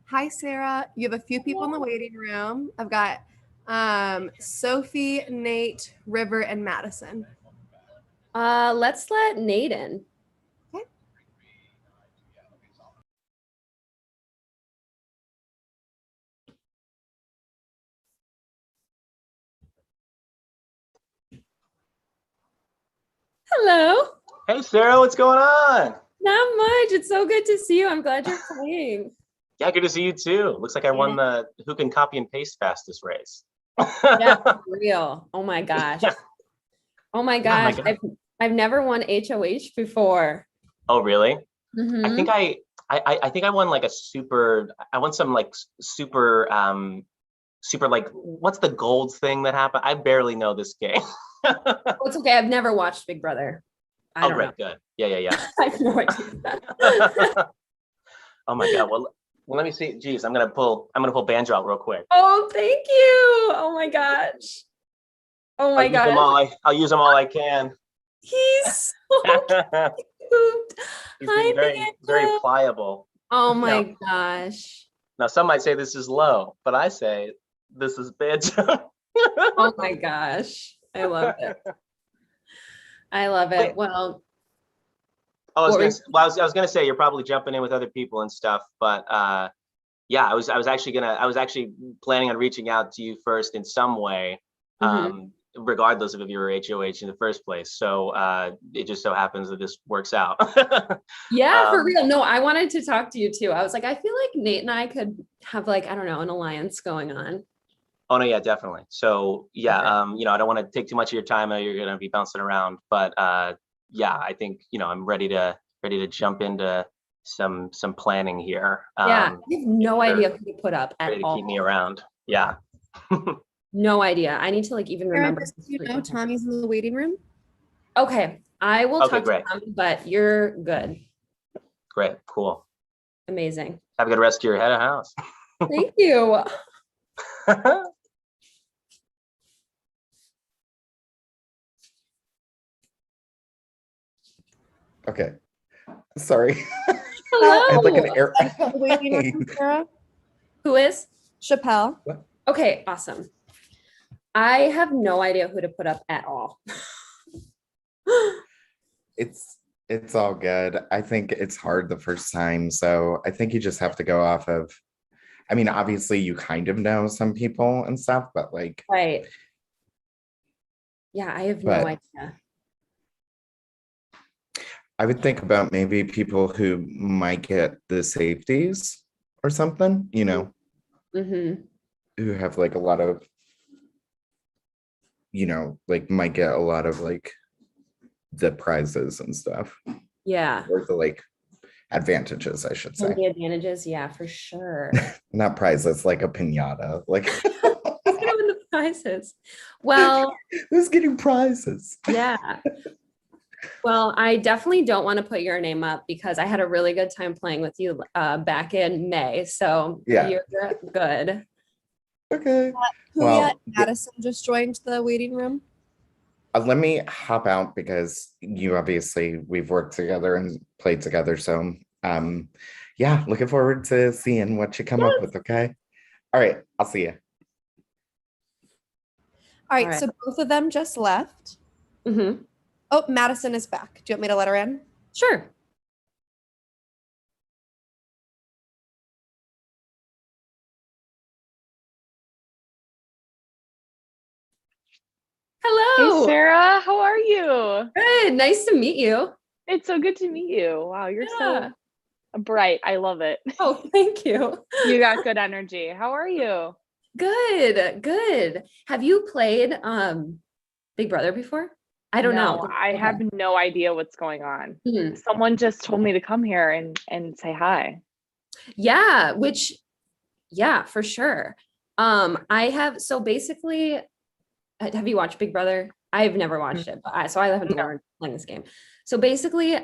Hi, Sarah. You have a few people in the waiting room. I've got Sophie, Nate, River, and Madison. Let's let Nate in. Okay. Hello. Hey, Sarah, what's going on? Not much. It's so good to see you. I'm glad you're playing. Yeah, good to see you too. Looks like I won the who can copy and paste fastest race. Yeah, for real. Oh my gosh. Yeah. Oh my Oh gosh. God. I've never won HoH before. Oh, really? I think Mm-hmm. I think I won like a super. I won some like super like what's the gold thing that happened? I barely know this game. Oh, it's okay. I've never watched Big Brother. I Oh, don't know. great, good. Yeah. I have no idea. Oh my God. Well, let me see. Geez, I'm gonna pull banjo out real quick. Oh, thank you. Oh my gosh. Oh my gosh. I'll use them all I can. He's so cute. He's Hi, being very Banjo. pliable. Oh Now, my gosh. now some might say this is low, but I say this is banjo. Oh my gosh. I love it. I love Wait, it. Well, I was what gonna were well, I was gonna say you're probably jumping in with other people and stuff, but yeah, I was actually planning on reaching out to you first in some way, Mhm. regardless of if you were HOH in the first place. So it just so happens that this works out. Yeah, for um, real. No, I wanted to talk to you too. I was like, I feel like Nate and I could have like, I don't know, an alliance going on. oh no, yeah, definitely. So yeah, Okay. I don't want to take too much of your time. I know you're gonna be bouncing around, but yeah, I think I'm ready to jump into some planning here. Yeah, I have If no you're idea who to put up at ready to keep me all. around, yeah. No idea. I need to like even Sarah, remember. just so you know, Tommy's in the waiting room. Okay, I will Okay, talk to great, Tommy, but you're good. great, cool. Amazing. Have a good rest of your head of house. Thank you. Okay. Sorry. I had like an Hello. air. The waiting room, Sarah. Who is? Chappelle. Okay, awesome. I have no idea who to put up at all. It's all good. I think it's hard the first time, so I think you just have to go off of. I mean, obviously you kind of know some people and stuff, but like, Right. Yeah, I have no but idea. I would think about maybe people who might get the safeties or something, Mm-hmm. who have like a lot of, like might get a lot of like the prizes and stuff, Yeah. or the like advantages, I should And say. the advantages, yeah, for sure. Not prizes, like a piñata. Like Who's gonna win the prizes? Well, who's getting prizes? yeah. Well, I definitely don't want to put your name up because I had a really good time playing with you back in May. So Yeah. you're good. Okay. Juliet Well, Madison just joined the waiting room. let me hop out because we've worked together and played together. So yeah, looking forward to seeing what you come up with, okay? All right, I'll see you. All right, All right. so both of them just left. Mm-hmm. Oh, Madison is back. Do you want me to let her in? Sure. Hey, Hello. Sarah, how are you? Good. Nice to meet you. It's so good to meet you. Wow, you're Yeah. so bright. I love it. Oh, thank you. You got good energy. How are you? Good. Have you played Big Brother before? I don't know. No, I Okay. have no idea what's going on. Hmm. Someone just told me to come here and say hi. Yeah, for sure. I have so basically, have you watched Big Brother? I've never watched it, but so I haven't No. learned playing this game. So basically,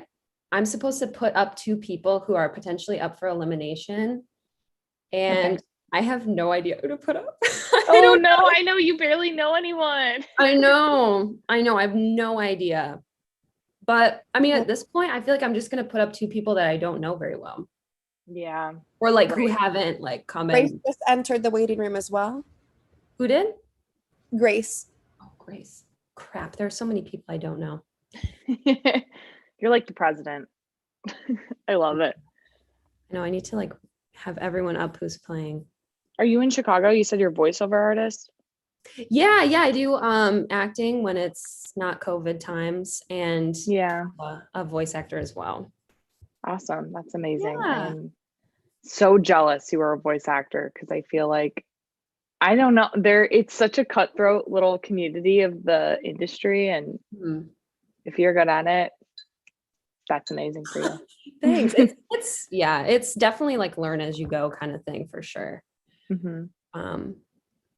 I'm supposed to put up two people who are potentially up for elimination, and I have no idea who to put up. I Oh don't no, know. I know you barely know anyone. I know. I have no idea. But I mean, at this point, I feel like I'm just gonna put up two people that I don't know very well. Yeah. or like who haven't like come Grace in. just entered the waiting room as well. Who did? Grace. Oh, Grace. Crap. There's so many people I don't know. You're like the president. I love it. No, I need to like have everyone up who's playing. Are you in Chicago? You said you're a voiceover artist? Yeah, I do acting when it's not COVID times, and Yeah. a voice actor as well. Awesome. That's amazing. Yeah. I'm so jealous you were a voice actor because I feel like I don't know. It's such a cutthroat little community of the industry, and Mhm. if you're good at it, that's amazing for you. Thanks. It's definitely like learn as you go kind of thing for sure. Mhm. Um,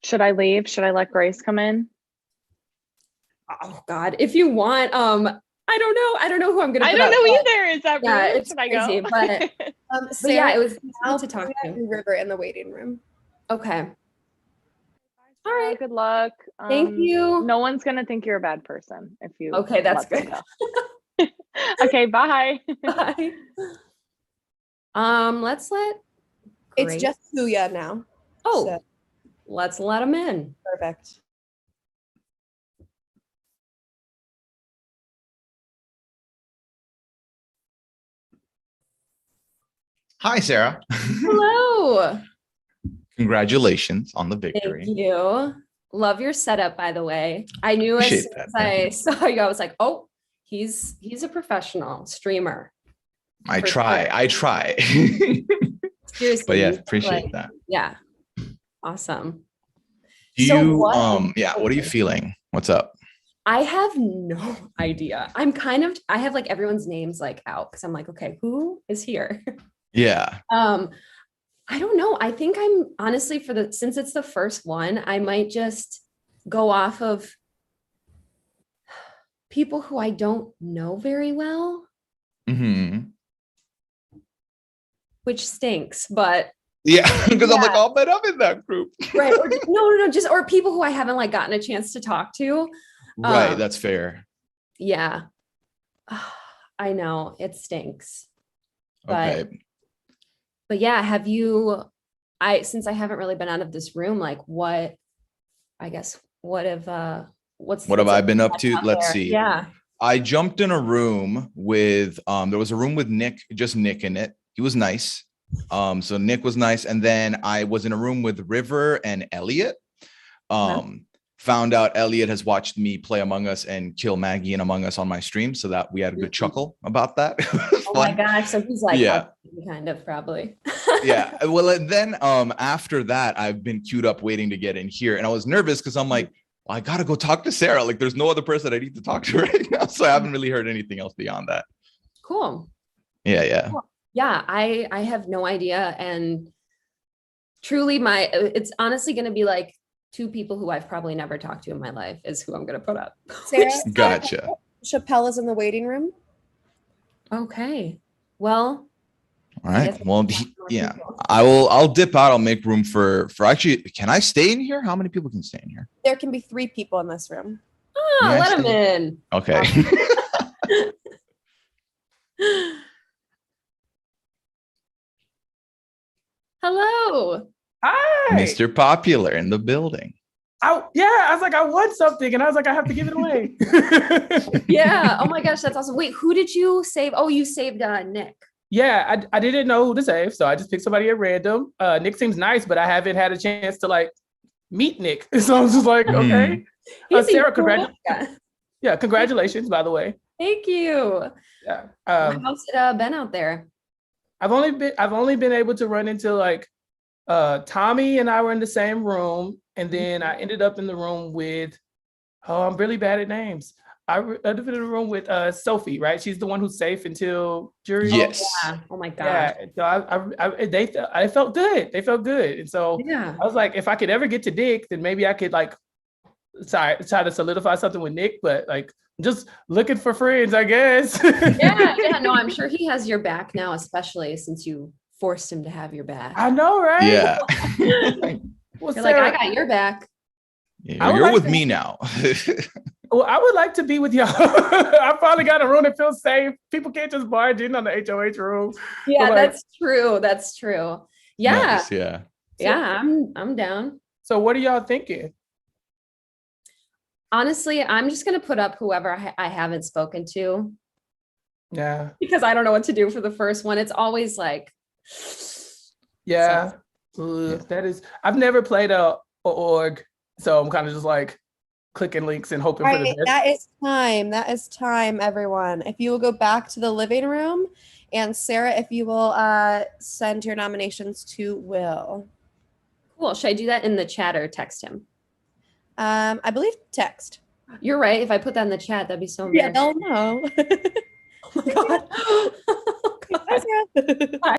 Should I leave? Should I let Grace come in? oh God, if you want, I don't know. I don't know who I'm gonna I put don't up, know but- either. Is that Yeah, rude? it's Should I crazy, go? but Sarah, yeah, it was now good to talk Priya to. and River in the waiting room. Okay. All Sarah, right. good luck. Thank you. No one's gonna think you're a bad person if you Okay, that's let them good. go. Okay, bye. Bye. Let's let It's Grace- just Puya now. Oh, So, let's let him in. perfect. Hi, Sarah. Hello. Congratulations on the Thank victory. you. Love your setup, by the way. I knew as Appreciate soon that. as Thank I you. saw you, I was like, oh, he's a professional streamer. I for try. sure. I try. Seriously. But yeah, you look appreciate like- that. Yeah. Awesome. Do So you what- what are you feeling? What's up? I have no idea. I have like everyone's names like out because I'm like, okay, who is here? Yeah. I don't know. I think I'm honestly since it's the first one, I might just go off of people who I don't know very well, hmm which stinks, but Yeah, because I'm like, Yeah. I'll bet I'm in that group. right. Or, no, just or people who I haven't like gotten a chance to talk to. Right, Um, that's fair. Yeah. I know it stinks. But Okay. but yeah, since I haven't really been out of this room, like what have What have I been up to? out Let's there? see. Yeah. I jumped in a room with there was a room with Nick, just Nick in it. He was nice. So Nick was nice. And then I was in a room with River and Elliot. Found out Elliot has watched me play Among Us and kill Maggie in Among Us on my stream, so that we had a good chuckle about that. It was Oh my fun. gosh. So he's like, Yeah. kind of probably. Yeah. Well, and then after that, I've been queued up waiting to get in here. And I was nervous because I'm like, well, I gotta go talk to Sarah. Like there's no other person I need to talk to right now. So I haven't really heard anything else beyond that. Cool. Yeah. Yeah, I have no idea. And truly it's honestly going to be like two people who I've probably never talked to in my life is who I'm going to put up. Sarah, Gotcha. Chappelle is in the waiting room. Okay. Well, All I right. guess Well, it's more yeah. people. I'll dip out. I'll make room for actually, can I stay in here? How many people can stay in here? There can be 3 people in this room. Oh, May I let him stay? in. Okay. Hello. Hi. Mr. Popular in the building. I was like, I want something, and I was like, I have to give it away. Yeah. Oh my gosh, that's awesome. Wait, who did you save? Oh, you saved Nick. Yeah, I didn't know who to save, so I just picked somebody at random. Nick seems nice, but I haven't had a chance to like meet Nick, so I was just like, okay. He's a Sarah, cool guy. congratulations, by the way. Thank you. Yeah, How's it been out there? I've only been able to run into like Tommy and I were in the same room, and then I ended up in the room with I'm really bad at names. I ended up in the room with Sophie, right? She's the one who's safe until jury. Yes. Yeah. Oh my gosh. Yeah. So I felt good. They felt good, and so Yeah. I was like, if I could ever get to Nick, then maybe I could like try to solidify something with Nick. But like, just looking for friends, I guess. Yeah. No, I'm sure he has your back now, especially since you forced him to have your back. I know, right? Yeah. Well, You're like, I Sarah, got your back. Yeah, I would you're like with to- me now. Well, I would like to be with y'all. I finally got a room that feels safe. People can't just barge in on the HOH room. Yeah, Like- that's true. That's true. Yeah. Nice, yeah. Yeah, I'm down. So what are y'all thinking? Honestly, I'm just gonna put up whoever I haven't spoken to Yeah. because I don't know what to do for the first one. It's always like, Yeah. Yeah. That is, I've never played a org, so I'm kind of just like clicking links and hoping All for the right, best. that is time. That is time, everyone. If you will go back to the living room, and Sarah, if you will send your nominations to Will. cool. Should I do that in the chat or text him? I believe text. You're right. If I put that in the chat, that'd be so Yeah, embarrassing. they'll know. Oh my God. Oh God. Bye, Sarah.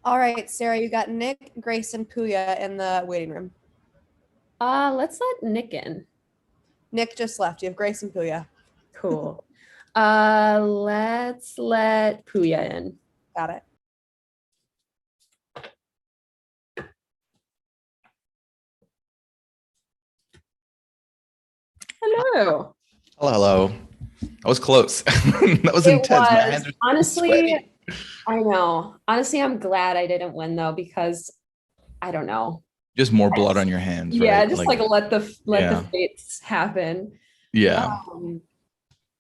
All right, Sarah, you got Nick, Grace, and Puya in the waiting room. Let's let Nick in. Nick just left. You have Grace and Puya. Cool. Let's let Puya in. Got it. Hello. Hello. That was close. That was It intense. My was. hands are so Honestly, sweaty. I know. Honestly, I'm glad I didn't win though, because I don't know. Just more blood on your hands, Yeah, right? just like let the yeah. fates happen. Yeah.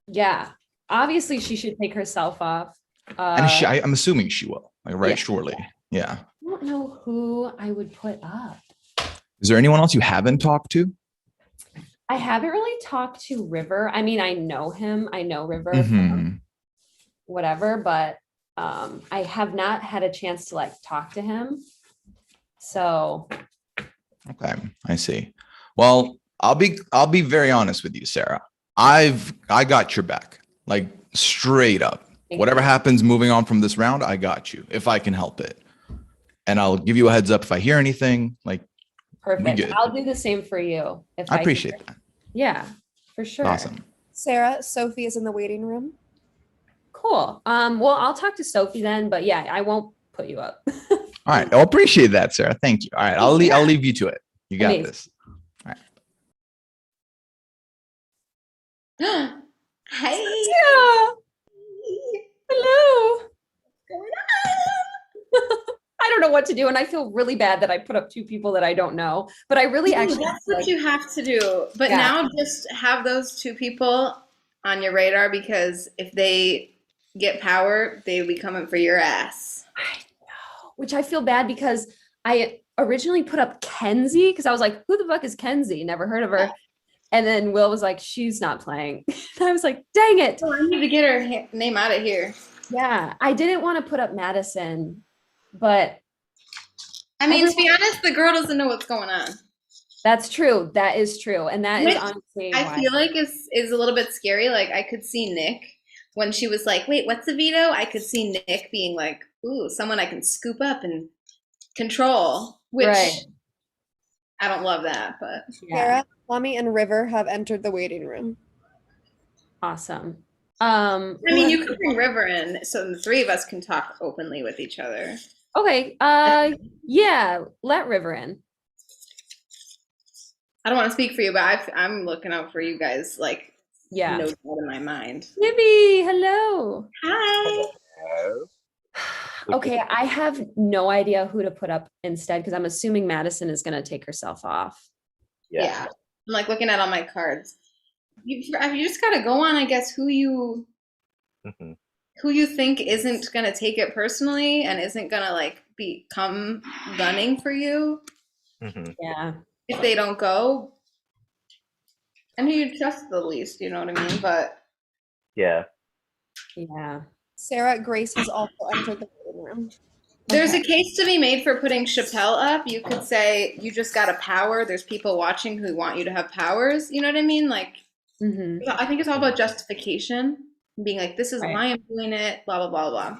Yeah. Obviously, she should take herself off. And I'm assuming she will, like, right? Yeah. Surely. Yeah. I don't know who I would put up. Is there anyone else you haven't talked to? I haven't really talked to River. I mean, I know him. I know River Mhm. from whatever, but I have not had a chance to like talk to him. So Okay, I see. Well, I'll be very honest with you, Sarah. I got your back, like straight up. Thank Whatever you. happens moving on from this round, I got you if I can help it. And I'll give you a heads up if I hear anything. Like, Perfect. good. I'll do the same for you. If I appreciate that. Yeah, for sure. Awesome. Sarah, Sophie is in the waiting room. Cool. Well, I'll talk to Sophie then, but yeah, I won't put you up. All right. I appreciate that, Sarah. Thank you. All right. I'll leave you to it. You got Amazing. this. Hey. Yeah. Hello. What's going on? I don't know what to do, and I feel really bad that I put up two people that I don't know. But I really Dude, actually that's what you have to do. But Yeah. now just have those two people on your radar, because if they get power, they'll be coming for your ass. I know, which I feel bad because I originally put up Kenzie because I was like, who the fuck is Kenzie? Never heard of her. And then Will was like, she's not playing. And I was like, dang it. Oh, I need to get her name out of here. Yeah, I didn't want to put up Madison, but I mean, to be honest, the girl doesn't know what's going on. that's true. That is true. And that is Which honestly I why. feel like is a little bit scary. Like, I could see Nick when she was like, wait, what's the veto? I could see Nick being like, ooh, someone I can scoop up and control, which Right. I don't love that, but Yeah. Sarah, Lummy, and River have entered the waiting room. Awesome. I mean, you could bring River in so the three of us can talk openly with each other. Okay. Yeah, let River in. I don't want to speak for you, but I'm looking out for you guys, like, Yeah. no doubt in my mind. Libby, hello. Hi. Okay, I have no idea who to put up instead because I'm assuming Madison is going to take herself off. Yeah. I'm like looking at all my cards. You just got to go on, I guess, who you think isn't going to take it personally and isn't going to like become gunning for you. Yeah. If they don't go, and who you trust the least, you know what I mean? But Yeah. Sarah, Grace has also entered the waiting room. there's a case to be made for putting Chappelle up. You could say you just got a power. There's people watching who want you to have powers. You know what I mean? Like, I think it's all about justification. Being like, this is why I'm doing it, blah, blah, blah, blah.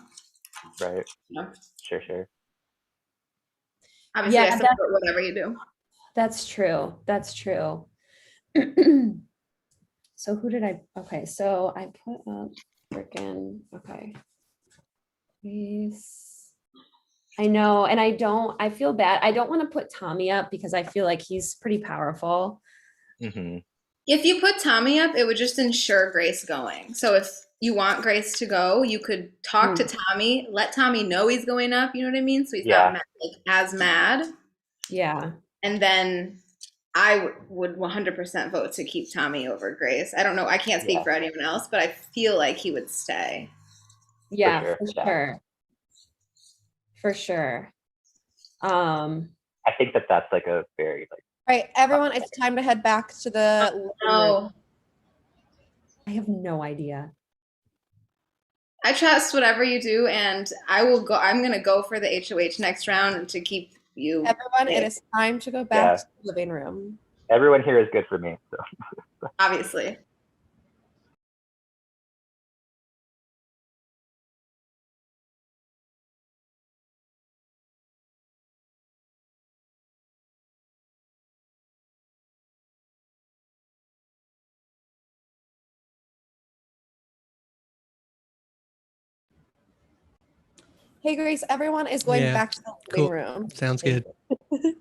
Right. Yeah. Sure. Obviously, Yeah, I support whatever you do. That's true. That's true. So who did okay, so I put up freaking, okay. Please. I know, and I feel bad. I don't want to put Tommy up because I feel like he's pretty powerful. If you put Tommy up, it would just ensure Grace going. So if you want Grace to go, you could talk to Tommy, let Tommy know he's going up. You know what I mean? So he's not mad, like, as mad. Yeah. And then I would 100% vote to keep Tommy over Grace. I don't know. I can't speak for anyone else, but I feel like he would stay. Yeah, for sure. For sure. I think that's like a very like. All right, everyone, it's time to head back to the living room. I have no idea. I trust whatever you do, and I will go. I'm going to go for the HoH next round to keep you. Everyone, it is time to go back to the living room. Everyone here is good for me. So. Obviously. Hey, Grace, everyone is going Yeah, back to the living cool. room. Sounds Thank good. you.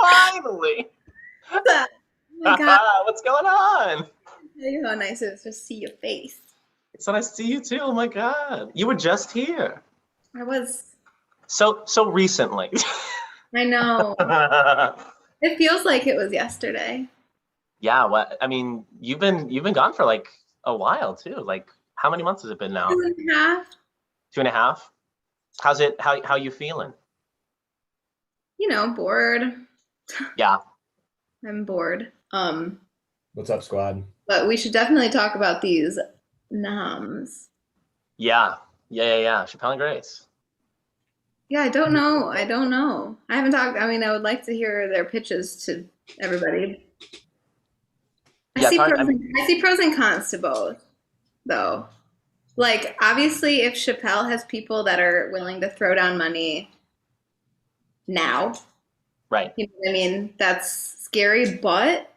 Finally. Oh my God. What's going on? Tell you how nice it is to see your face. So nice to see you too. Oh my God. You were just here. I was. So recently. I know. It feels like it was yesterday. Yeah, what I mean, you've been gone for like a while too. Like how many months has it been now? 2.5. 2.5? How's it how you feeling? Bored. Yeah. I'm bored. What's up, squad? But we should definitely talk about these noms. Yeah. Chappelle and Grace. Yeah, I don't know. I haven't talked. I mean, I would like to hear their pitches to everybody. Yeah, I see pros and cons to both, though. Like, obviously, if Chappelle has people that are willing to throw down money now, right. you know what I mean? That's scary. But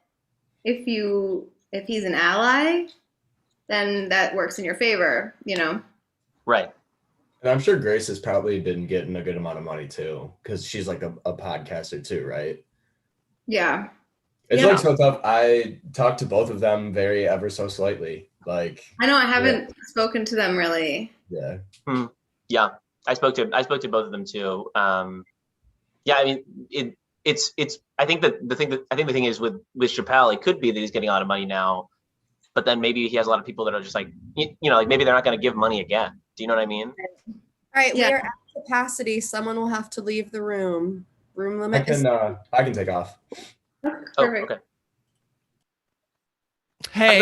if he's an ally, then that works in your favor, Right. And I'm sure Grace has probably been getting a good amount of money too, because she's like a podcaster too, right? Yeah. It's like so tough. I talked to both of them very ever so slightly. Like I know I haven't spoken to them really. Yeah. Yeah. I spoke to both of them too. Yeah, I mean it's I think the thing is with Chappelle, it could be that he's getting a lot of money now, but then maybe he has a lot of people that are just like like maybe they're not going to give money again. Do you know what I mean? All right, we are at capacity. Someone will have to leave the room. Room limit is I can take off. Perfect. Okay. Hey,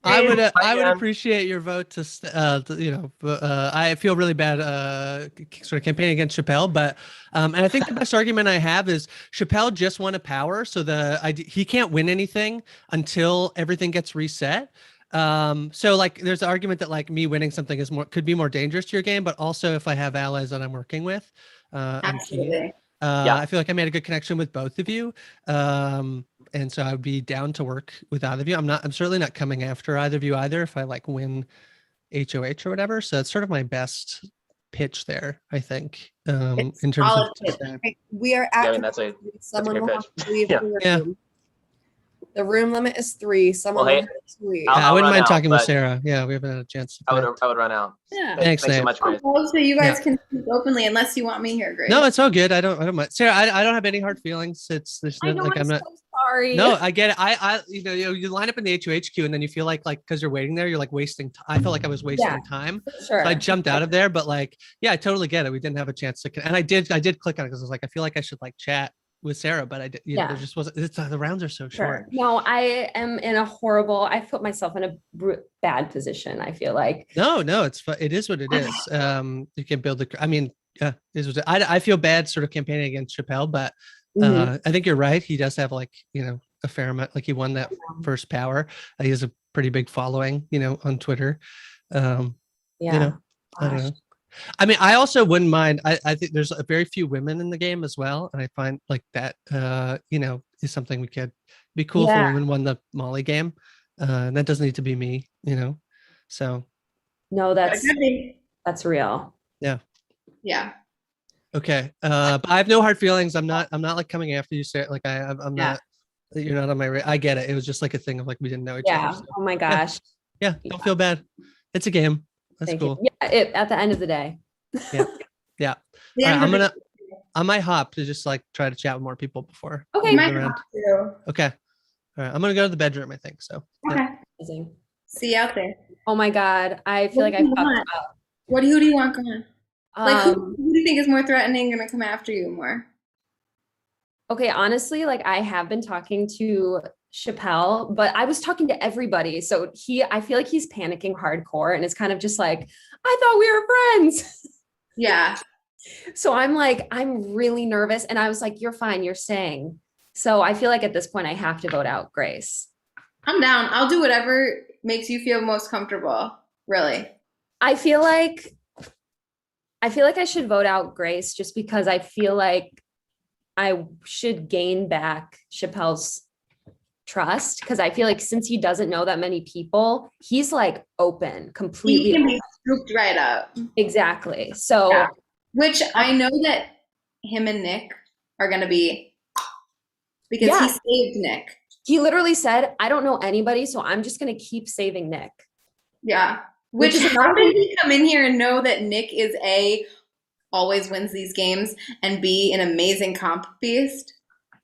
I would Ann. appreciate your vote I feel really bad sort of campaigning against Chappelle, but and I think the best argument I have is Chappelle just won a power, so he can't win anything until everything gets reset. So like there's an argument that like me winning something could be more dangerous to your game, but also if I have allies that I'm working with, Absolutely. I feel like I made a good connection with both of you. And so I would be down to work with either of you. I'm certainly not coming after either of you either if I like win HoH or whatever. So it's sort of my best pitch there, I think. In terms of we are at someone will have to leave the room. The room limit is 3. Someone will have to leave. I wouldn't mind talking with Sarah. Yeah, we haven't had a chance to I would run out. Yeah. Thanks so much, Grace. So you guys can speak openly unless you want me here, Grace. No, it's all good. I don't mind. Sarah, I don't have any hard feelings. There's no, like I'm not so sorry. No, I get it. You line up in the HoH queue and then you feel like because you're waiting there, you're like wasting I felt like I was wasting time. Sure. So I jumped out of there, but like, yeah, I totally get it. We didn't have a chance to and I did click on it because I was like, I feel like I should like chat with Sarah, but I did, there just wasn't, the rounds are so short. No, I am in a I've put myself in a bad position. I feel like. No, it is what it is. You can build I feel bad sort of campaigning against Chappelle, but I think you're right. He does have like, a fair amount, like he won that first power. He has a pretty big following, on Twitter. I don't know. I mean, I also wouldn't mind. I think there's very few women in the game as well, and I find like that, is something we could be cool if a woman won the Molly game. And that doesn't need to be me, So. No, that's real. Yeah. Yeah. Okay. But I have no hard feelings. I'm not like coming after you, Sarah. Like I'm not. You're not on my. I get it. It was just like a thing of like we didn't know each other. So. Oh my gosh. Yeah. Don't feel bad. It's a game. That's cool. Yeah, at the end of the day. Yeah. All right, I might hop to just like try to chat with more people before. Okay. Okay. All right. I'm gonna go to the bedroom, I think. So okay. Yeah. See you out there. Oh my God. I feel like I fucked up. Who do you want going? Like who do you think is more threatening, gonna come after you more? Okay, honestly, like I have been talking to Chappelle, but I was talking to everybody. So I feel like he's panicking hardcore and it's kind of just like, I thought we were friends. Yeah. So I'm like, I'm really nervous. And I was like, you're fine, you're staying. So I feel like at this point I have to vote out Grace. I'm down. I'll do whatever makes you feel most comfortable. Really. I feel like I should vote out Grace just because I feel like I should gain back Chappelle's trust, because I feel like since he doesn't know that many people, he's like open completely. He can be scooped right up. Exactly. So Which I know that him and Nick are gonna be because Yeah. he saved Nick. He literally said, I don't know anybody, so I'm just gonna keep saving Nick. Yeah. Which Which is how another did thing- he come in here and know that Nick is A, always wins these games, and B, an amazing comp beast?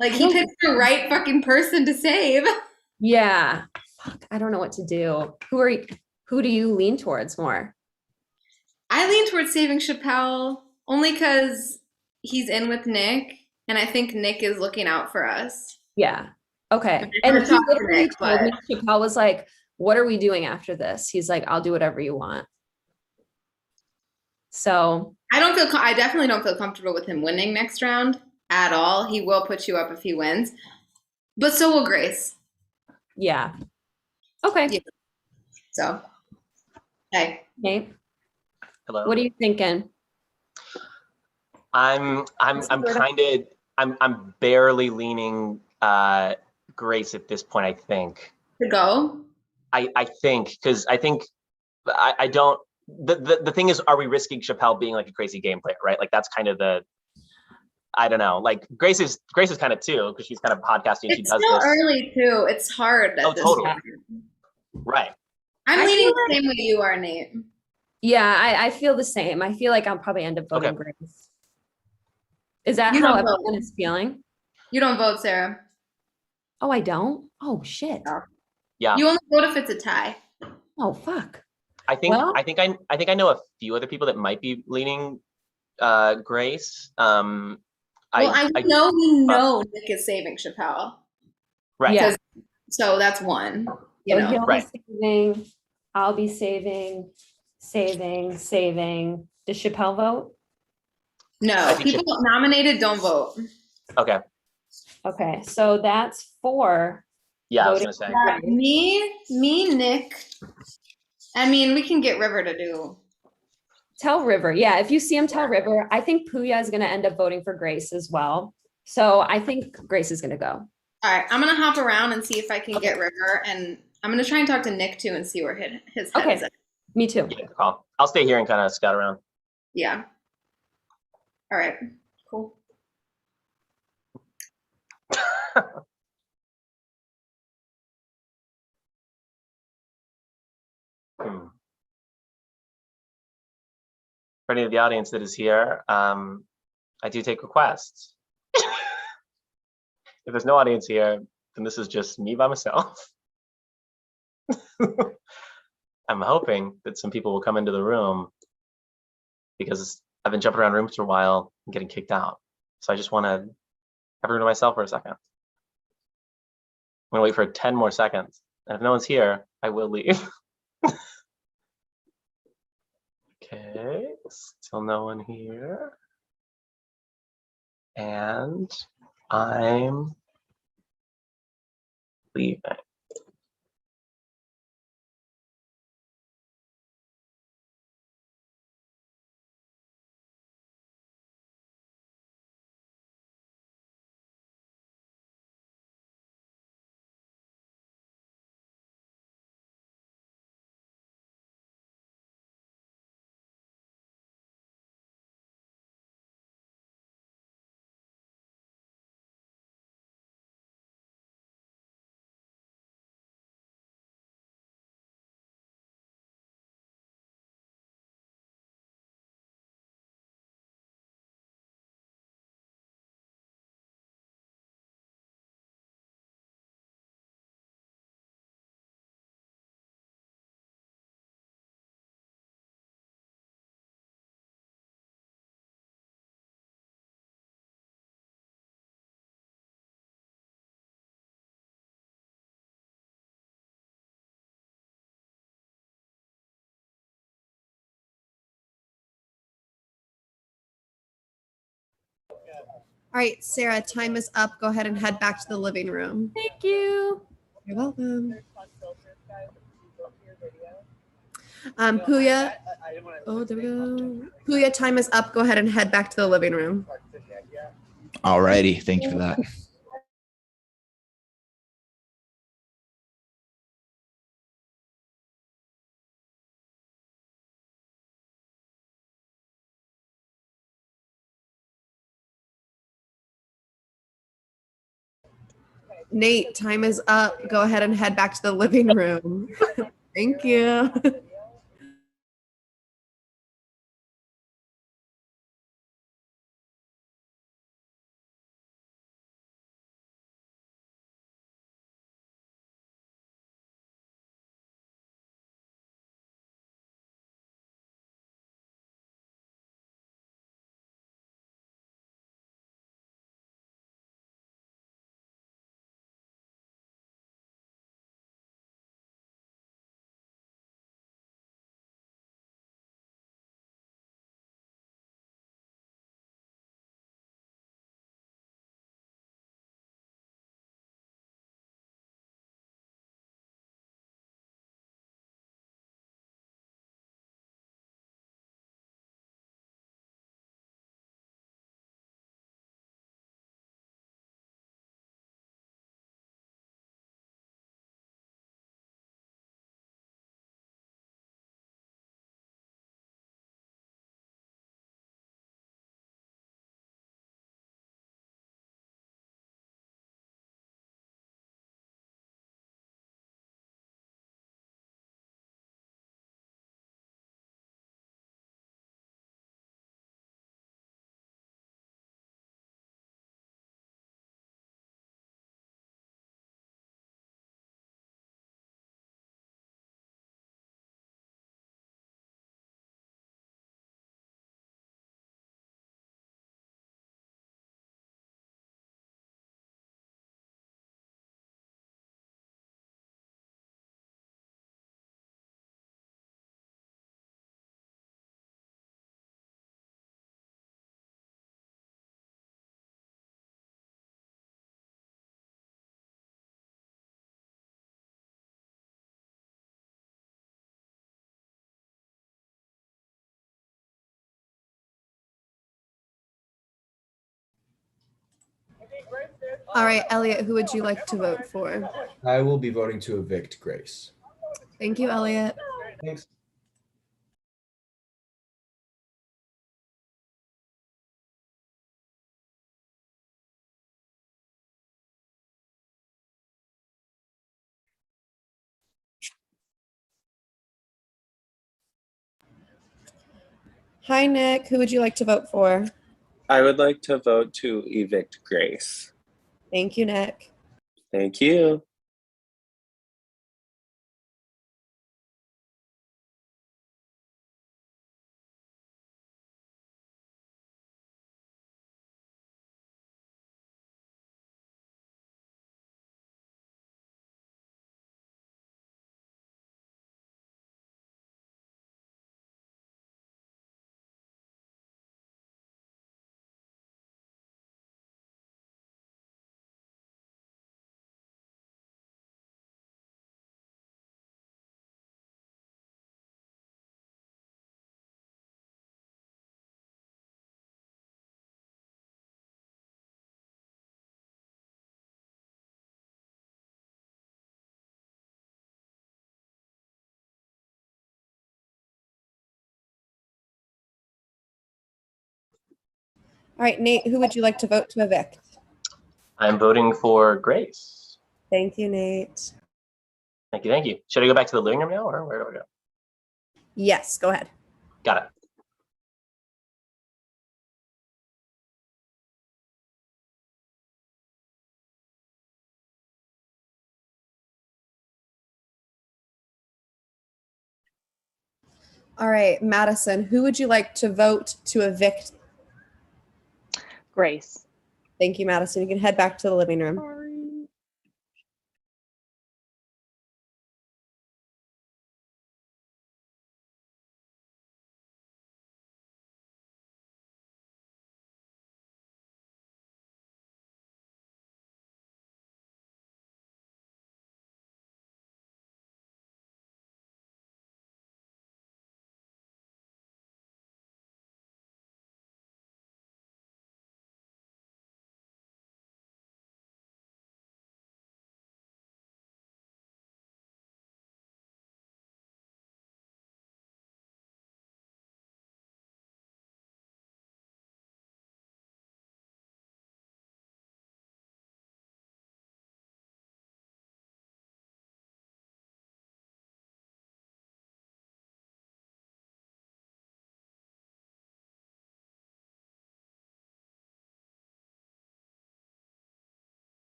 Like he picked the right fucking person to save. Yeah. Fuck, I don't know what to do. Who do you lean towards more? I lean towards saving Chappelle only because he's in with Nick, and I think Nick is looking out for us. Yeah. Okay. I And never he talked to literally Nick, told me, but Chappelle was like, what are we doing after this? He's like, I'll do whatever you want. So I definitely don't feel comfortable with him winning next round at all. He will put you up if he wins, but so will Grace. yeah. Okay. Yeah. So, hey, Nate, Hello. what are you thinking? I'm barely leaning Grace at this point, I think. to go. I think because I don't the thing is, are we risking Chappelle being like a crazy game player, right? Like that's kind of I don't know. Like Grace is kind of too, because she's kind of podcasting. She It's does still this. early too. It's hard at this Totally. point. Right. I'm I leaning feel the same way you are, Nate. Yeah, I feel the same. I feel like I'll probably end up voting Okay. Grace. Is that You how don't vote. everyone is feeling? You don't vote, Sarah. Oh, I don't? Oh, shit. No. Yeah. You only vote if it's a tie. Oh, fuck. I think Well- I think I know a few other people that might be leaning Grace. Well, I know Nick is saving Chappelle. Right. Yeah. So that's one. You So know. he'll Right. be saving, I'll be saving. Does Chappelle vote? No, people nominated don't vote. Okay. Okay, so that's 4. Yeah, I was voting gonna say. for Grace. Me, Nick. I mean, we can get River to do. Tell River. Yeah, if you see him, tell River. I think Puya is going to end up voting for Grace as well. So I think Grace is going to go. All right, I'm gonna hop around and see if I can get River, and I'm gonna try and talk to Nick too and see where his head is at. Me too. Yeah, call. I'll stay here and kind of scout around. Yeah. All right. Cool. For any of the audience that is here, I do take requests. If there's no audience here, then this is just me by myself. I'm hoping that some people will come into the room because I've been jumping around rooms for a while and getting kicked out. So I just want to have a room to myself for a second. I'm gonna wait for 10 more seconds. And if no one's here, I will leave. Okay, still no one here. And I'm leaving. All right, Sarah, time is up. Go ahead and head back to the living room. Thank you. You're welcome. Puya. Oh, there we go. Puya, time is up. Go ahead and head back to the living room. Alrighty, thank you for that. Nate, time is up. Go ahead and head back to the living room. Thank you. All right, Elliot, who would you like to vote for? I will be voting to evict Grace. Thank you, Elliot. Thanks. Hi, Nick. Who would you like to vote for? I would like to vote to evict Grace. Thank you, Nick. Thank you. All right, Nate, who would you like to vote to evict? I'm voting for Grace. Thank you, Nate. Thank you. Thank you. Should I go back to the living room now, or where do I go? Yes, go ahead. Got it. All right, Madison, who would you like to vote to evict? Grace. Thank you, Madison. You can head back to the living room.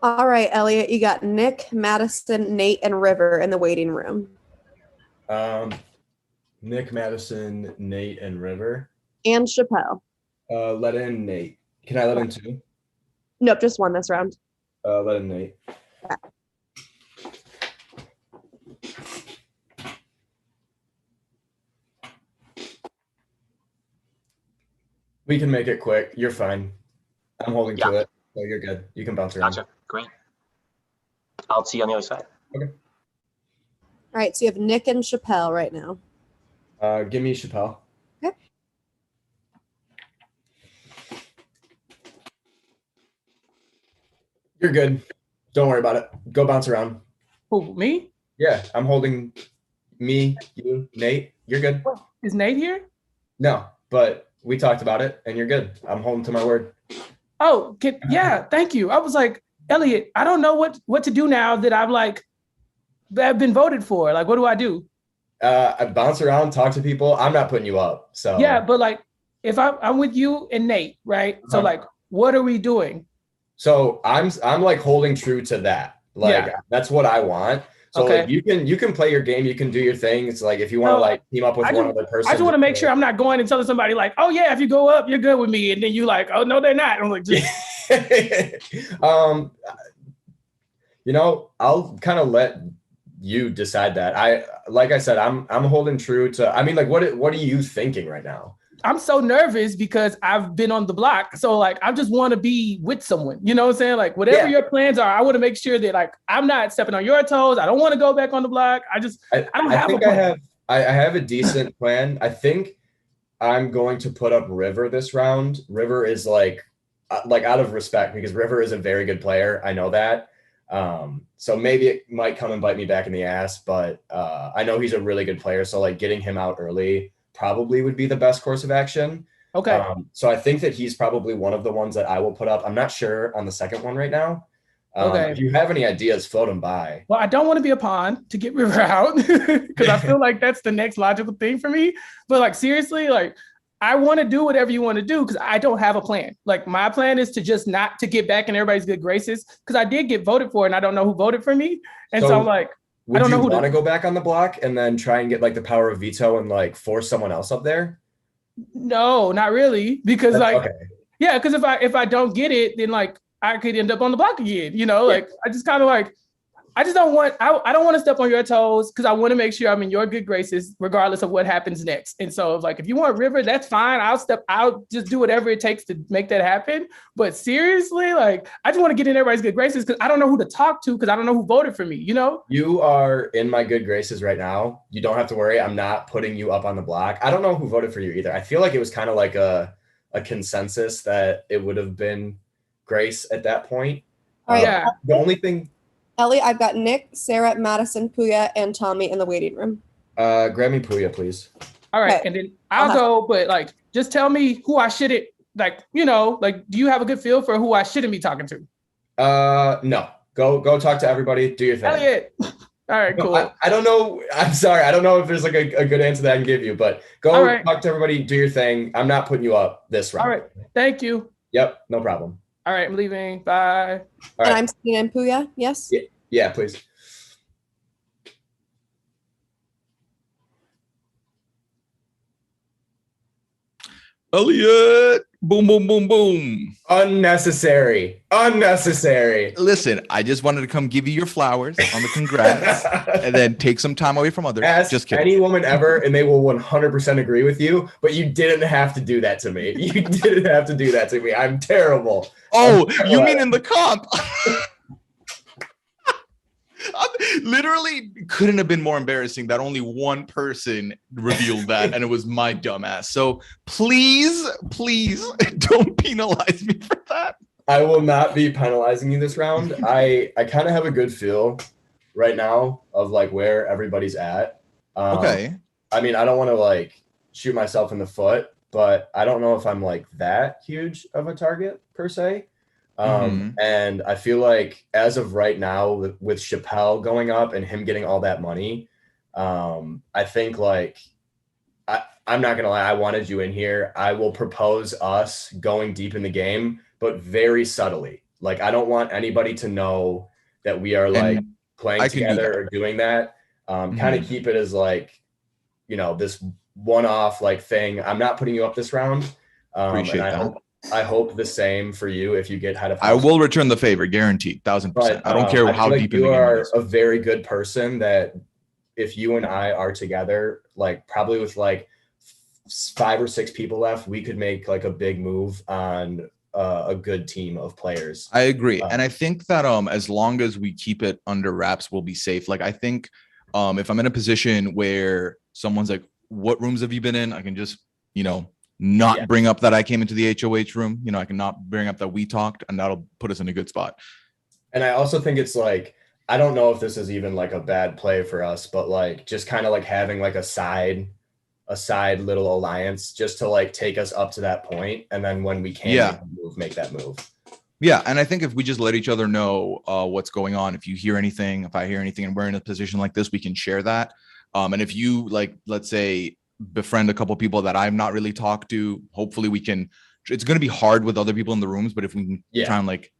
All right, Elliot, you got Nick, Madison, Nate, and River in the waiting room. Nick, Madison, Nate, and River. And Chappelle. Let in Nate. Can I let in two? Nope, just one this round. Let in Nate. Yeah. We can make it quick. You're fine. I'm holding to it. So you're good. You can bounce around. Gotcha. Great. I'll see you on the other side. Okay. All right, so you have Nick and Chappelle right now. Give me Chappelle. Okay. You're good. Don't worry about it. Go bounce around. Who, me? Yeah, I'm holding me, you, Nate. You're good. Is Nate here? No, but we talked about it and you're good. I'm holding to my word. Oh, yeah, thank you. I was like, Elliot, I don't know what to do now that I've been voted for. Like, what do I do? I bounce around, talk to people. I'm not putting you up. So yeah, but like if I'm with you and Nate, right? So like, what are we doing? So I'm like holding true to that. Like that's what I want. So like you can play your game, you can do your thing. It's like if you want to like team up with one other person. I just want to make sure I'm not going and telling somebody like, oh yeah, if you go up, you're good with me, and then you like, oh no, they're not. I'm like, just you know, I'll kind of let you decide that. Like I said, I'm holding true to. I mean, like, what are you thinking right now? I'm so nervous because I've been on the block. So like, I just want to be with someone, you know what I'm saying? Like whatever your plans are, I want to make sure that like, I'm not stepping on your toes. I don't want to go back on the block. I don't have a plan. I have a decent plan. I think I'm going to put up River this round. River is like out of respect because River is a very good player. I know that. So maybe it might come and bite me back in the ass, but I know he's a really good player. So like getting him out early probably would be the best course of action. Okay. So I think that he's probably one of the ones that I will put up. I'm not sure on the second one right now. Okay. If you have any ideas, float them by. Well, I don't want to be a pawn to get River out because I feel like that's the next logical thing for me. But like seriously, like I want to do whatever you want to do because I don't have a plan. Like my plan is to just not to get back in everybody's good graces because I did get voted for and I don't know who voted for me. And so I'm like, I don't know who. Would you want to go back on the block and then try and get like the power of veto and like force someone else up there? No, not really. Because yeah, because if I don't get it, then like I could end up on the block again. You know, like I just kind of like I just don't want I don't want to step on your toes because I want to make sure I'm in your good graces regardless of what happens next. And so like if you want River, that's fine. I'll just do whatever it takes to make that happen. But seriously, like I just want to get in everybody's good graces because I don't know who to talk to because I don't know who voted for me, you know? You are in my good graces right now. You don't have to worry. I'm not putting you up on the block. I don't know who voted for you either. I feel like it was kind of like a consensus that it would have been Grace at that point. All right. The only thing Ellie, I've got Nick, Sarah, Madison, Puya, and Tommy in the waiting room. Grab me Puya, please. All right, and then I'll go, but like, just tell me who I shouldn't, like, you know, like, do you have a good feel for who I shouldn't be talking to? No. Go talk to everybody. Do your thing. Elliot. All right, cool. I don't know. I'm sorry. I don't know if there's like a good answer that I can give you, but go talk to everybody. Do your thing. I'm not putting you up this round. All right. Thank you. Yep. No problem. All right, I'm leaving. Bye. And I'm sitting in Puya, yes? Yeah, please. Elliot, boom, boom, boom, boom. Unnecessary. Listen, I just wanted to come give you your flowers on the congrats and then take some time away from others. Ask just kidding. Any woman ever, and they will 100% agree with you, but you didn't have to do that to me. You didn't have to do that to me. I'm terrible. Oh, you mean in the comp? Literally couldn't have been more embarrassing that only one person revealed that and it was my dumbass. So please don't penalize me for that. I will not be penalizing you this round. I kind of have a good feel right now of like where everybody's at. Okay. I mean, I don't want to like shoot myself in the foot, but I don't know if I'm like that huge of a target per se. And I feel like as of right now with Chappelle going up and him getting all that money, I think like I'm not gonna lie, I wanted you in here. I will propose us going deep in the game, but very subtly. Like, I don't want anybody to know that we are like And playing I can do together that. or doing that. Kind Mhm. of keep it as like, you know, this one-off like thing. I'm not putting you up this round. And Appreciate that. I hope the same for you if you get head of I house. will return the favor, guaranteed, 1000%. But I don't care I how feel like deep in you the game it are is. a very good person that if you and I are together, like probably with like 5 or 6 people left, we could make like a big move on a good team of players. I agree. And I think that as long as we keep it under wraps, we'll be safe. Like I think if I'm in a position where someone's like, what rooms have you been in? I can just, not bring up that I came into the HoH room. I can not bring up that we talked, and that'll put us in a good spot. And I also think it's like, I don't know if this is even like a bad play for us, but like just kind of like having like a side little alliance just to like take us up to that point. And then when we can make that move. Yeah. And I think if we just let each other know what's going on, if you hear anything, if I hear anything and we're in a position like this, we can share that. And if you like, let's say, befriend a couple people that I've not really talked to, hopefully we can, it's going to be hard with other people in the rooms, but if we can try and like,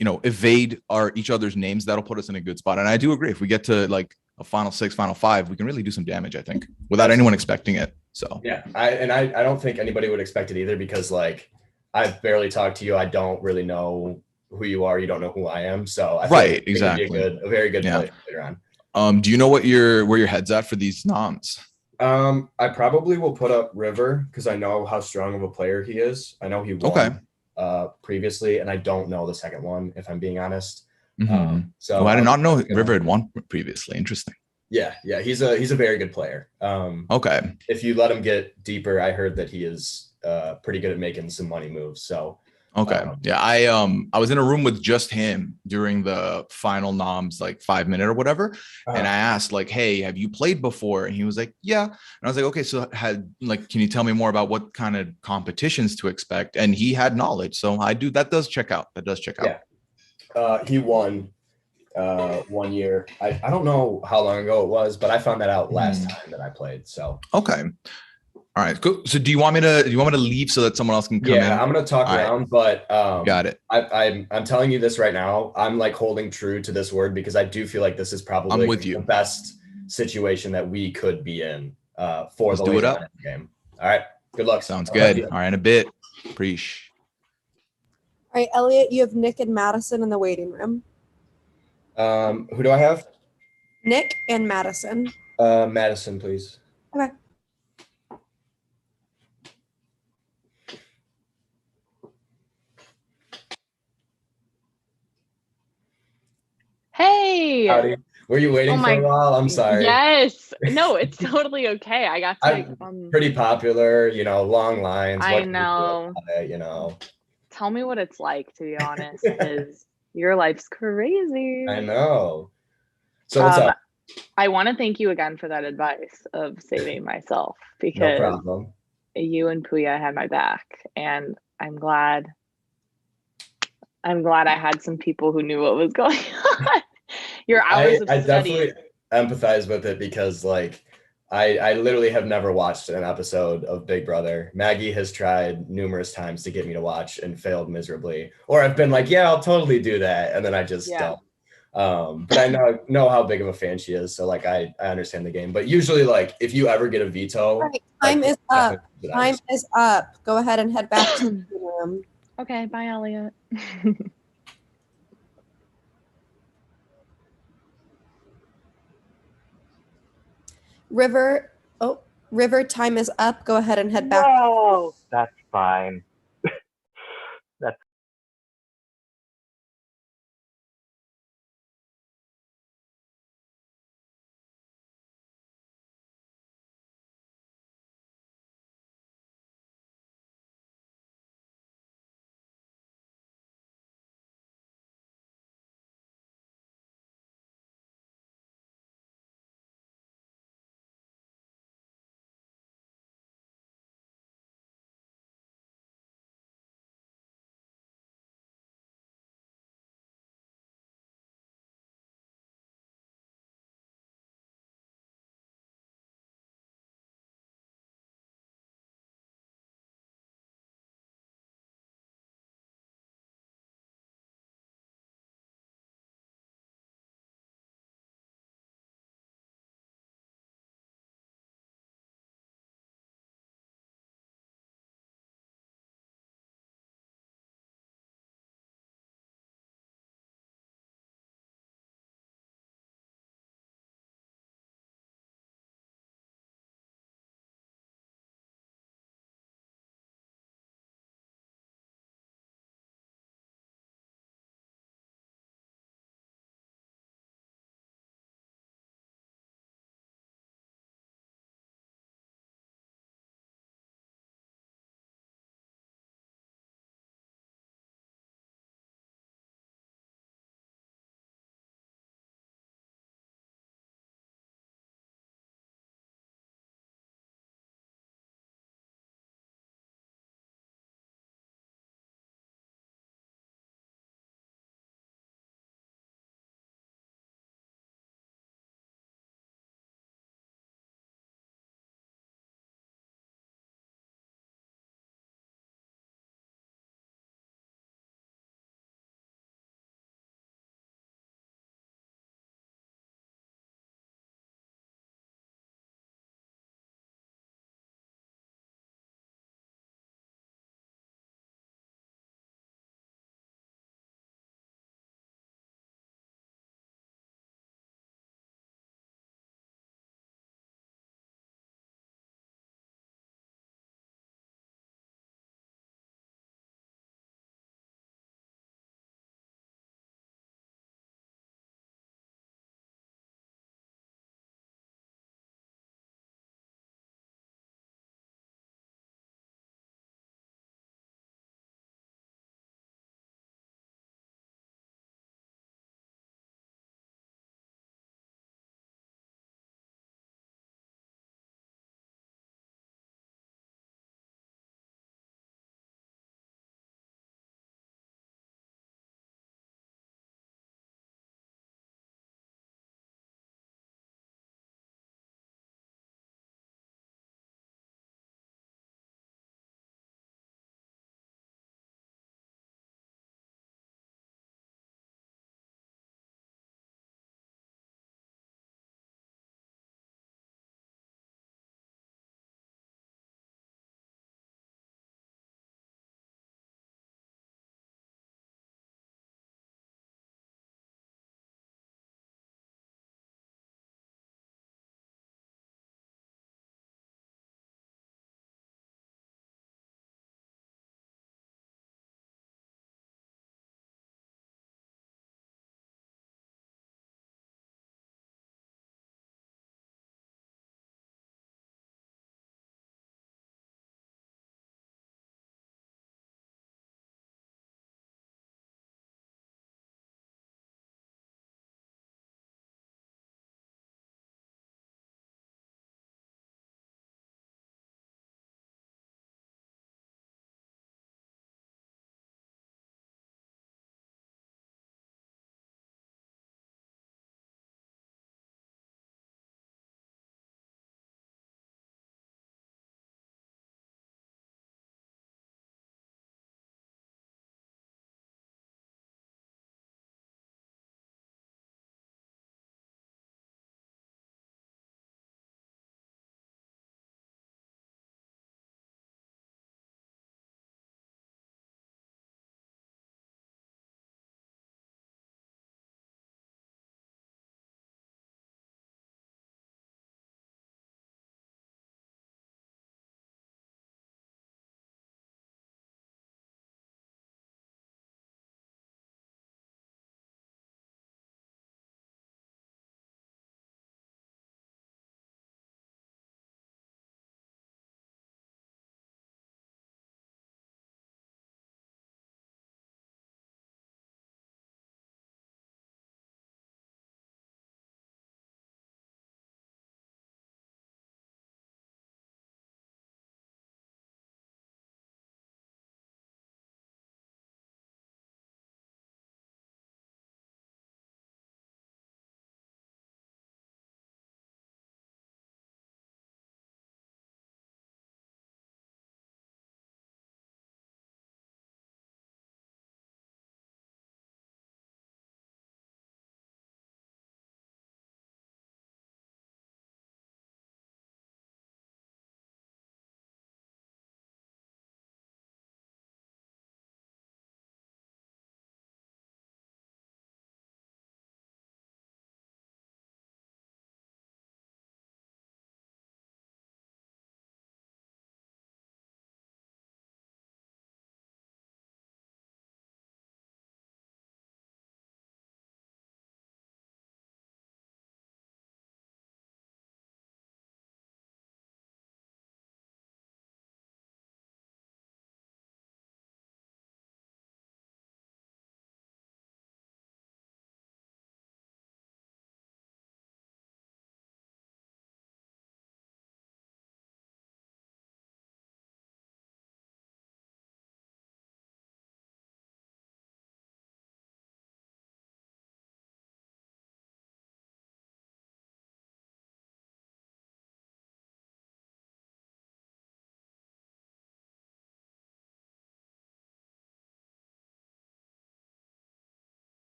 evade each other's names, that'll put us in a good spot. And I do agree. If we get to like a final 6, final 5, we can really do some damage, I think, without anyone expecting it. So yeah, I don't think anybody would expect it either, because like I've barely talked to you. I don't really know who you are. You don't know who I am. So I feel like exactly. It could be a very good play later on. Do you know where your head's at for these noms? I probably will put up River because I know how strong of a player he is. I know he won previously, and I don't know the second one, if I'm being honest. So I did not know River had won previously. Interesting. Yeah, he's a very good player. If you let him get deeper, I heard that he is pretty good at making some money moves. So I was in a room with just him during the final noms, like 5-minute or whatever, and I asked like, hey, have you played before? And he was like, yeah. And I was like, okay, so can you tell me more about what kind of competitions to expect? And he had knowledge, so that does check out. He won 1 year. I don't know how long ago it was, but I found that out last time that I played. So all right, cool. So do you want me to leave so that someone else can come in? Yeah, I'm gonna talk around, but got it. I'm telling you this right now. I'm like holding true to this word because I do feel like this is probably the best situation that we could be in for the later game. All right. Good luck. Sounds good. All right, in a bit. Preach. All right, Elliot, you have Nick and Madison in the waiting room. Who do I have? Nick and Madison. Madison, please. Okay. Hey. Howdy. Were you waiting for a while? I'm sorry. Yes. No, it's totally okay. I got to. Pretty popular, long lines. I know. Tell me what it's like, to be honest, because your life's crazy. I know. So what's up? I want to thank you again for that advice of saving myself, because no problem. You and Puya had my back, and I'm glad I had some people who knew what was going on. Your hours of study. I definitely empathize with it because like I literally have never watched an episode of Big Brother. Maggie has tried numerous times to get me to watch and failed miserably. Or I've been like, yeah, I'll totally do that. And then I just don't. But I know how big of a fan she is. So like I understand the game. But usually like if you ever get a veto. Right, time is up. Time is up. Go ahead and head back to the room. Okay, bye, Elliot. River, time is up. Go ahead and head back. No, that's fine. That's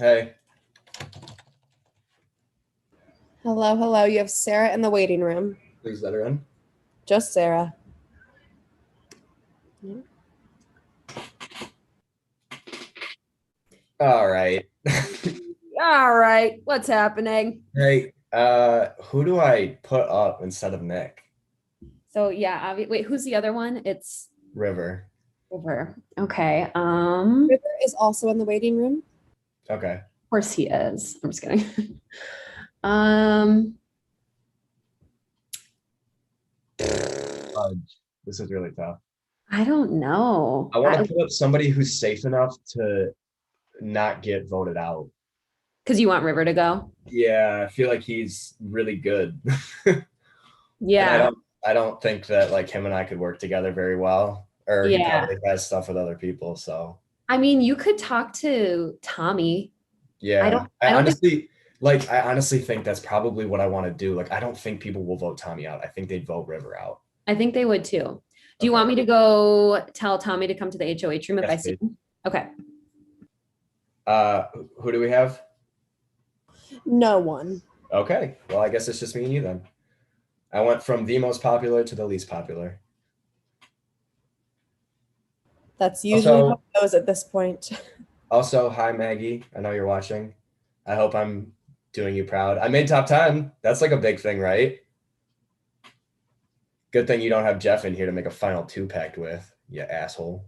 Hey. Hello, hello. You have Sarah in the waiting room. Please let her in. Just Sarah. All right. All right. What's happening? Hey, who do I put up instead of Nick? So yeah, wait, who's the other one? It's River. River. Okay. River is also in the waiting room. Okay. Of course he is. I'm just kidding. um This is really tough. I don't know. I want to put up somebody who's safe enough to not get voted out. Because you want River to go. Yeah, I feel like he's really good. Yeah. And I don't think that like him and I could work together very well. Or he Yeah. probably has stuff with other people. So I mean, you could talk to Tommy. yeah. I don't think I honestly think that's probably what I want to do. Like I don't think people will vote Tommy out. I think they'd vote River out. I think they would too. Do you Okay. want me to go tell Tommy to come to the HoH room if I Yes, see please. him? Okay. Who do we have? No one. Okay. Well, I guess it's just me and you then. I went from the most popular to the least popular. That's usually Also- how it goes at this point. Also, hi Maggie. I know you're watching. I hope I'm doing you proud. I made top 10. That's like a big thing, right? Good thing you don't have Jeff in here to make a final 2-pact with, you asshole.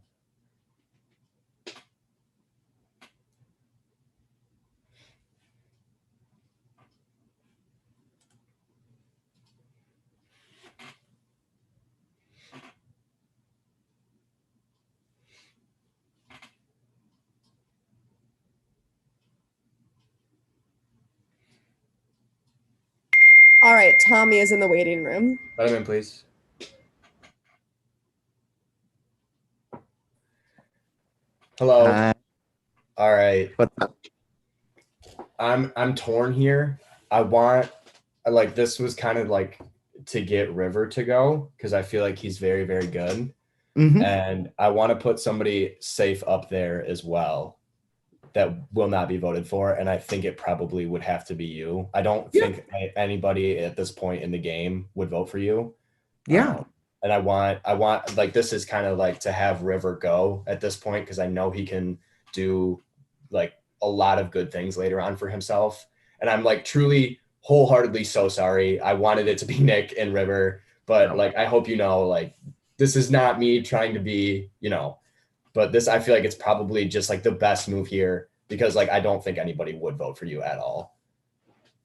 All right, Tommy is in the waiting room. Let him in, please. Hello. All right. What's up? I'm torn here. I want like this was kind of like to get River to go because I feel like he's very, very good. Mhm. And I want to put somebody safe up there as well that will not be voted for. And I think it probably would have to be you. I don't think anybody at this point in the game would vote for you. Yeah. And I want like this is kind of like to have River go at this point because I know he can do like a lot of good things later on for himself. And I'm like truly wholeheartedly so sorry. I wanted it to be Nick and River, but like I hope you know like this is not me trying to be, you know, but this I feel like it's probably just like the best move here because like I don't think anybody would vote for you at all.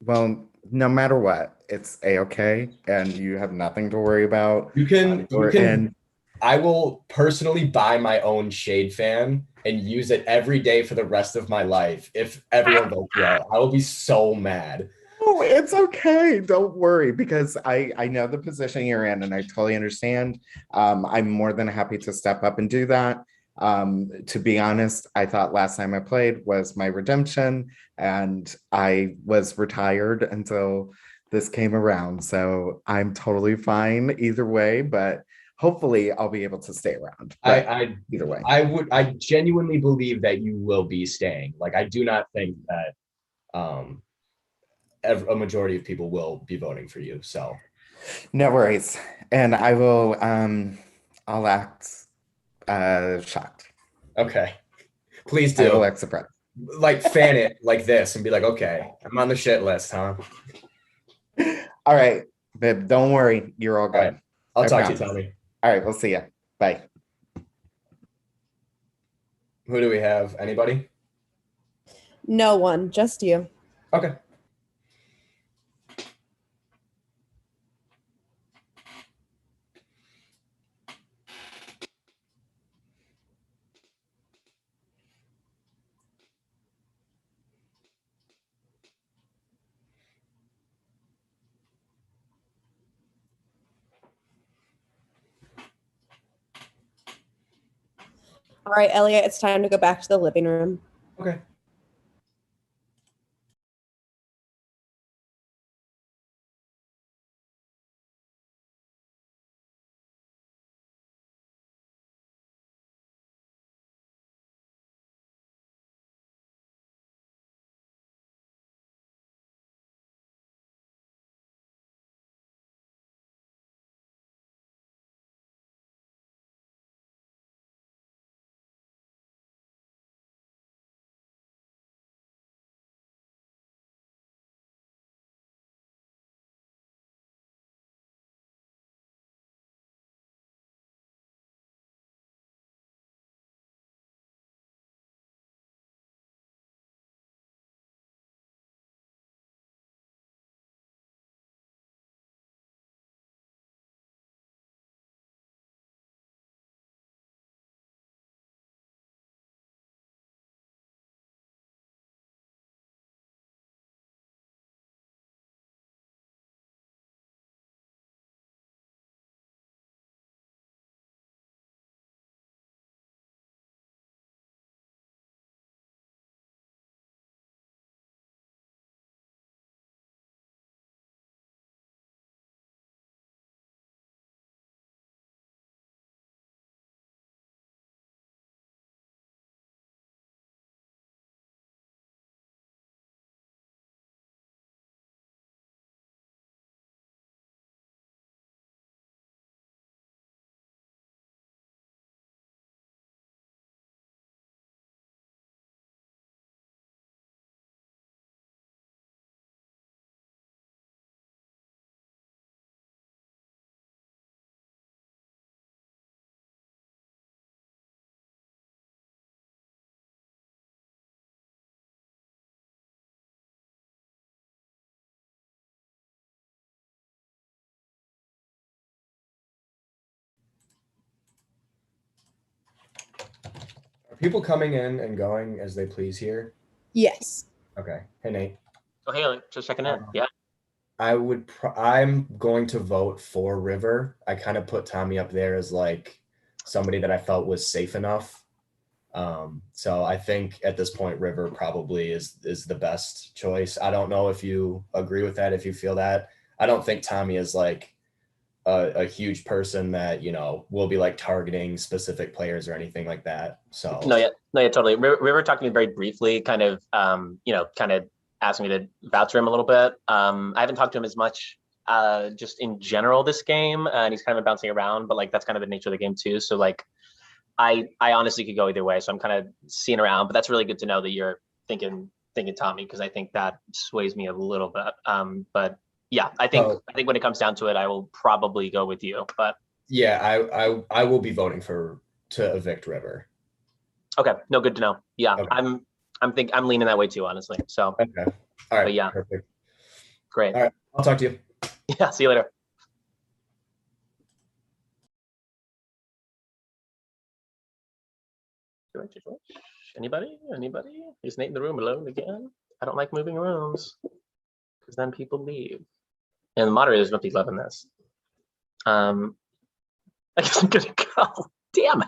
Well, no matter what, it's a-okay, and you have nothing to worry about. You can And I will personally buy my own Shade fan and use it every day for the rest of my life. If everyone votes you out, I will be so mad. oh, it's okay. Don't worry, because I know the position you're in, and I totally understand. I'm more than happy to step up and do that. To be honest, I thought last time I played was my redemption, and I was retired until this came around. So I'm totally fine either way, but hopefully I'll be able to stay around. But either way. I genuinely believe that you will be staying. Like I do not think that a majority of people will be voting for you. So no worries. And I will I'll act shocked. Okay. Please I do. will act surprised. Like fan it like this and be like, okay, I'm on the shit list, huh? All right, babe, don't worry. You're all good. All right. I'll I talk to you, promise. Tommy. All right, we'll see you. Bye. Who do we have? Anybody? No one, just you. Okay. All right, Elliot, it's time to go back to the living room. Okay. people coming in and going as they please here? Yes. Okay. Hey, Nate. Oh, hey, just checking in. Yeah. I'm going to vote for River. I kind of put Tommy up there as like somebody that I felt was safe enough. So I think at this point, River probably is the best choice. I don't know if you agree with that, if you feel that. I don't think Tommy is like a huge person that, you know, will be like targeting specific players or anything like that. So No, yeah, totally. River talked to me very briefly, kind of, kind of asking me to vouch for him a little bit. I haven't talked to him as much, just in general this game, and he's kind of been bouncing around, but like that's kind of the nature of the game too. So like, I honestly could go either way. So I'm kind of seeing around, but that's really good to know that you're thinking Tommy, because I think that sways me a little bit. But yeah, I think when it comes down to it, I will probably go with you. But yeah, I will be voting to evict River. Okay, no, good to know. Yeah, Okay. I'm leaning that way too, honestly. So okay, all right, but yeah, perfect. Great. All right, I'll talk to you. Yeah, see you later. Anybody? Is Nate in the room alone again? I don't like moving rooms because then people leave, and the moderators must be loving this. I guess I'm gonna go. Damn it.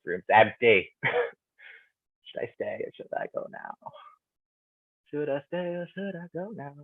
room's empty. Should I stay or should I go now? Should I stay or should I go now?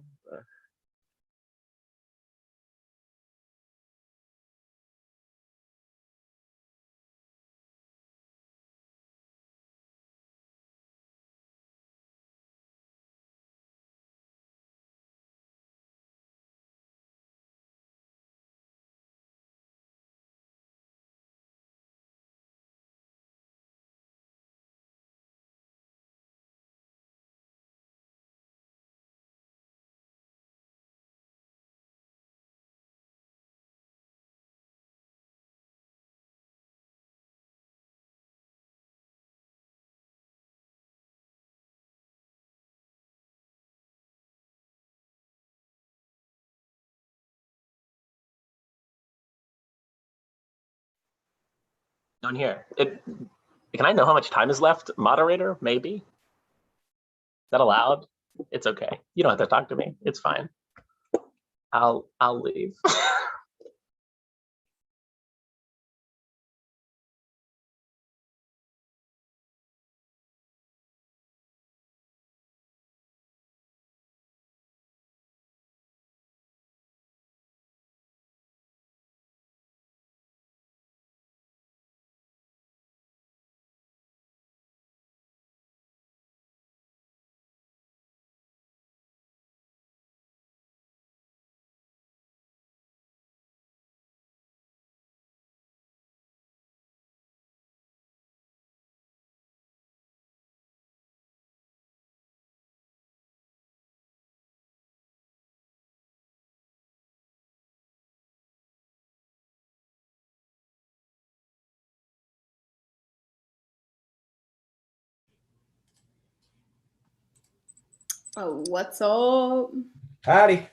Down here. Can I know how much time is left, moderator? Maybe. Is that allowed? It's okay. You don't have to talk to me. It's fine. I'll leave. Oh, what's up? Howdy.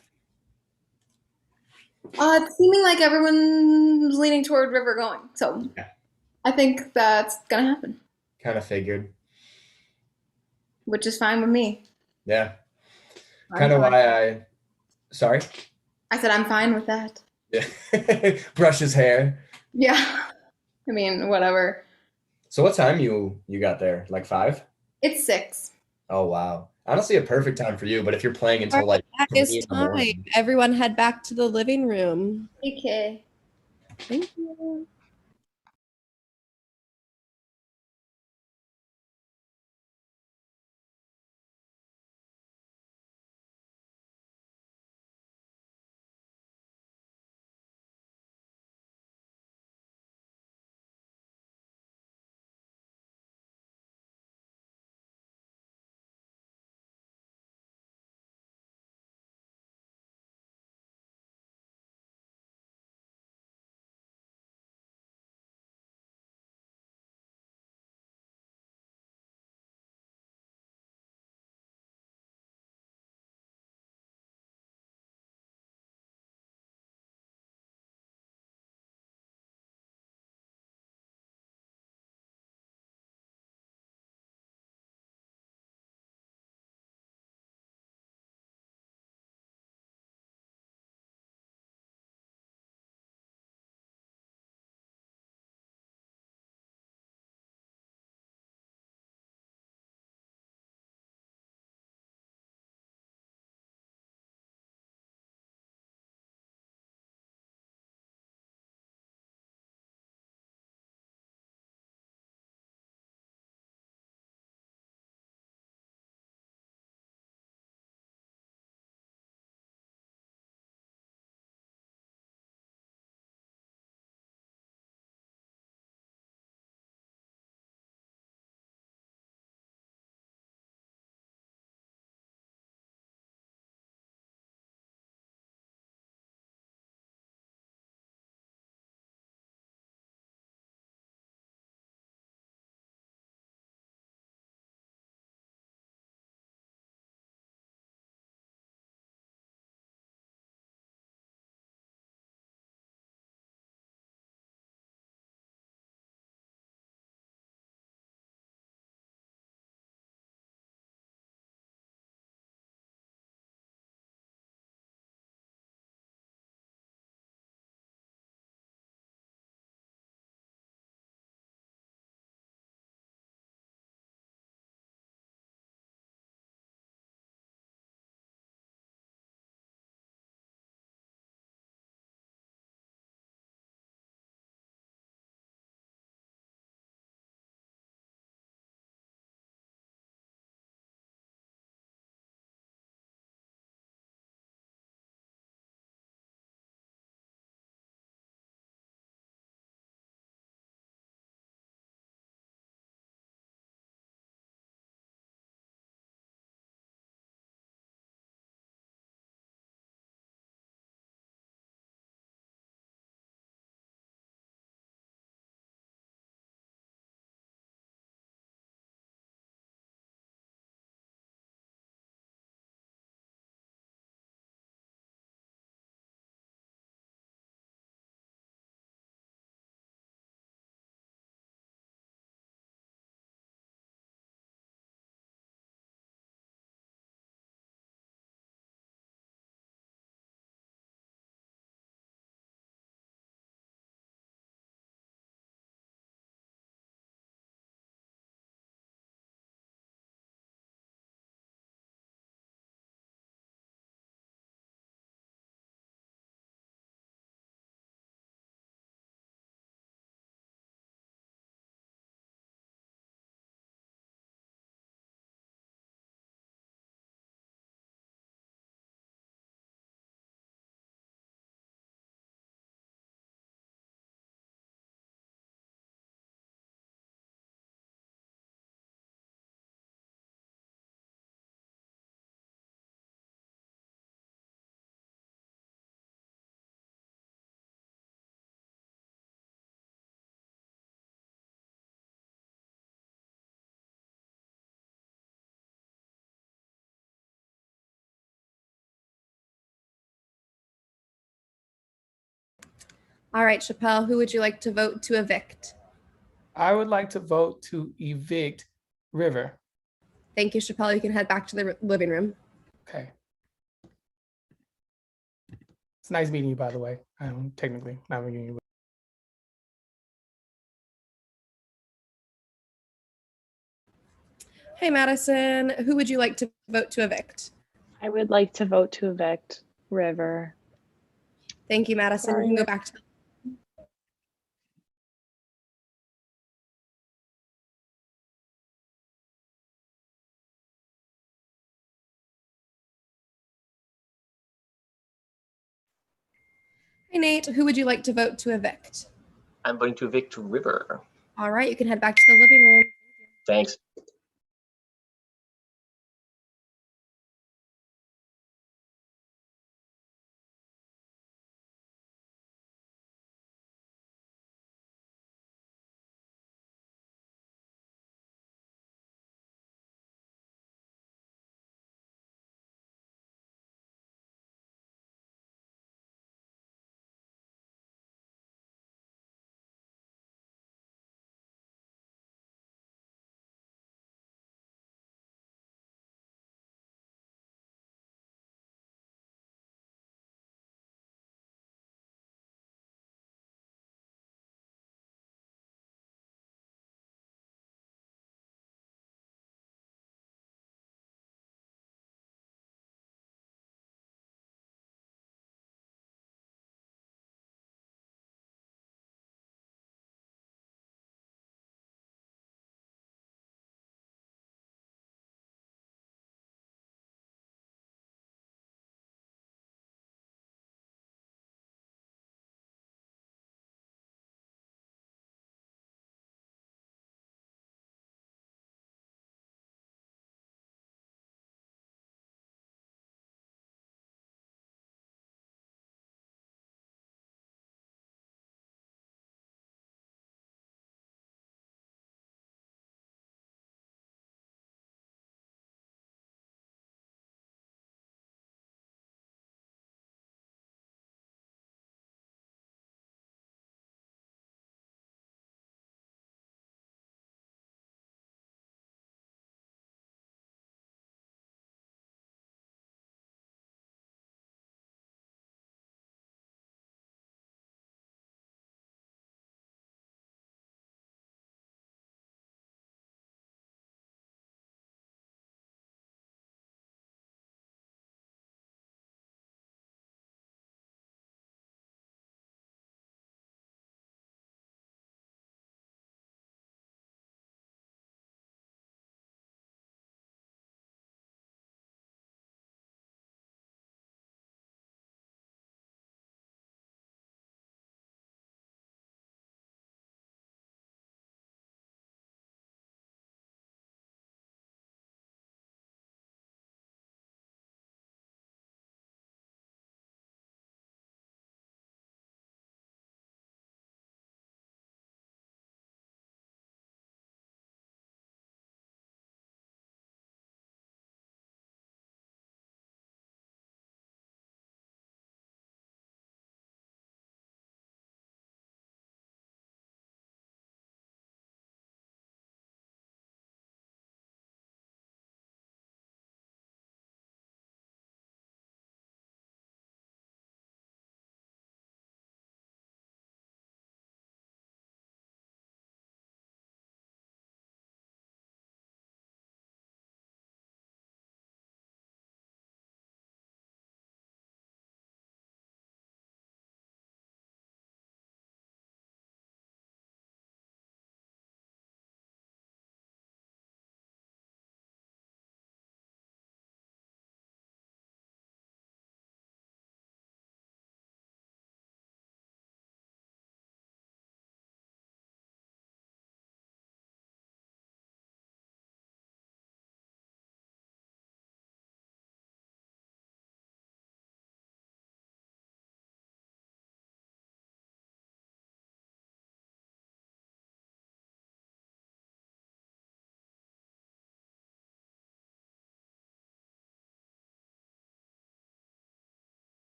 It's seeming like everyone's leaning toward River going, so I think that's gonna happen, Kind of figured. which is fine with me. Yeah. I'm Kind of fine. why I. Sorry. I said I'm fine with that. Yeah. Brush his hair. Yeah. I mean, whatever. So what time you got there? Like 5? It's 6. Oh wow. Honestly, a perfect time for you. But if you're playing until like That 3 is in the time. morning. Everyone head back to the living room. Okay. Thank you. All right, Chappelle, who would you like to vote to evict? I would like to vote to evict River. Thank you, Chappelle. You can head back to the living room. Okay. It's nice meeting you, by the way. Technically not meeting you. Hey, Madison, who would you like to vote to evict? I would like to vote to evict River. Thank you, Madison. Sorry, You can go River. back to Hey, Nate, who would you like to vote to evict? I'm voting to evict River. All right, you can head back to the living room. Thanks.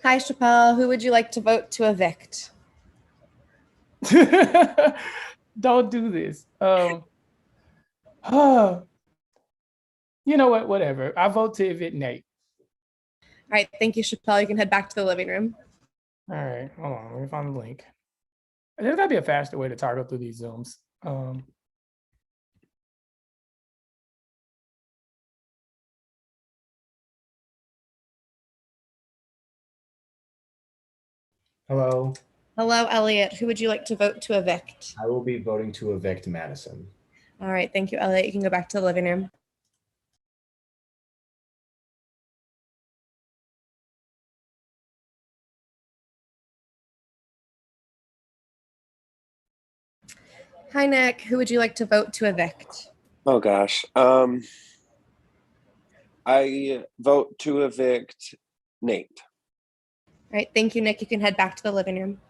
Hi, Chappelle. Who would you like to vote to evict? Don't do this. You know what? Whatever. I vote to evict Nate. All right, thank you, Chappelle. You can head back to the living room. All right, hold on. Let me find the link. There's got to be a faster way to toggle through these Zooms. Hello. Hello, Elliot. Who would you like to vote to evict? I will be voting to evict Madison. All right, thank you, Elliot. You can go back to the living room. Hi, Nick. Who would you like to vote to evict? Oh gosh. I vote to evict Nate. All right, thank you, Nick. You can head back to the living room.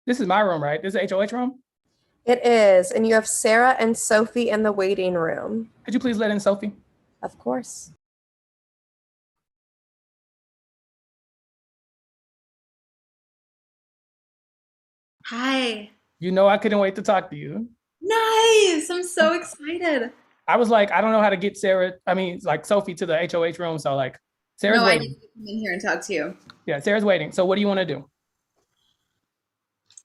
This is my room, right? This is HOH room. It is, and you have Sarah and Sophie in the waiting room. Could you please let in Sophie? Of course. Hi. You know I couldn't wait to talk to you. Nice. I'm so excited. I was like, I don't know how to get Sophie to the HOH room. So like, Sarah's I waiting. need to come in here and talk to you. Yeah, Sarah's waiting. So what do you want to do?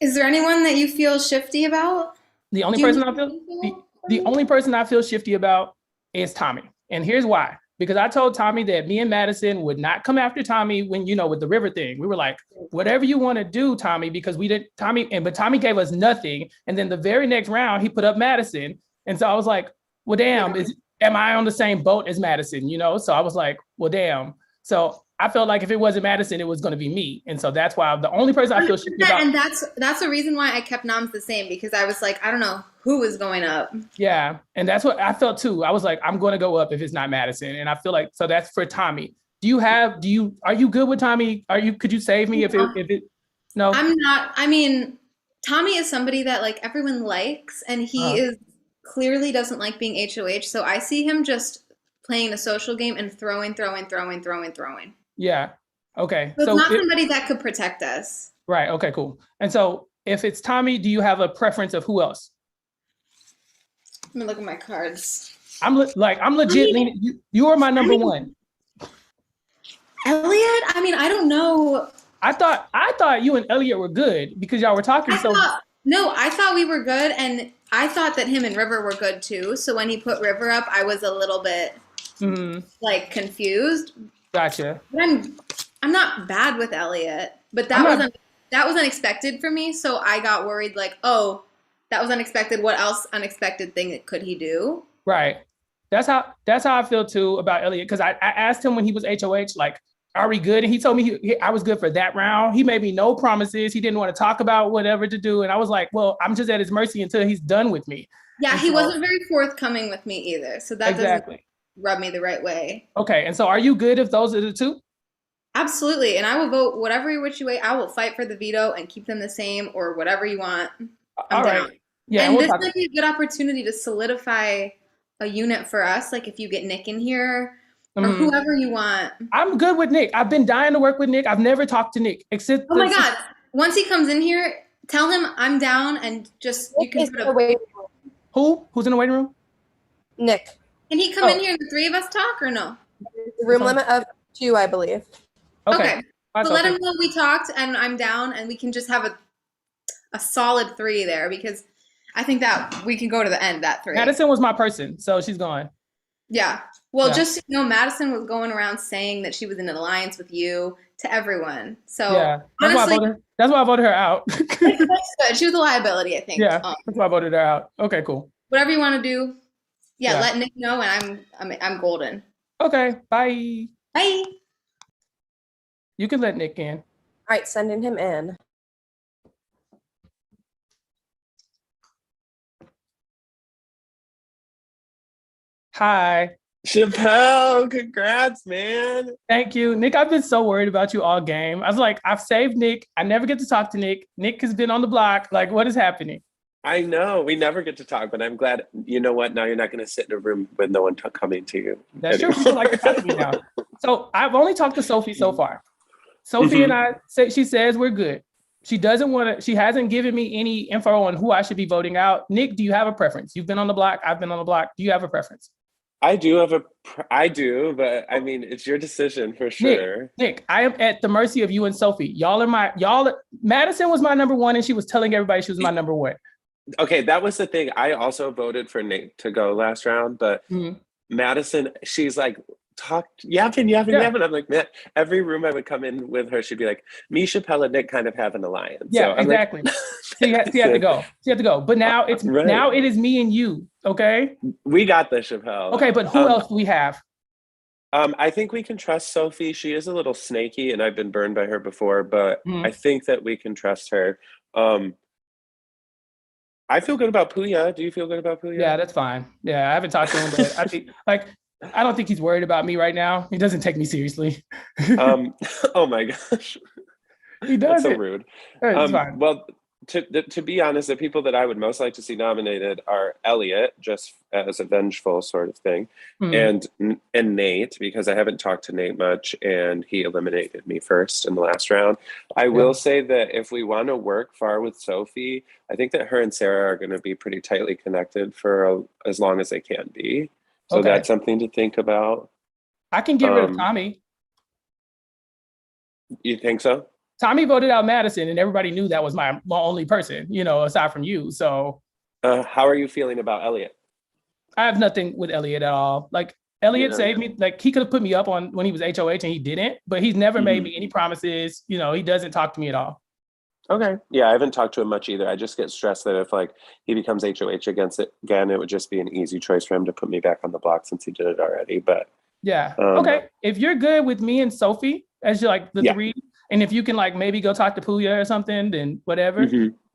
Is there anyone that you feel shifty about? The only Do you person have I feel people? the only person I feel shifty about is Tommy. And here's why. Because I told Tommy that me and Madison would not come after Tommy when, with the river thing. We were like, whatever you want to do, Tommy, because but Tommy gave us nothing. And then the very next round, he put up Madison. And so I was like, well, damn, am I on the same boat as Madison? So I was like, well, damn. So I felt like if it wasn't Madison, it was going to be me. And so that's why the only person I feel shifty about. And that's the reason why I kept noms the same, because I was like, I don't know who was going up. Yeah. And that's what I felt too. I was like, I'm going to go up if it's not Madison. And I feel like, so that's for Tommy. Are you good with Tommy? Could you save me if it, no? I'm not. I mean, Tommy is somebody that like everyone likes, and he is clearly doesn't like being HOH. So I see him just playing a social game and throwing. Yeah. Okay. So it's not somebody that could protect us. Right. Okay, cool. And so if it's Tommy, do you have a preference of who else? Let me look at my cards. I'm legit leaning. You are my number one. Elliot? I mean, I don't know. I thought you and Elliot were good because y'all were talking I thought we were good, and I thought that him and River were good too. So when he put River up, I was a little bit like confused. Gotcha. But I'm not bad with Elliot, but that was unexpected for me. So I got worried, like, oh, that was unexpected. What else unexpected thing could he do? Right. That's how I feel too about Elliot. Because I asked him when he was HOH, like, are we good? And he told me I was good for that round. He made me no promises. He didn't want to talk about whatever to do. And I was like, well, I'm just at his mercy until he's done with me. Yeah, he wasn't very forthcoming with me either. So that doesn't rub me the right way. Okay. And so are you good if those are the two? Absolutely. And I will vote whatever which way. I will fight for the veto and keep them the same or whatever you want. I'm down. Right. Yeah, and this might be a good opportunity to solidify a unit for us. Like if you get Nick in here or whoever you want. I'm good with Nick. I've been dying to work with Nick. I've never talked to Nick except. Oh my God. Once he comes in here, tell him I'm down and just you can put a Who's in the waiting room? Nick. Can he come in here and the three of us talk or no? Room limit of 2, I believe. Okay. So let him know we talked and I'm down and we can just have a solid 3 there because I think that we can go to the end, that 3. Madison was my person, so she's gone. Yeah. Well, just so you know, Madison was going around saying that she was in an alliance with you to everyone. So yeah, honestly, that's why I voted her out. That's good. She was a liability, I think. Yeah, that's why I voted her out. Okay, cool. Whatever you want to do. Yeah, let Nick know, and I'm golden. Okay, bye. Bye. You can let Nick in. All right, sending him in. Hi. Chappelle, congrats, man. Thank you. Nick, I've been so worried about you all game. I was like, I've saved Nick. I never get to talk to Nick. Nick has been on the block. Like, what is happening? I know. We never get to talk, but I'm glad. You know what? Now you're not going to sit in a room with no one coming to you. That's true. People like to talk to me now. So I've only talked to Sophie so far. Sophie and I, she says we're good. She hasn't given me any info on who I should be voting out. Nick, do you have a preference? You've been on the block. I've been on the block. Do you have a preference? I do, but I mean, it's your decision for sure. Nick, I am at the mercy of you and Sophie. Madison was my number 1 and she was telling everybody she was my number 1. Okay, that was the thing. I also voted for Nick to go last round, but Madison, she's like, yapping. I'm like, man, every room I would come in with her, she'd be like, me, Chappelle, and Nick kind of have an alliance. Yeah, so exactly. Like, she had to go. She had to go. But now now it is me and you. Okay. We got this, Chappelle. Okay, but who else do we have? I think we can trust Sophie. She is a little snaky, and I've been burned by her before, but I think that we can trust her. I feel good about Puya. Do you feel good about Puya? Yeah, that's fine. Yeah, I haven't talked to him, but I think I don't think he's worried about me right now. He doesn't take me seriously. Oh my gosh. He does. That's so rude. It's fine. Well, to be honest, the people that I would most like to see nominated are Elliot, just as a vengeful sort of thing, and Nate, because I haven't talked to Nate much, and he eliminated me first in the last round. I will say that if we want to work far with Sophie, I think that her and Sarah are going to be pretty tightly connected for as long as they can be. So that's something to think about. I can get rid of Tommy. You think so? Tommy voted out Madison, and everybody knew that was my only person, aside from you. So, how are you feeling about Elliot? I have nothing with Elliot at all. Like, Elliot saved me. Like, he could have put me up on when he was HOH, and he didn't. But he's never made me any promises. He doesn't talk to me at all. Okay. Yeah, I haven't talked to him much either. I just get stressed that if he becomes HOH against it again, it would just be an easy choice for him to put me back on the block since he did it already. But yeah, okay. If you're good with me and Sophie as the three. And if you can maybe go talk to Puya or something, then whatever.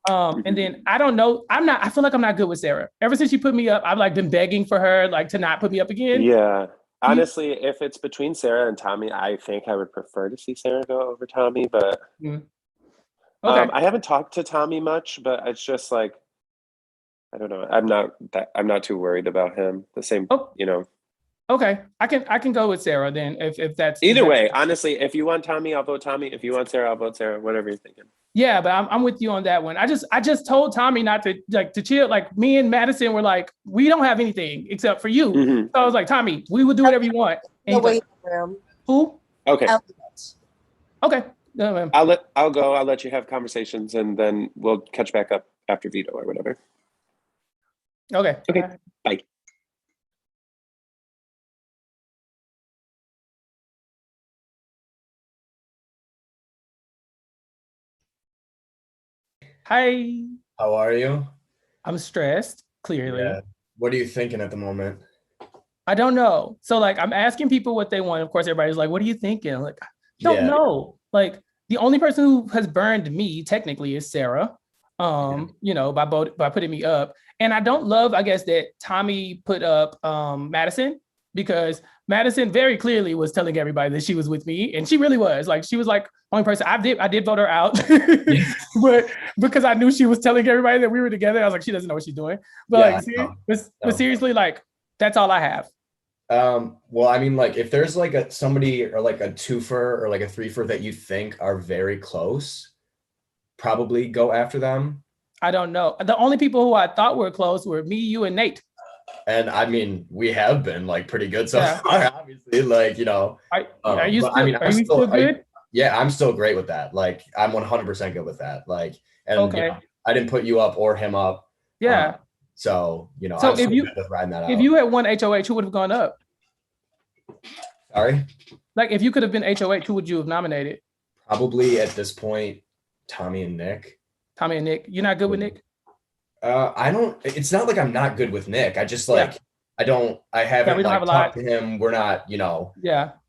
And then I don't know. I feel like I'm not good with Sarah. Ever since she put me up, I've been begging for her to not put me up again. Yeah. Honestly, if it's between Sarah and Tommy, I think I would prefer to see Sarah go over Tommy, but I haven't talked to Tommy much, but it's just I don't know. I'm not too worried about him. The same, Okay, I can go with Sarah then if that's either way. Honestly, if you want Tommy, I'll vote Tommy. If you want Sarah, I'll vote Sarah. Whatever you're thinking. Yeah, but I'm with you on that one. I just told Tommy not to to chill. Me and Madison were we don't have anything except for you. So I was like, Tommy, we will do whatever you want. And the waiting room. Who? Okay. Okay. I'll go. I'll let you have conversations, and then we'll catch back up after veto or whatever. Okay. Okay. Bye. Hi. How are you? I'm stressed, clearly. Yeah. What are you thinking at the moment? I don't know. So I'm asking people what they want. Of course, everybody's like, what are you thinking? I'm like, I don't know. The only person who has burned me technically is Sarah. By putting me up. And I don't love, I guess, that Tommy put up Madison, because Madison very clearly was telling everybody that she was with me, and she really was. She was only person. I did vote her out, but because I knew she was telling everybody that we were together, I was like, she doesn't know what she's doing. But seriously, that's all I have. Well, I mean, if there's somebody or a twofer or a threefer that you think are very close, probably go after them. I don't know. The only people who I thought were close were me, you, and Nate. And I mean, we have been pretty good so far, obviously. Are you still good? I'm still great with that. I'm 100% good with that. I didn't put you up or him up. Yeah. So I'm if you with riding that out. If you had won HOH, who would have gone up? Sorry? If you could have been HOH, who would you have nominated? Probably at this point, Tommy and Nick. Tommy and Nick. You're not good with Nick? It's not like I'm not good with Nick. I just I haven't talked to him. We're not,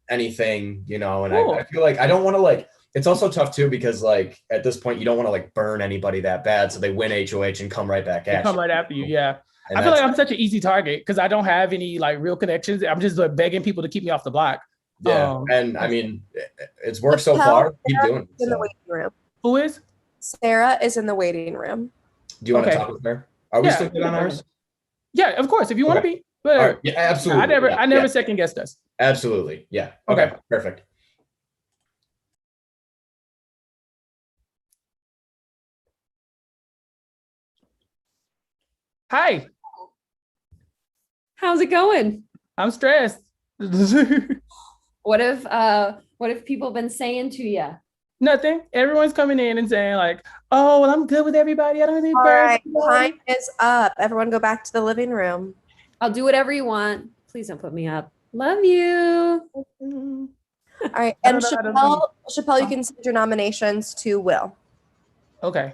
anything, and I feel I don't want to it's also tough too, because at this point you don't want to burn anybody that bad, so they win HOH and come right back at you. Come right after you, yeah. And I feel I'm such an easy target because I don't have any real connections. I'm just begging people to keep me off the block. Yeah, and I mean, it's worked so far. Keep doing it. In the waiting room. Who is? Sarah is in the waiting room. Do you want to talk with her? Are we still good on ours? Yeah, of course. If you want to be. But right. Yeah, absolutely. I never second guessed us. Absolutely. Yeah. Okay. Perfect. Hi. How's it going? I'm stressed. What have people been saying to you? Nothing. Everyone's coming in and saying oh, well, I'm good with everybody. I don't need. All right, time is up. Everyone, go back to the living room. I'll do whatever you want. Please don't put me up. Love you. All right, and Chappelle, you can send your nominations to Will. Okay.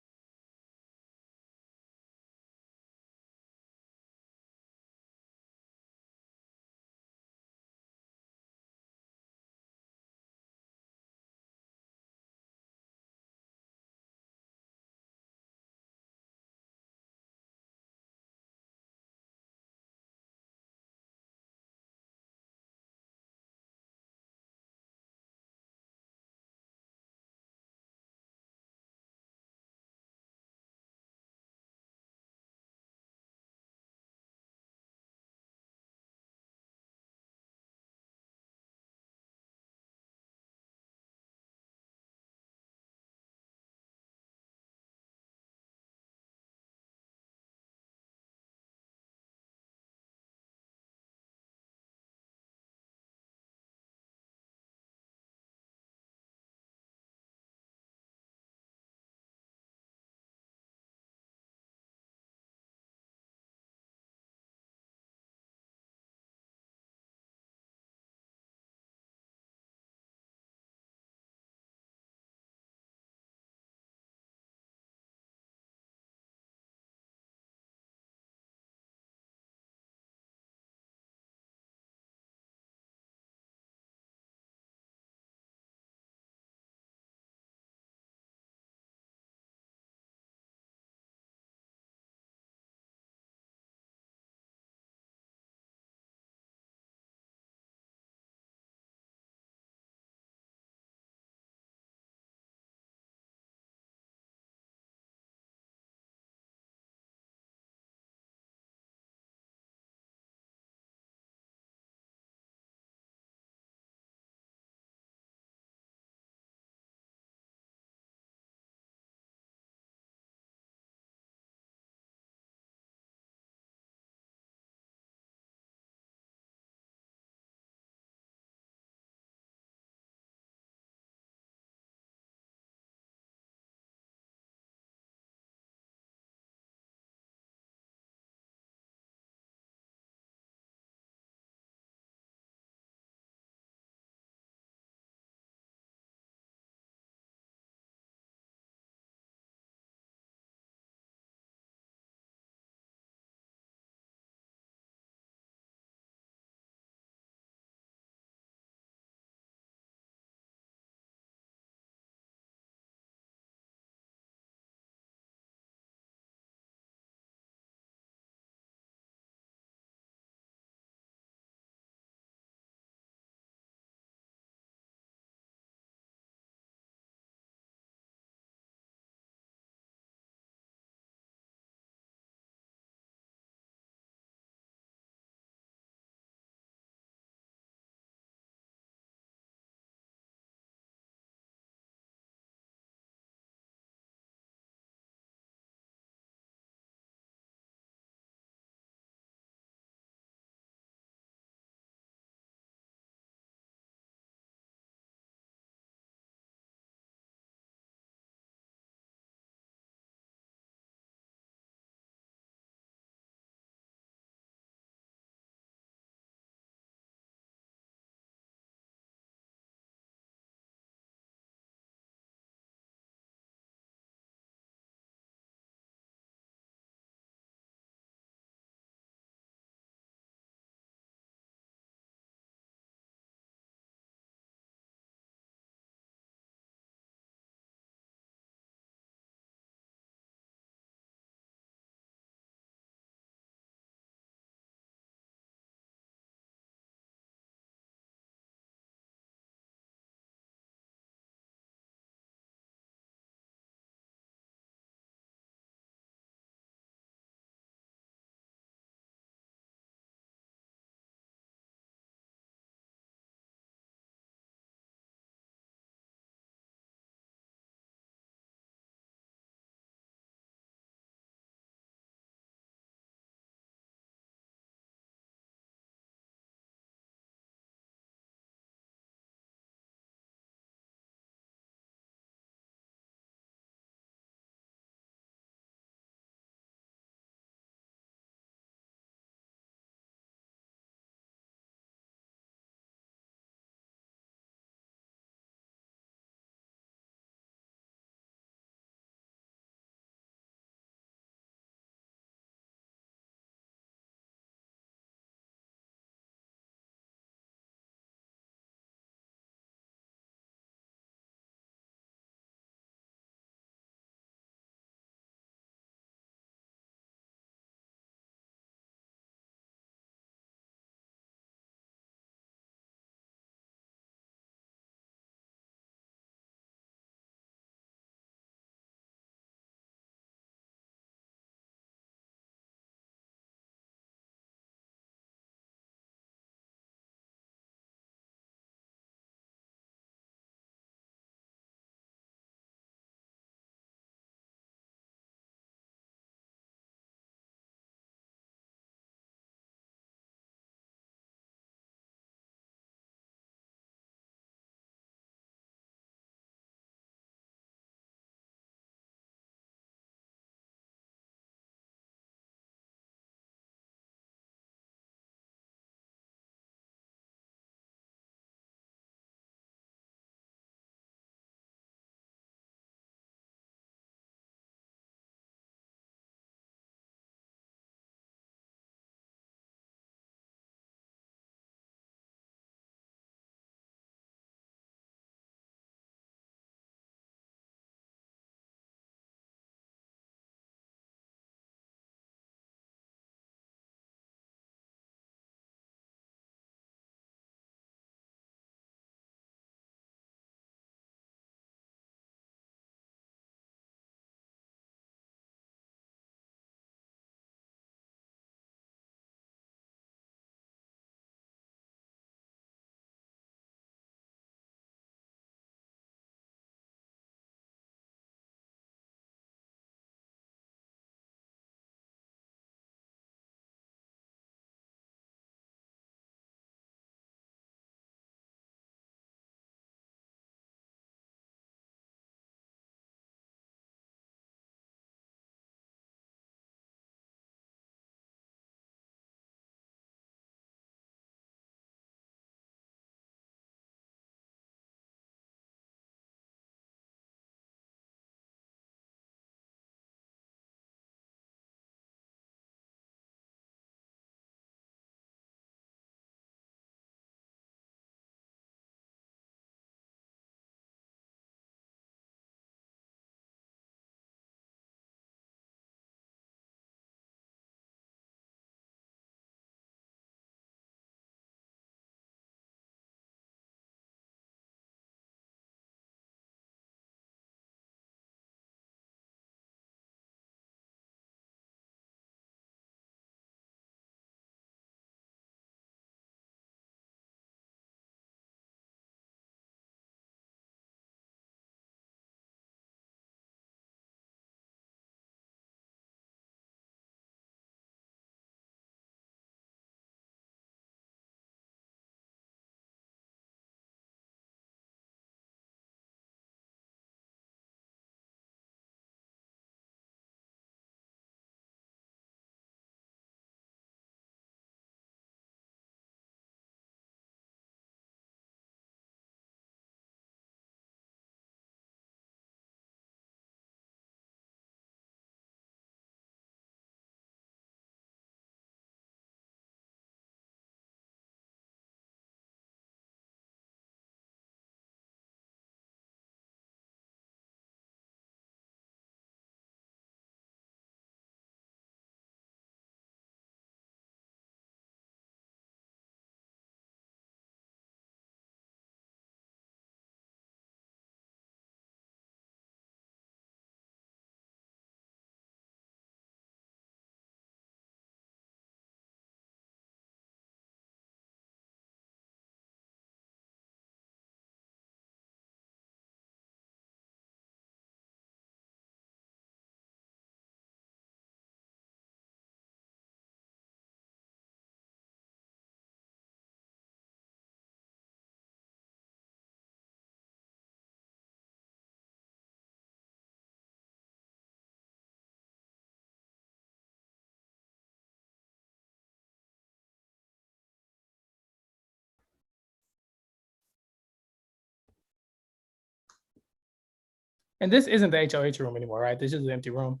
And this isn't the HoH room anymore, right? This is an empty room.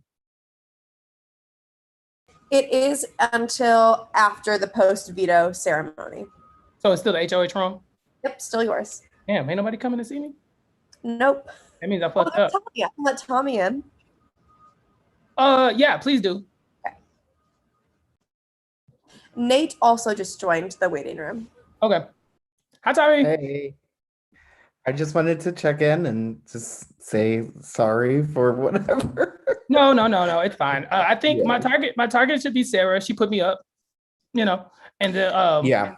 It is until after the post veto ceremony. So it's still the HoH room? Yep, still yours. Damn, ain't nobody coming to see me? Nope. That means I fucked up. Tommy. I can let Tommy in. Yeah, please do. Okay. Nate also just joined the waiting room. Okay. Hi, Tommy. Hey. I just wanted to check in and just say sorry for whatever. No, it's fine. I think my target should be Sarah. She put me up, you know, and yeah.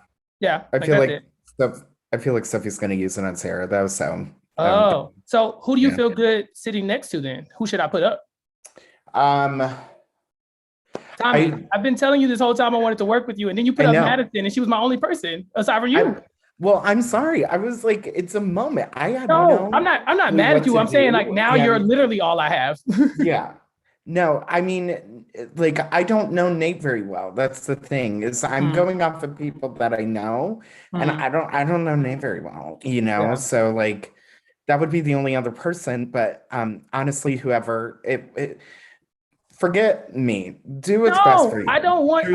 I feel like Sophie's gonna use it on Sarah though. So so who do you feel good sitting next to then? Who should I put up? Tommy, I've been telling you this whole time I wanted to work with you, and then you put up Madison, and she was my only person aside from you. Well, I'm sorry. I was like, it's a moment. I had no I'm not mad at you. I'm saying like now you're literally all I have. Yeah. No, I mean, like, I don't know Nate very well. That's the thing, is I'm going off of people that I know, and I don't know Nate very well, you know? Yeah. So like that would be the only other person, but honestly, whoever forget me. Do what's best for you. I don't want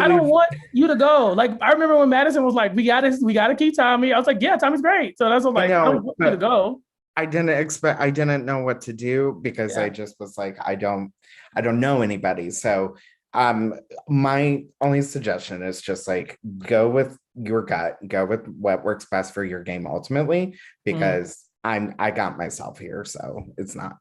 you to go. Like I remember when Madison was like, we gotta keep Tommy. I was like, yeah, Tommy's great. So that's what I don't want you to go. I didn't know what to do because I just was like, I don't know anybody. So my only suggestion is just like go with your gut, go with what works best for your game ultimately, because I got myself here. So it's not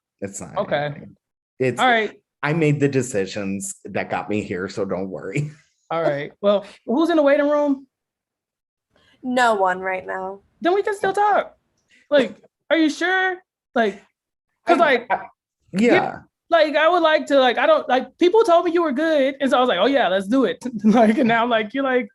okay. Anything. It's all right. I made the decisions that got me here, so don't worry. All right. Well, who's in the waiting room? No one right now. Then we can still talk. Like, are you sure? Like, cause like, like I would like to like I don't like people told me you were good, and so I was like, oh yeah, let's do it. Like, and now like you're like,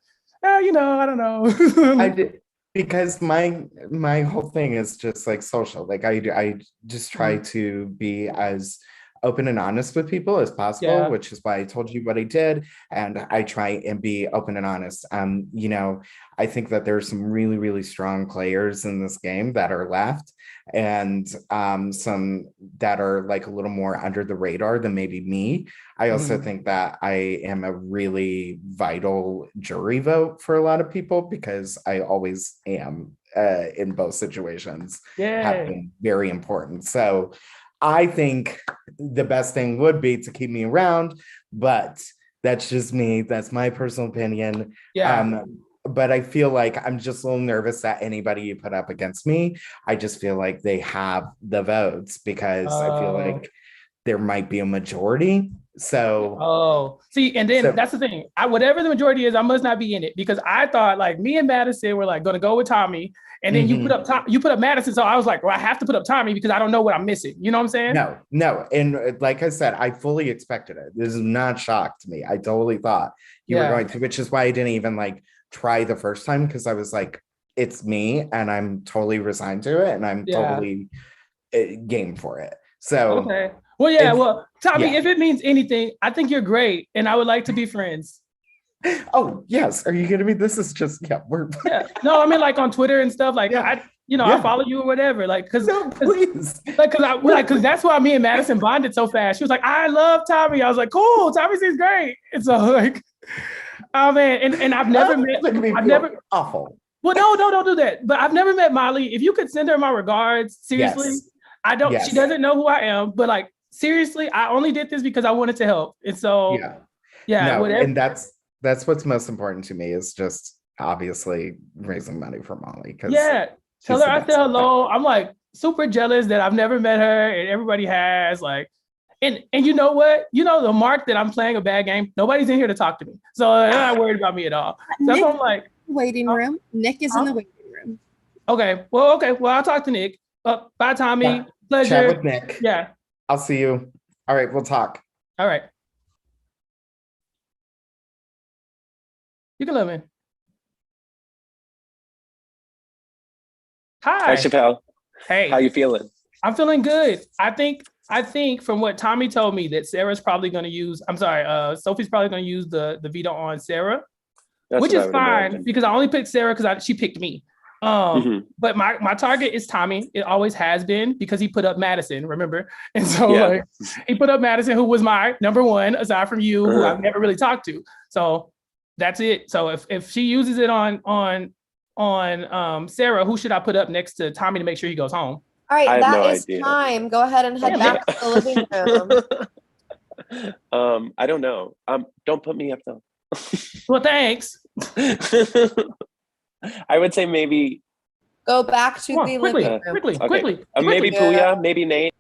you know, I don't know. I did because my whole thing is just like social. Like I just try to be as open and honest with people as possible, which is why I told you what I did. And I try and be open and honest. You know, I think that there's some really, really strong players in this game that are left, and some that are like a little more under the radar than maybe me. I also think that I am a really vital jury vote for a lot of people because I always am in both situations. Have been very important. So I think the best thing would be to keep me around, but that's just me. That's my personal opinion. But I feel like I'm just a little nervous that anybody you put up against me, I just feel like they have the votes because I feel like there might be a majority. So see, and then that's the thing. Whatever the majority is, I must not be in it because I thought like me and Madison were like going to go with Tommy, and then you put up Madison. So I was like, well, I have to put up Tommy because I don't know what I'm missing. You know what I'm saying? No, and like I said, I fully expected it. This is not shock to me. I totally thought you were going to, which is why I didn't even like try the first time because I was like, it's me, and I'm totally resigned to it, and I'm totally game for it. So well, Tommy, if it means anything, I think you're great, and I would like to be friends. Oh yes, are you kidding me? This is just we're No, I mean like on Twitter and stuff. Like I follow you or whatever. Like because because that's why me and Madison bonded so fast. She was like, I love Tommy. I was like, cool. Tommy seems great. And so like, oh man, and I've never met. Awful. Well, no, don't do that. But I've never met Molly. If you could send her my regards, seriously. Yes. I don't. Yes. She doesn't know who I am, but like seriously, I only did this because I wanted to help. And so whatever. And that's what's most important to me is just obviously raising money for Molly. Tell her I said hello. I'm like super jealous that I've never met her and everybody has like, and you know what? You know the mark that I'm playing a bad game. Nobody's in here to talk to me, so they're not worried about me at all. So I'm like waiting room. Nick is in the waiting room. Okay. Well, I'll talk to Nick. Bye, Tommy. Pleasure. Chat with Nick. Yeah. I'll see you. All right, we'll talk. All right. You can let me. Hi, Chappelle. Hey. How you feeling? I'm feeling good. I think from what Tommy told me that Sarah's probably going to use, Sophie's probably going to use the veto on Sarah, which is fine because I only picked Sarah because she picked me. But my target is Tommy. It always has been because he put up Madison, remember? And so like he put up Madison, who was my number one, aside from you, who I've never really talked to. So that's it. So if she uses it on Sarah, who should I put up next to Tommy to make sure he goes home? All right, that is time. Go ahead and head back to the living room. I don't know. Don't put me up though. Well, thanks. I would say maybe go back to the living room. Quickly. Maybe Puya, maybe Nate.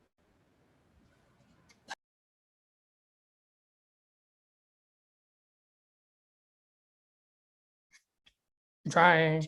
I'm trying.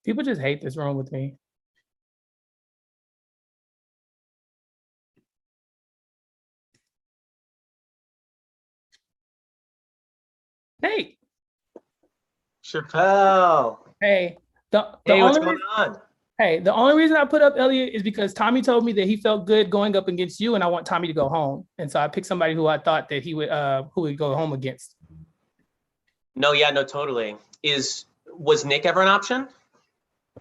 People just hate this room with me. Nate. Chappelle. Hey, the Hey, what's only going on? Hey, the only reason I put up Elliot is because Tommy told me that he felt good going up against you, and I want Tommy to go home. And so I picked somebody who I thought that he would who would go home against. No, yeah, no, totally. Was Nick ever an option?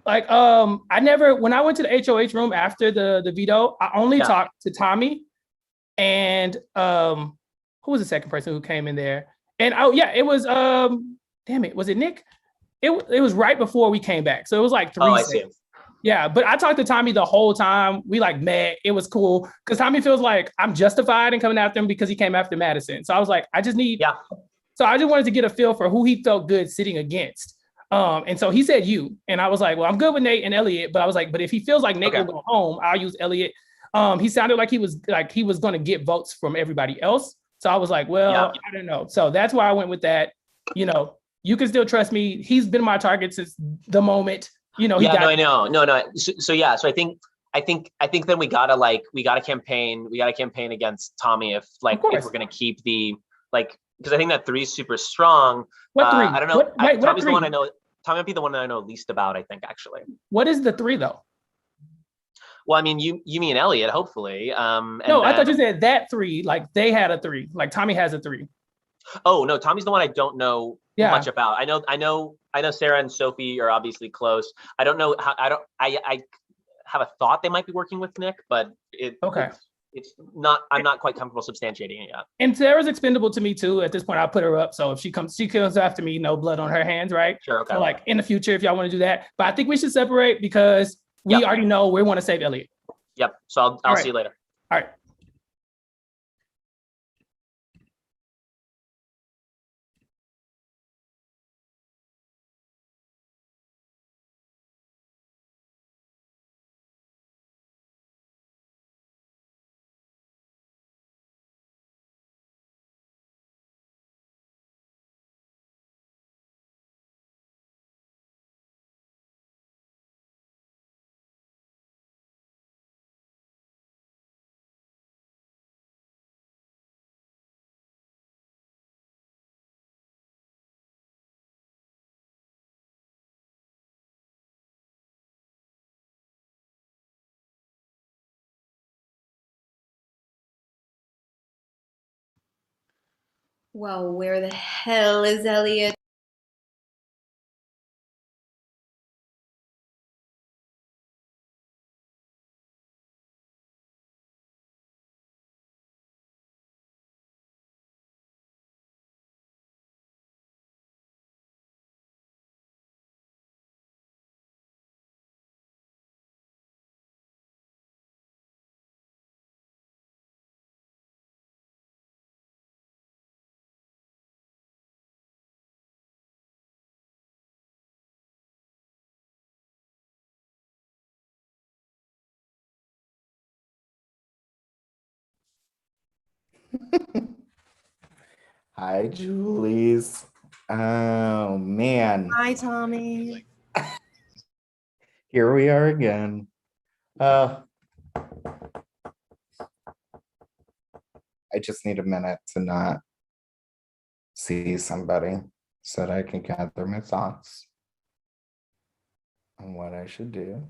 Like, I never, when I went to the HoH room after the veto, I only talked to Tommy and who was the second person who came in there? And it was damn it, was it Nick? It was right before we came back. So it was like 3 I seconds. see. Yeah, but I talked to Tommy the whole time. We like met. It was cool because Tommy feels like I'm justified in coming after him because he came after Madison. So I was like, I just wanted to get a feel for who he felt good sitting against. And so he said you, and I was like, well, I'm good with Nate and Elliot, but I was like, but if he feels like Nate will go home, I'll use Elliot. He sounded like he was going to get votes from everybody else. So I was like, well, I don't know. So that's why I went with that. You know, you can still trust me. He's been my target since the moment. You know, I know. No. So I think then we gotta campaign against Tommy if we're gonna keep the because I think that 3 is super strong. What 3? I don't know. Tommy's three? the one I know. Tommy might be the one that I know least about, I think, actually. What is the 3 though? Well, I mean, you mean Elliot, hopefully. And No, I then, thought you said that 3. Like they had a 3. Like Tommy has a 3. oh no, Tommy's the one I don't know Yeah. much about. I know Sarah and Sophie are obviously close. I don't know how. I have a thought they might be working with Nick, but Okay. it's not. I'm not quite comfortable substantiating it yet. And Sarah's expendable to me too. At this point, I'll put her up. So if she comes after me, no blood on her hands, right? Sure. Okay. So like in the future, if y'all want to do that, but I think we should separate because we already know we want to save Elliot. Yep. So I'll see you later. All right. Well, where the hell is Elliot? Hi, Julies. Oh man. Hi, Tommy. Here we are again. I just need a minute to not see somebody so that I can gather my thoughts on what I should do.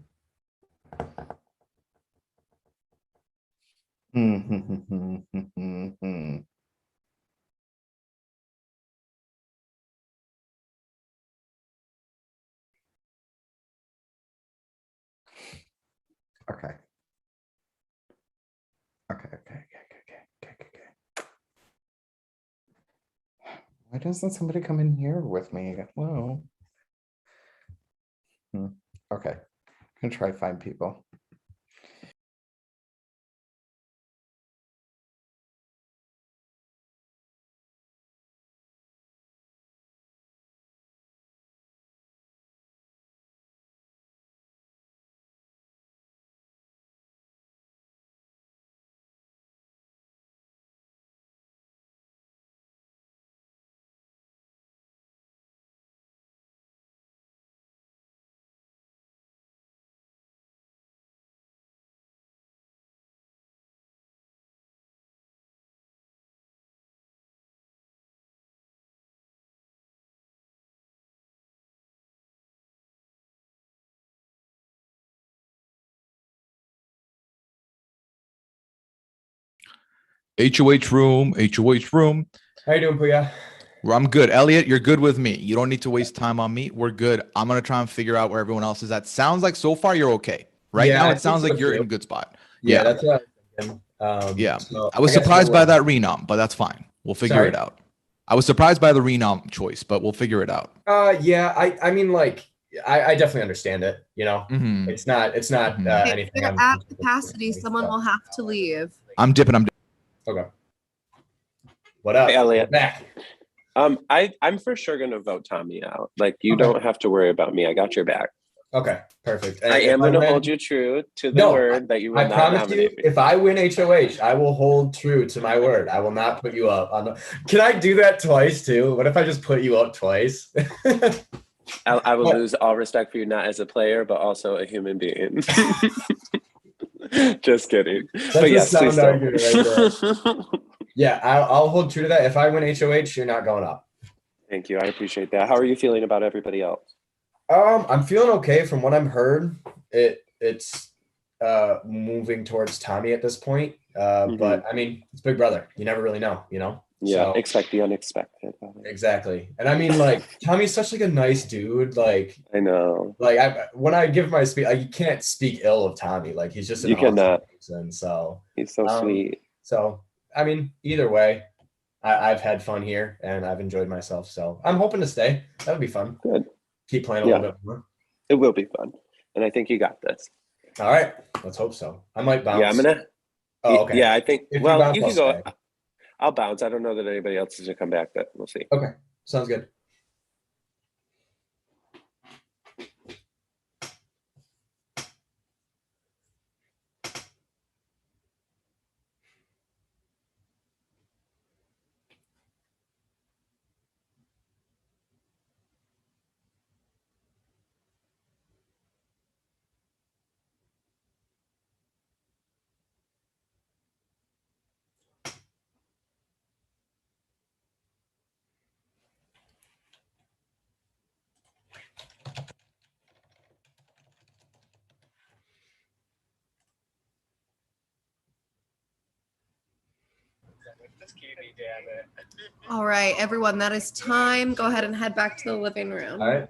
Okay. Okay. Why doesn't somebody come in here with me? Hello. Okay. I'm gonna try to find people. HoH room, HoH room. How you doing, Puya? Well, I'm good. Elliot, you're good with me. You don't need to waste time on me. We're good. I'm gonna try and figure out where everyone else is at. Sounds like so far you're okay. Right Yeah, now, I it sounds think like so, you're too. in a good spot. Yeah, that's what I was thinking. Yeah. So I was guess surprised by we'll, that renom, but that's fine. We'll figure Sorry? it out. I was surprised by the renom choice, but we'll figure it out. Yeah, I mean, like, I definitely understand it. You know, Mhm. it's not If anything. they're I'm at capacity, someone will have to leave. I'm dipping. Okay. What up? Hey, Elliot. Back. I'm for sure gonna vote Tommy out. Like, you Okay. don't have to worry about me. I got your back. Okay, perfect. I am gonna hold you true to the word that you will I not promise you, nominate me. if I win HOH, I will hold true to my word. I will not put you up on the. Can I do that twice too? What if I just put you up twice? I will lose all respect for you, not as a player, but also a human being. Just kidding. That's but a yes, please sound don't. argument right there. Yeah, I'll hold true to that. If I win HOH, you're not going up. Thank you. I appreciate that. How are you feeling about everybody else? I'm feeling okay from what I've heard. It's moving towards Tommy at this point. But I mean, it's Big Brother. You never really know, you know? Yeah, So, expect the unexpected. exactly. And I mean, like, Tommy's such like a nice dude. Like, I know. like when I give my speech, like, you can't speak ill of Tommy. Like, he's just an You awesome cannot. person. So He's so sweet. So I mean, either way, I've had fun here and I've enjoyed myself. So I'm hoping to stay. That would be fun. Good. Keep playing a Yeah. little bit more. It will be fun. And I think you got this. All right. Let's hope so. I might bounce. Yeah, I'm gonna. Oh, okay. Yeah, I think. If you Well, bounce, you I'll can go. stay. I'll bounce. I don't know that anybody else is gonna come back, but we'll see. Okay. Sounds good. All right, everyone, that is time. Go ahead and head back to the living room. All right.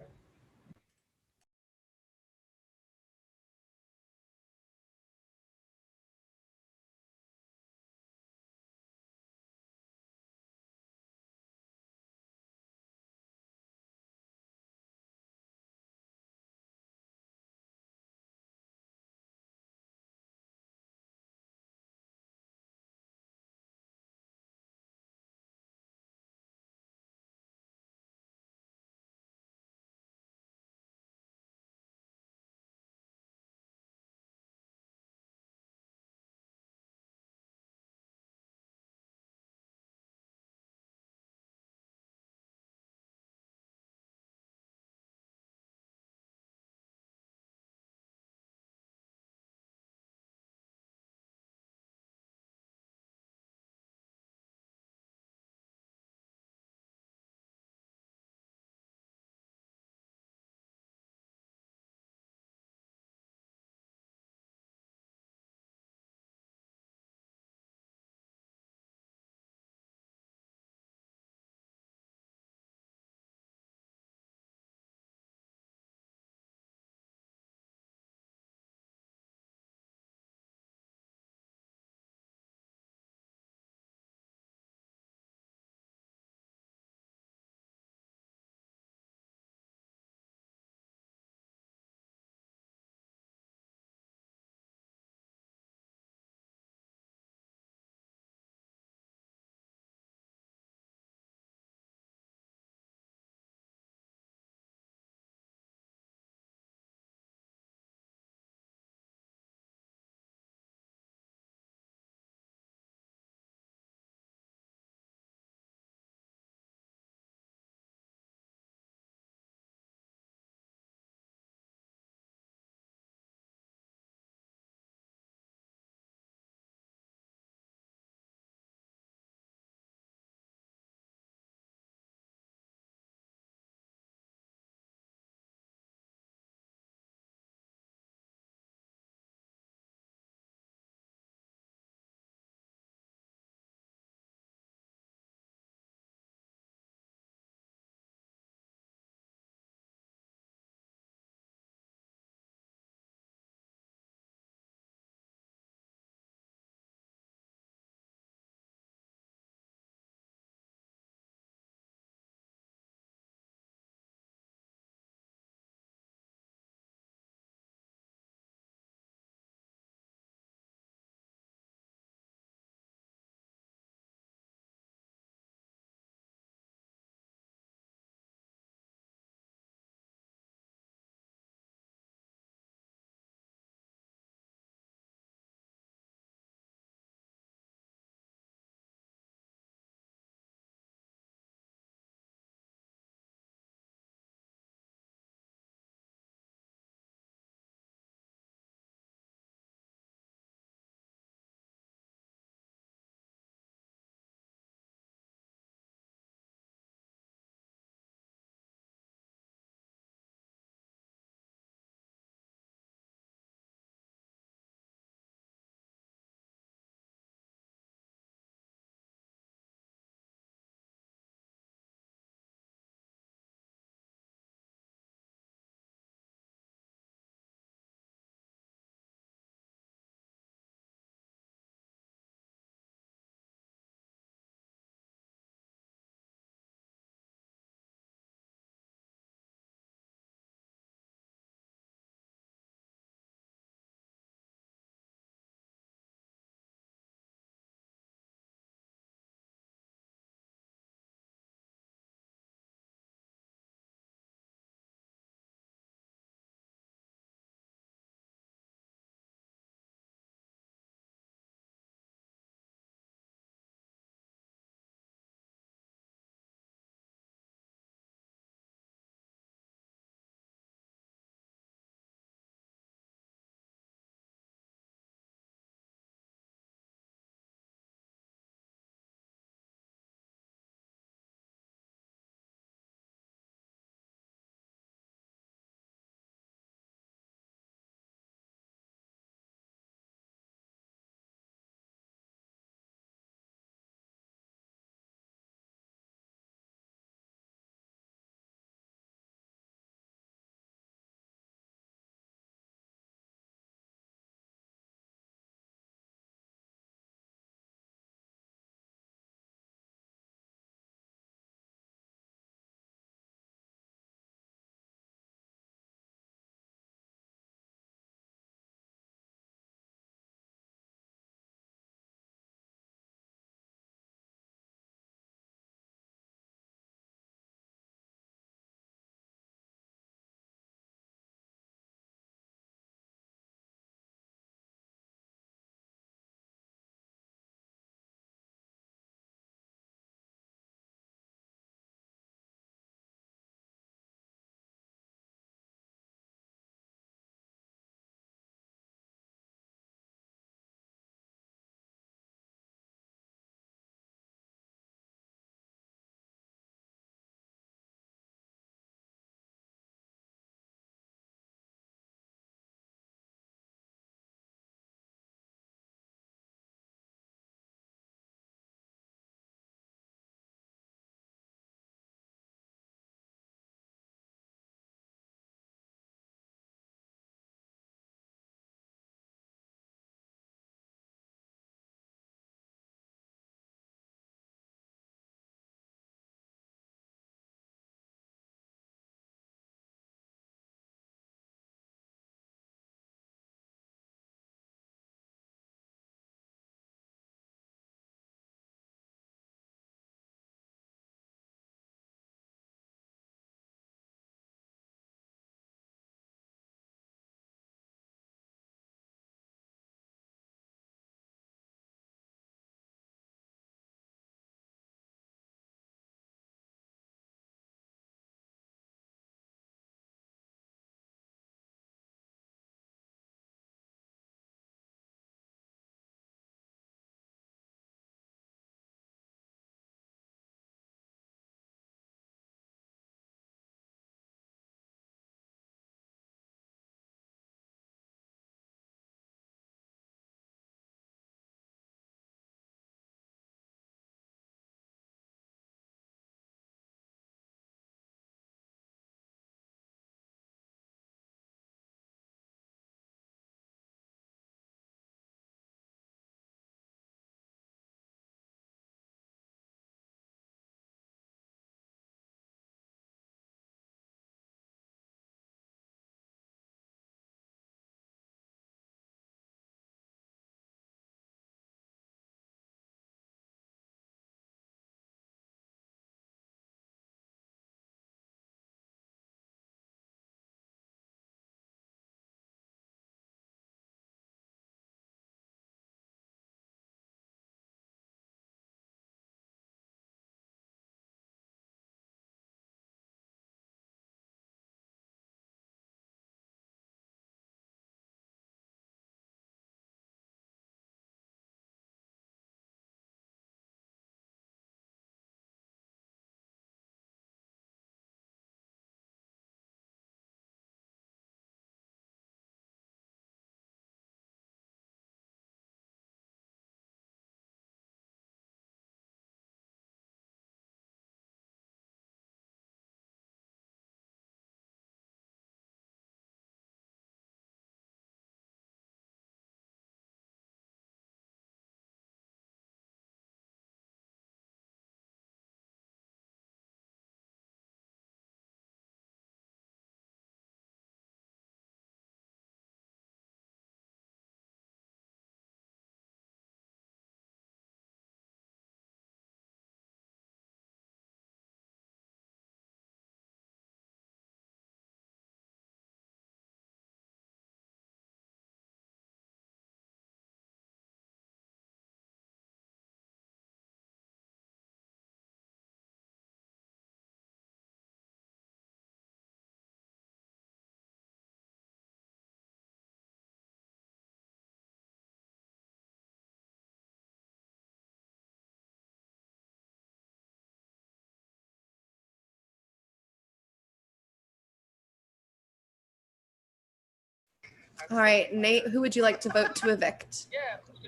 All right, Nate, who would you like to vote to evict?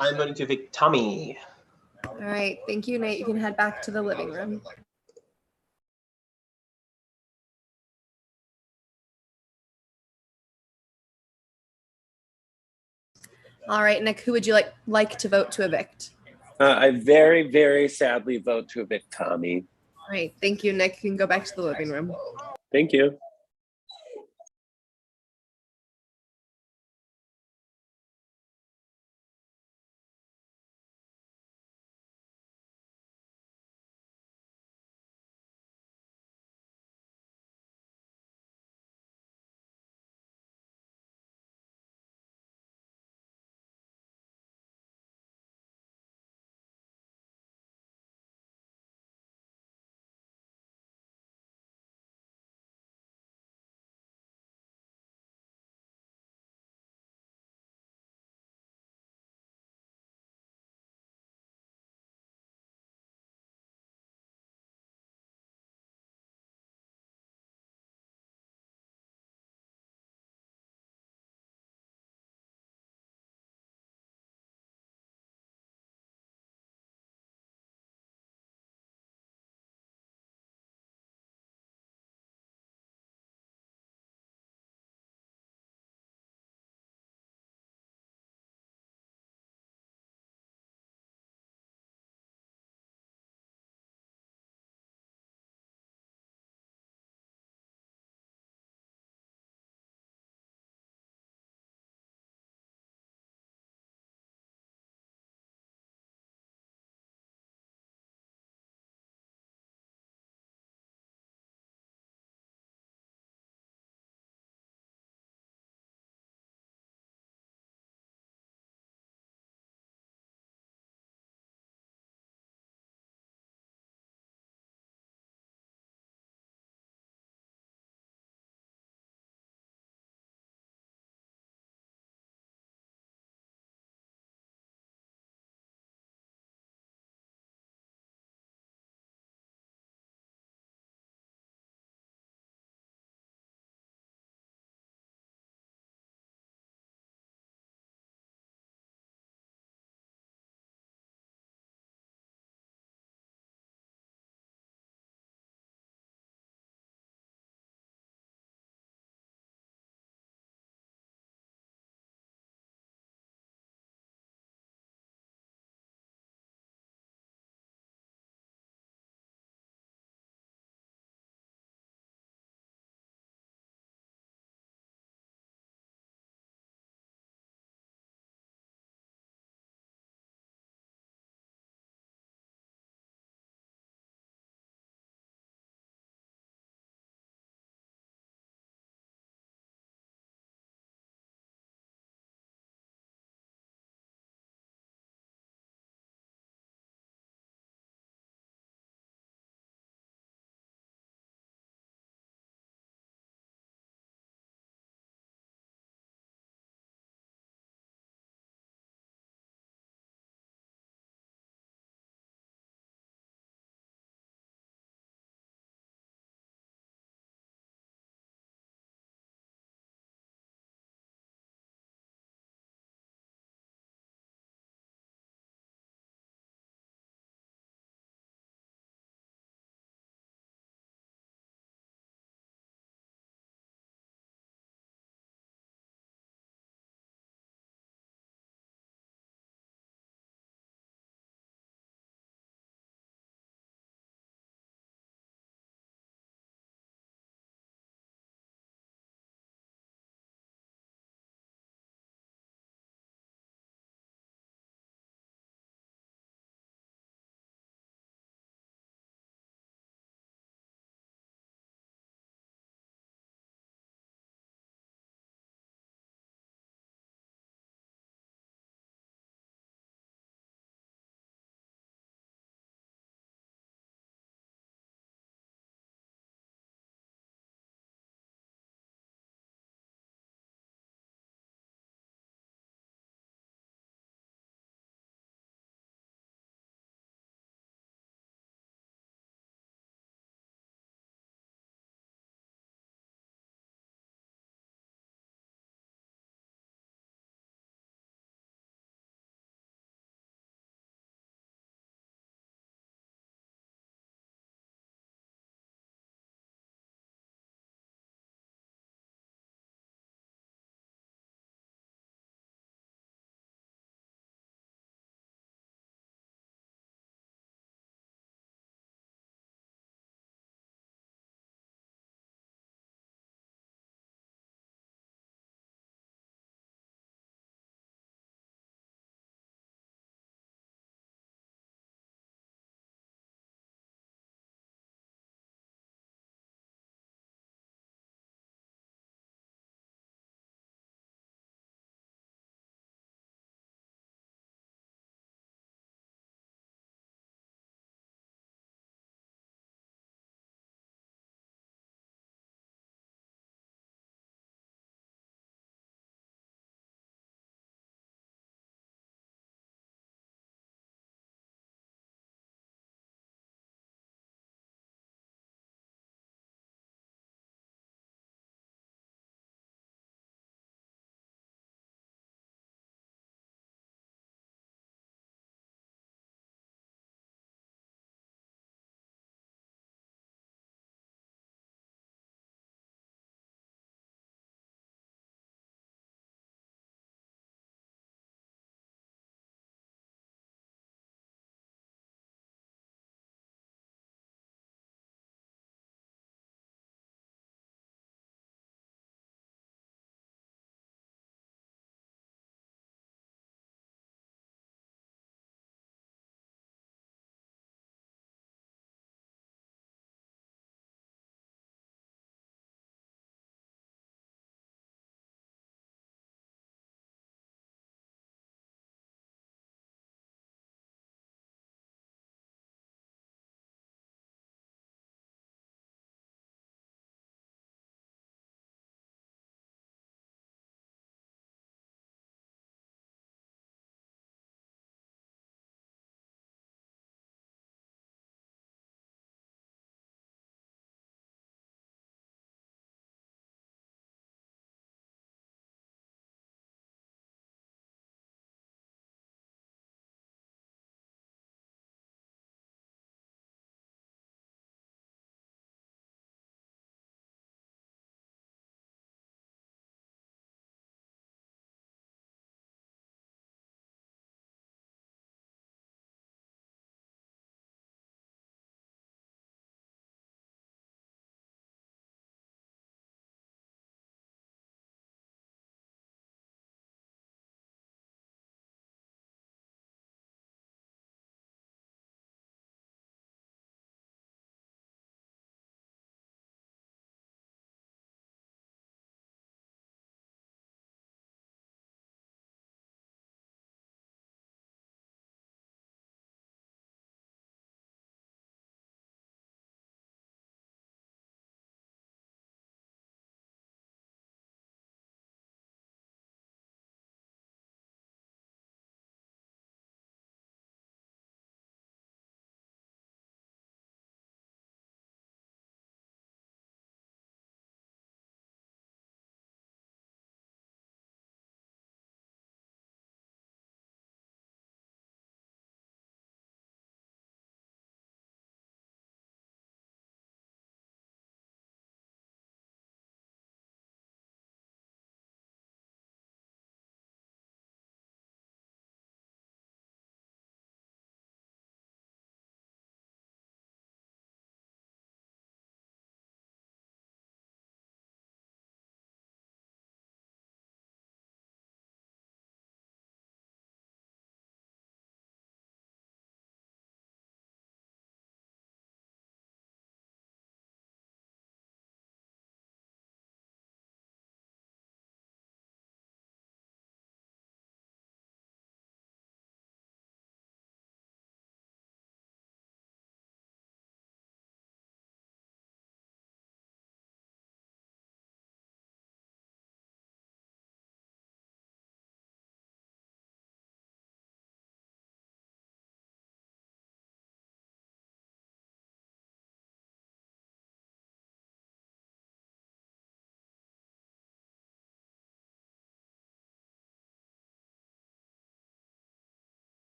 I'm voting to evict Tommy. All right, thank you, Nate. You can head back to the living room. All right, Nick, who would you like to vote to evict? I very, very sadly vote to evict Tommy. All right, thank you, Nick. You can go back to the living room. Thank you.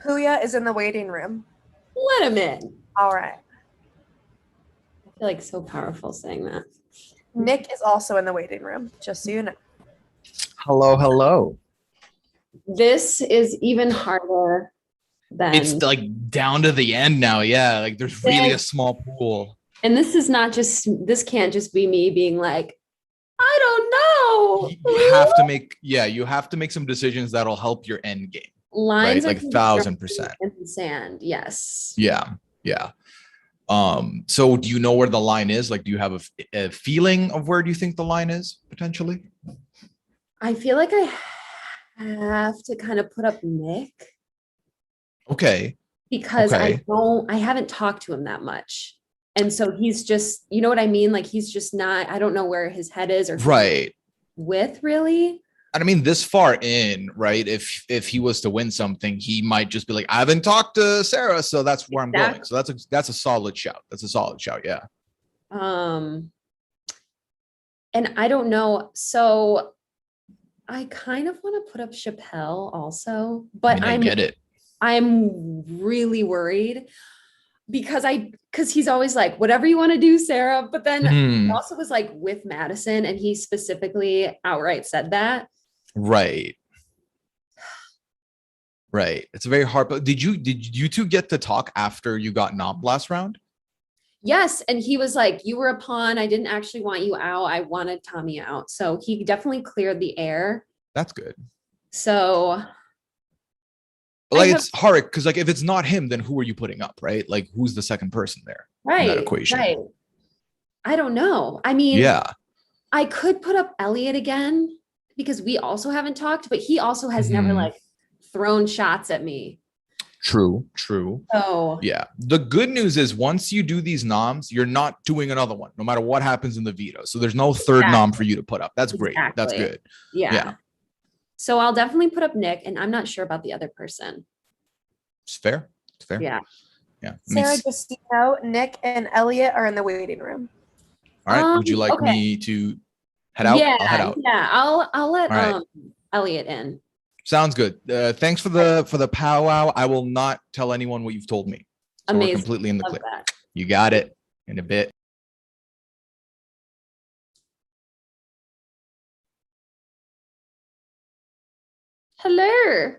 Puya is in the waiting room. Let him in. All right. I feel like so powerful saying that. Nick is also in the waiting room, just so you know. Hello, hello. This is even harder than It's like down to the end now. Yeah, like there's really a small pool. And this is not just, this can't just be me being like, I don't know. You have to make, you have to make some decisions that'll help your end game. Lines right? Like 1,000%. in the sand. Yes. Yeah. Yeah. So do you know where the line is? Like, do you have a feeling of where do you think the line is potentially? I feel like I have to kind of put up Nick. Okay. Because I haven't talked to him that much. And so he's just, you know what I mean? Like he's just not, I don't know where his head is or right with really. And I mean, this far in, right? If he was to win something, he might just be like, I haven't talked to Sarah, so that's where I'm going. So that's a solid shout. That's a solid shout. Yeah. And I don't know. So I kind of want to put up Chappelle also, but I get it. I'm really worried because he's always like, whatever you want to do, Sarah. But then he also was like with Madison and he specifically outright said that. Right. Right. It's very hard. But did you two get to talk after you got knobbed last round? Yes. And he was like, you were a pawn. I didn't actually want you out. I wanted Tommy out. So he definitely cleared the air. That's good. So like it's hard because like if it's not him, then who are you putting up, right? Like who's the second person there in that equation? Right. I don't know. I mean, I could put up Elliot again because we also haven't talked, but he also has never like thrown shots at me. True. Oh yeah. The good news is once you do these noms, you're not doing another one, no matter what happens in the veto. So there's no third nom for you to put up. That's great. That's good. Yeah. So I'll definitely put up Nick, and I'm not sure about the other person. It's fair. It's fair. Yeah. Yeah. Sarah, just so you know, Nick and Elliot are in the waiting room. All right. Would you like me to head out? Yeah. I'll head out. Yeah. I'll let Elliot in. Sounds good. Thanks for the powwow. I will not tell anyone what you've told me. So amazing. We're completely in the clear. That. You got it. In a bit. Hello.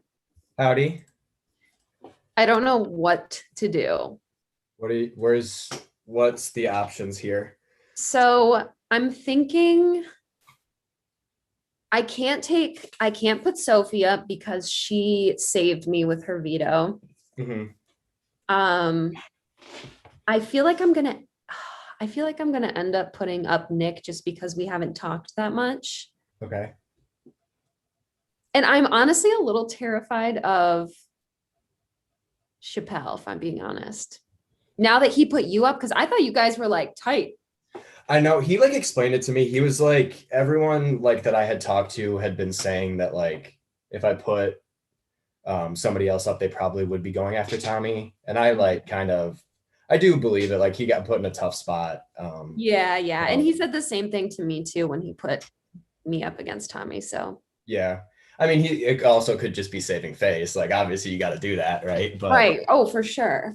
Howdy. I don't know what to do. What's the options here? So I'm thinking I can't put Sophie up because she saved me with her veto. I feel like I'm gonna end up putting up Nick just because we haven't talked that much. Okay. And I'm honestly a little terrified of Chappelle, if I'm being honest. Now that he put you up, because I thought you guys were like tight. I know he like explained it to me. He was like, everyone like that I had talked to had been saying that like if I put somebody else up, they probably would be going after Tommy. And I like I do believe it. Like he got put in a tough spot. Yeah. And he said the same thing to me too when he put me up against Tommy. So yeah. I mean, it also could just be saving face. Like obviously you got to do that, right? But right. Oh, for sure.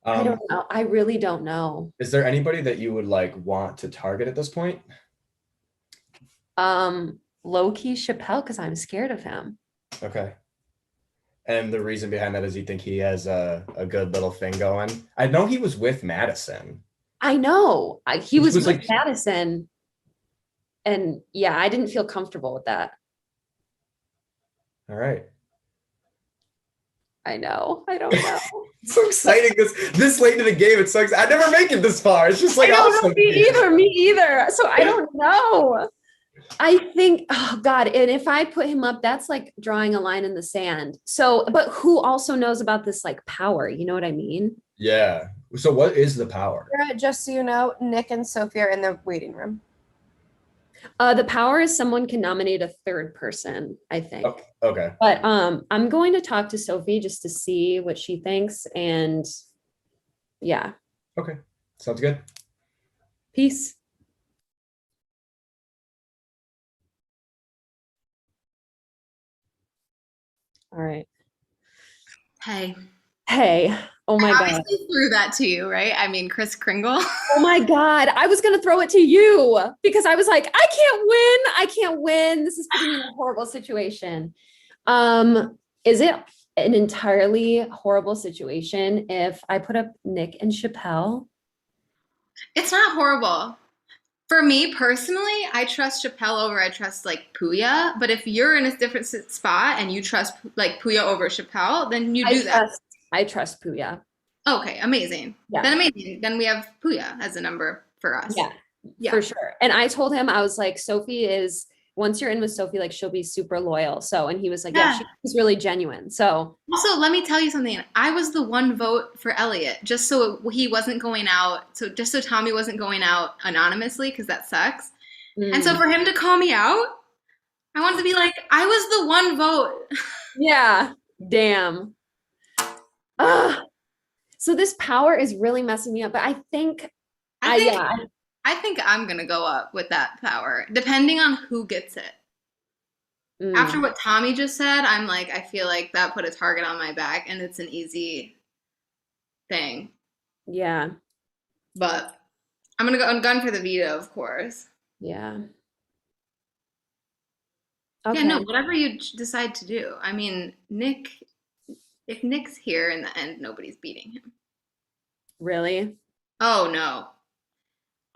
I don't know. I really don't know. Is there anybody that you would like want to target at this point? Low-key Chappelle, because I'm scared of him. Okay. And the reason behind that is you think he has a good little thing going? I know he was with Madison. I know. He was with like, Madison. And yeah, I didn't feel comfortable with that. All right. I know. I don't know. It's so exciting this late in the game. It sucks. I never make it this far. It's just like awesome. Me either. So I don't know. I think, oh God, and if I put him up, that's like drawing a line in the sand. So, but who also knows about this like power? You know what I mean? Yeah. So what is the power? Just so you know, Nick and Sophie are in the waiting room. The power is someone can nominate a third person, I think. Okay. But I'm going to talk to Sophie just to see what she thinks. And yeah. Okay. Sounds good. Peace. All right. Hey. Hey. Oh my I God. obviously threw that to you, right? I mean, Chris Kringle. Oh my God. I was going to throw it to you because I was like, I can't win. I can't win. This is putting me in a horrible situation. Is it an entirely horrible situation if I put up Nick and Chappelle? It's not horrible. For me personally, I trust Chappelle over I trust like Puya. But if you're in a different spot and you trust like Puya over Chappelle, then you do that. I trust Puya. Okay, amazing. Yeah. Then amazing. Then we have Puya as a number for us. Yeah, for sure. And I told him, I was like, Sophie is, once you're in with Sophie, like she'll be super loyal. So, and he was like, yeah, she's really genuine. So also, let me tell you something. I was the one vote for Elliot, just so he wasn't going out. So just so Tommy wasn't going out anonymously, because that sucks. And so for him to call me out, I wanted to be like, I was the one vote. Yeah. Damn. So this power is really messing me up. But I think I'm gonna go up with that power, depending on who gets it. After what Tommy just said, I'm like, I feel like that put a target on my back, and it's an easy thing. Yeah. But I'm gonna go on gun for the veto, of course. Yeah. Okay. Yeah, no, whatever you decide to do. I mean, if Nick's here in the end, nobody's beating him. Really? Oh no.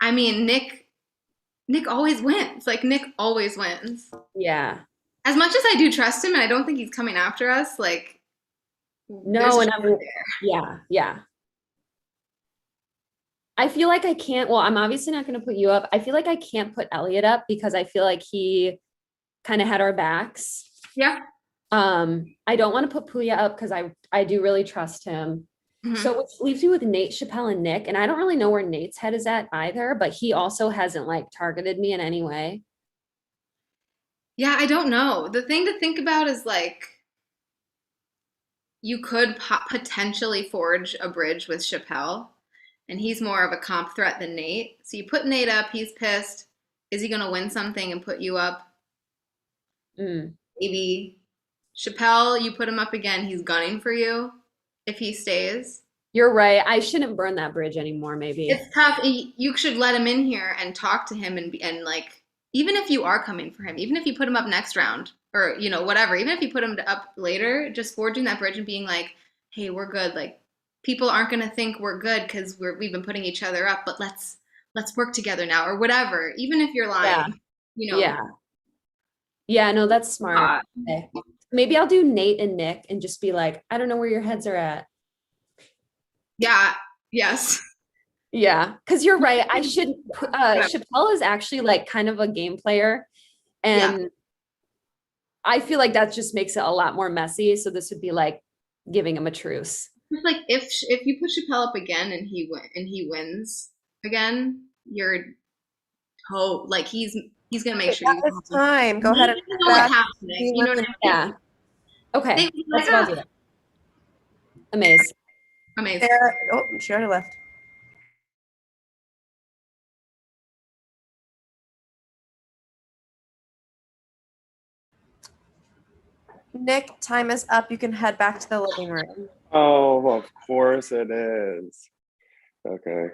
I mean, Nick always wins. Like Nick always wins. Yeah. As much as I do trust him and I don't think he's coming after us, like no, and yeah. I feel like I can't, well, I'm obviously not going to put you up. I feel like I can't put Elliot up because I feel like he kind of had our backs. Yeah. I don't want to put Puya up because I do really trust him. So which leaves me with Nate, Chappelle, and Nick. And I don't really know where Nate's head is at either, but he also hasn't like targeted me in any way. Yeah, I don't know. The thing to think about is like, you could potentially forge a bridge with Chappelle, and he's more of a comp threat than Nate. So you put Nate up, he's pissed. Is he going to win something and put you up? Maybe. Chappelle, you put him up again, he's gunning for you if he stays. You're right. I shouldn't burn that bridge anymore, maybe. It's tough. You should let him in here and talk to him and like, even if you are coming for him, even if you put him up next round or, you know, whatever, even if you put him up later, just forging that bridge and being like, hey, we're good. Like, people aren't going to think we're good because we've been putting each other up, but let's work together now or whatever. Even if you're lying, you know. Yeah, no, that's smart. Okay. Maybe I'll do Nate and Nick and just be like, I don't know where your heads are at. Yeah. Yes. Yeah, because you're right. I should. Chappelle is actually like kind of a game player, and I feel like that just makes it a lot more messy. So this would be like giving him a truce. It's like if you put Chappelle up again and he wins again, you're like he's gonna make sure it's time. Go ahead and know what's happening. You know what I mean? Yeah. Okay. That's what I'll do. Amazing. Oh, she already left. Nick, time is up. You can head back to the living room. Oh, of course it is. Okay.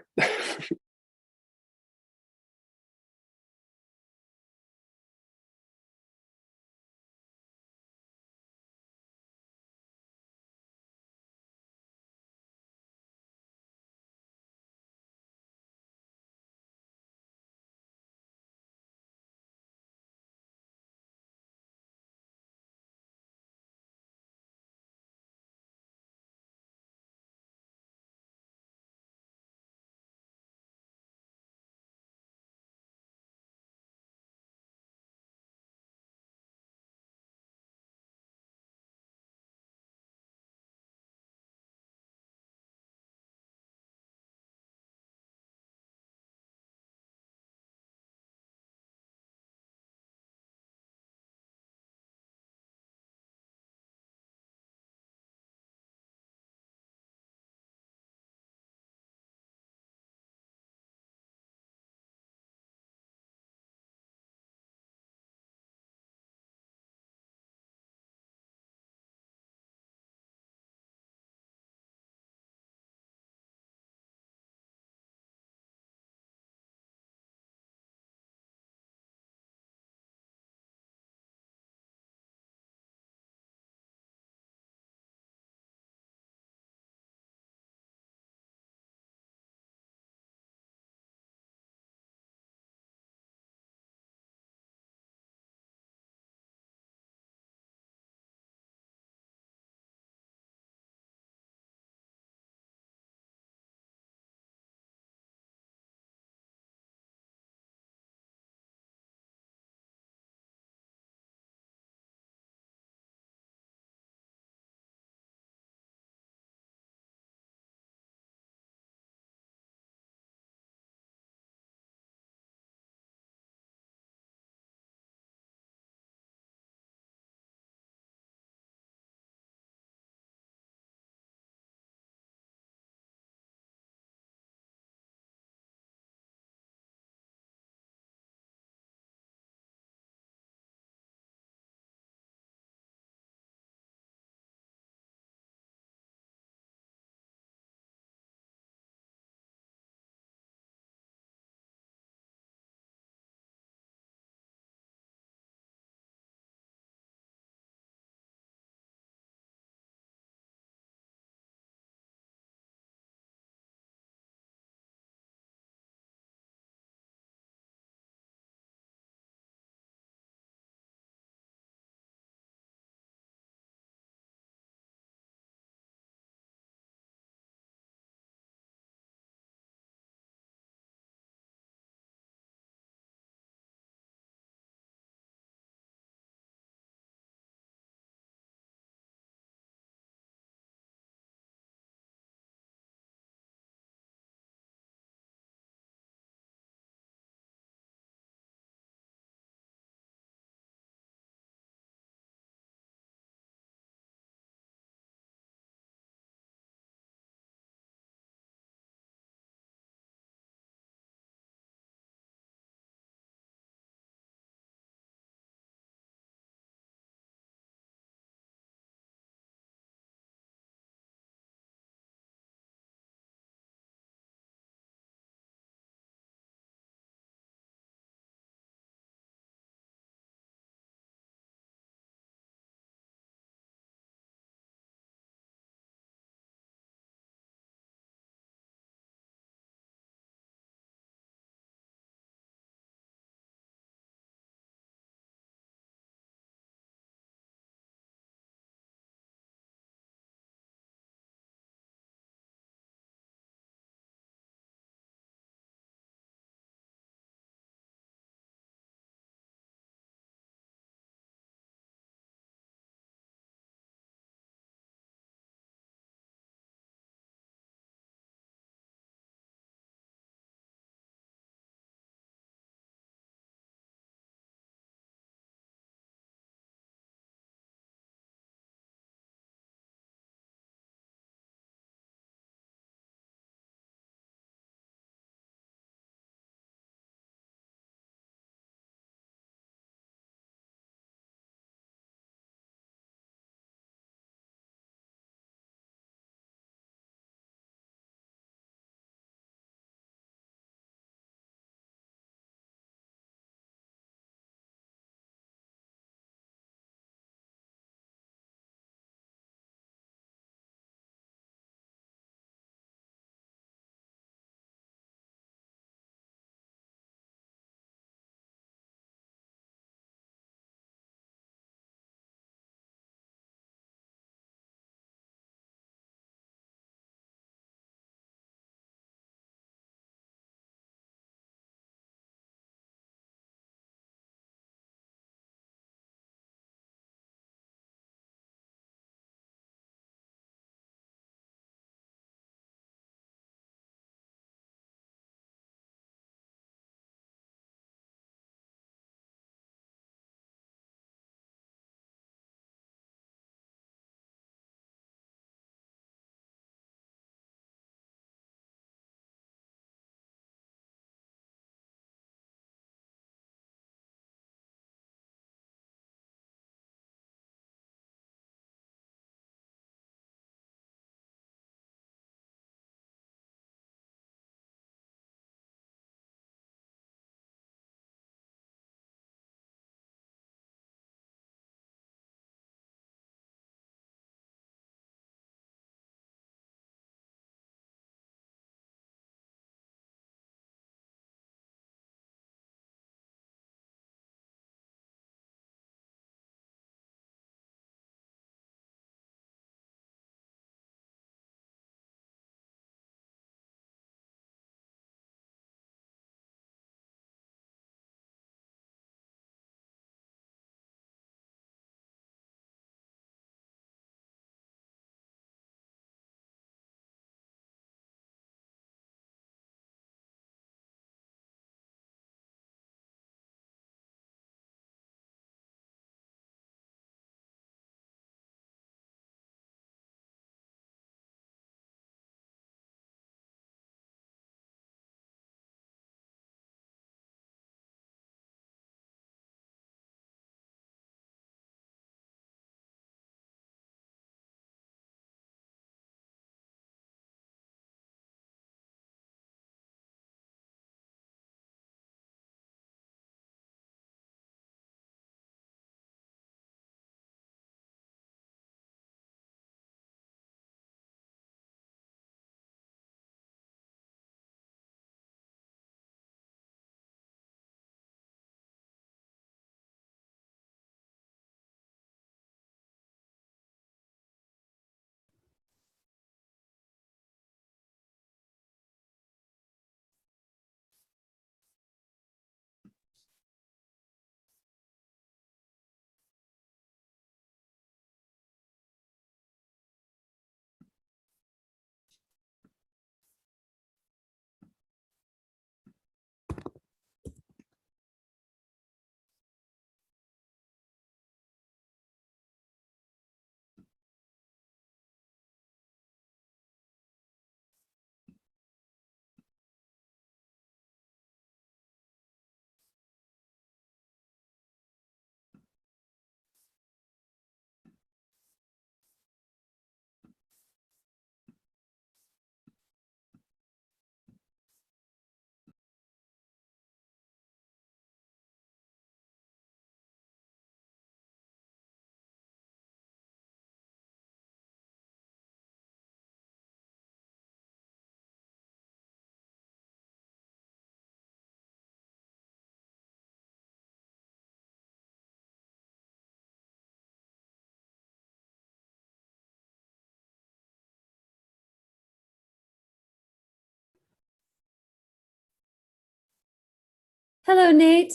Hello, Nate.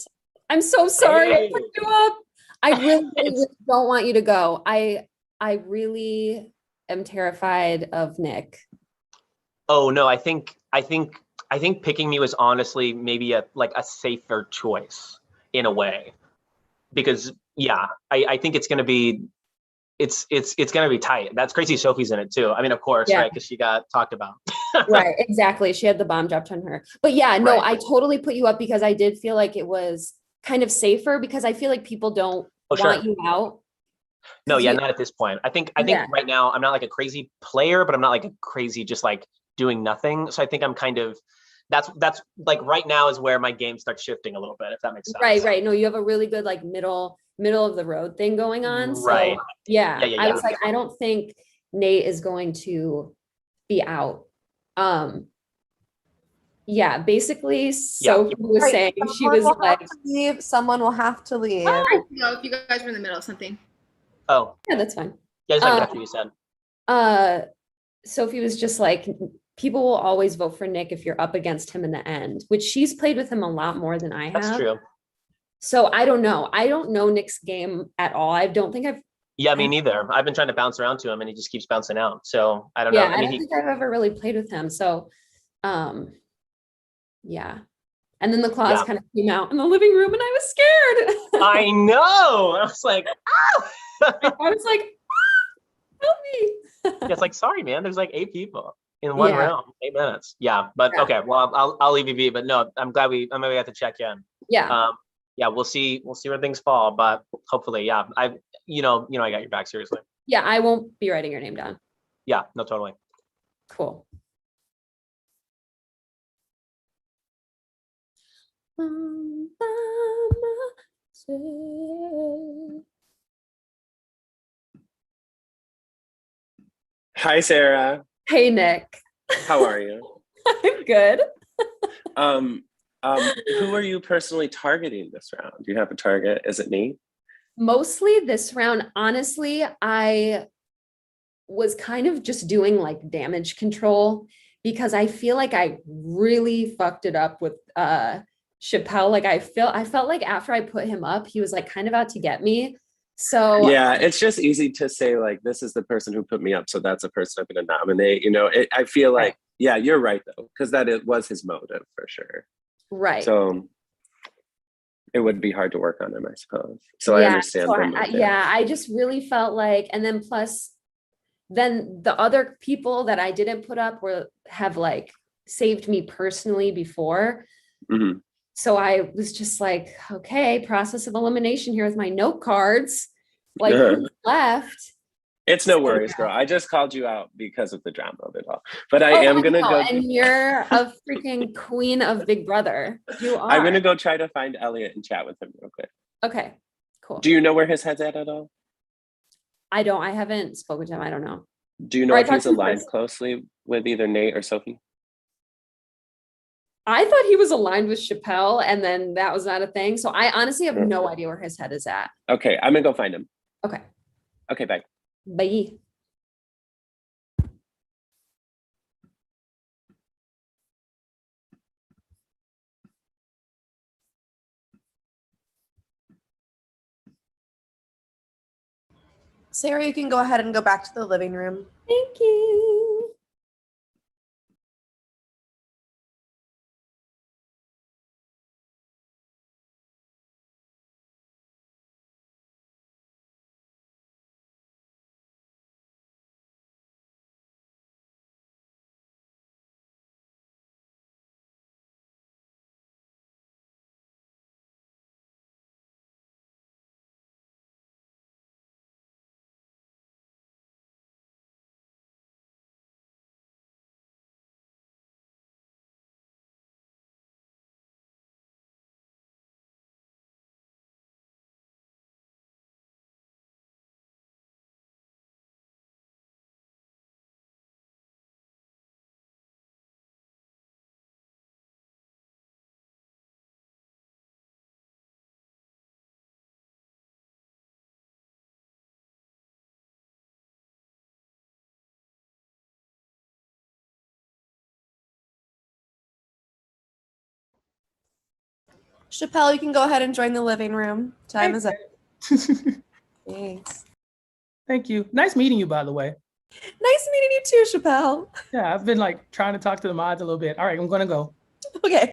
I'm so sorry I Hey. put you up. I really, really don't want you to go. I really am terrified of Nick. Oh no, I think picking me was honestly maybe a safer choice in a way. Because yeah, I think it's gonna be tight. That's crazy Sophie's in it too. I mean, of course, Yeah. right? Because she got talked about. Right, exactly. She had the bomb dropped on her. But yeah, no, Right. I totally put you up because I did feel like it was kind of safer because I feel like people don't Oh, sure. want you out. No, yeah, you- not at this point. I think Yeah. right now I'm not like a crazy player, but I'm not like a crazy just like doing nothing. So I think I'm kind of that's like right now is where my game starts shifting a little bit, if that makes sense. Right. No, you have a really good like middle of the road thing going on. So Right. yeah, Yeah. I was like, I don't think Nate is going to be out. Yeah, basically, Sophie was Right, saying she someone was will like, have to leave. Someone will have to leave. No, if you guys were in the middle of something. Oh, yeah, that's fine. yeah, just like after you said. Sophie was just like, people will always vote for Nick if you're up against him in the end, which she's played with him a lot more than I have. That's true. So I don't know. I don't know Nick's game at all. I don't think I've Yeah, me neither. I've been trying to bounce around to him and he just keeps bouncing out. So I don't yeah, know. I I mean, don't think I've ever really played with him. So yeah. And then the claws Yeah. kind of came out in the living room and I was scared. I know. I was like, I was like, help me. yeah, it's like, sorry, man. There's like 8 people in one Yeah. round, 8 minutes. Yeah, but Yeah. okay. Well, I'll leave you be. But no, I'm glad we have to check in. Yeah. Yeah, we'll see where things fall. But hopefully, yeah. I got your back, seriously. Yeah, I won't be writing your name down. Yeah, no, totally. Cool. Hi, Sarah. Hey, Nick. How are you? I'm good. Who are you personally targeting this round? Do you have a target? Is it me? Mostly this round, honestly, I was kind of just doing like damage control because I feel like I really fucked it up with Chappelle. Like I felt like after I put him up, he was like kind of out to get me. So Yeah, it's just easy to say like this is the person who put me up, so that's a person I'm going to nominate. I feel like yeah, you're right though, because it was his motive for sure. Right. So it would be hard to work on him, I suppose. So I understand. I just really felt like, and then plus, then the other people that I didn't put up have like saved me personally before. Mm-hmm. So I was just like, okay, process of elimination here with my note cards. Like who's left? It's no worries, girl. I just called you out because of the drama of it all. But I am gonna go. And you're a freaking queen of Big Brother. You are. I'm gonna go try to find Elliot and chat with him real quick. Okay, cool. Do you know where his head's at all? I don't. I haven't spoken to him. I don't know. Do you know if he's aligned closely with either Nate or Sophie? I thought he was aligned with Chappelle, and then that was not a thing. So I honestly have no idea where his head is at. Okay, I'm gonna go find him. Okay. Okay, bye. Bye. Sarah, you can go ahead and go back to the living room. Thank you. Chappelle, you can go ahead and join the living room. Time is up. Thanks. Thank you. Nice meeting you, by the way. Nice meeting you too, Chappelle. Yeah, I've been like trying to talk to the mods a little bit. All right, I'm gonna go. Okay.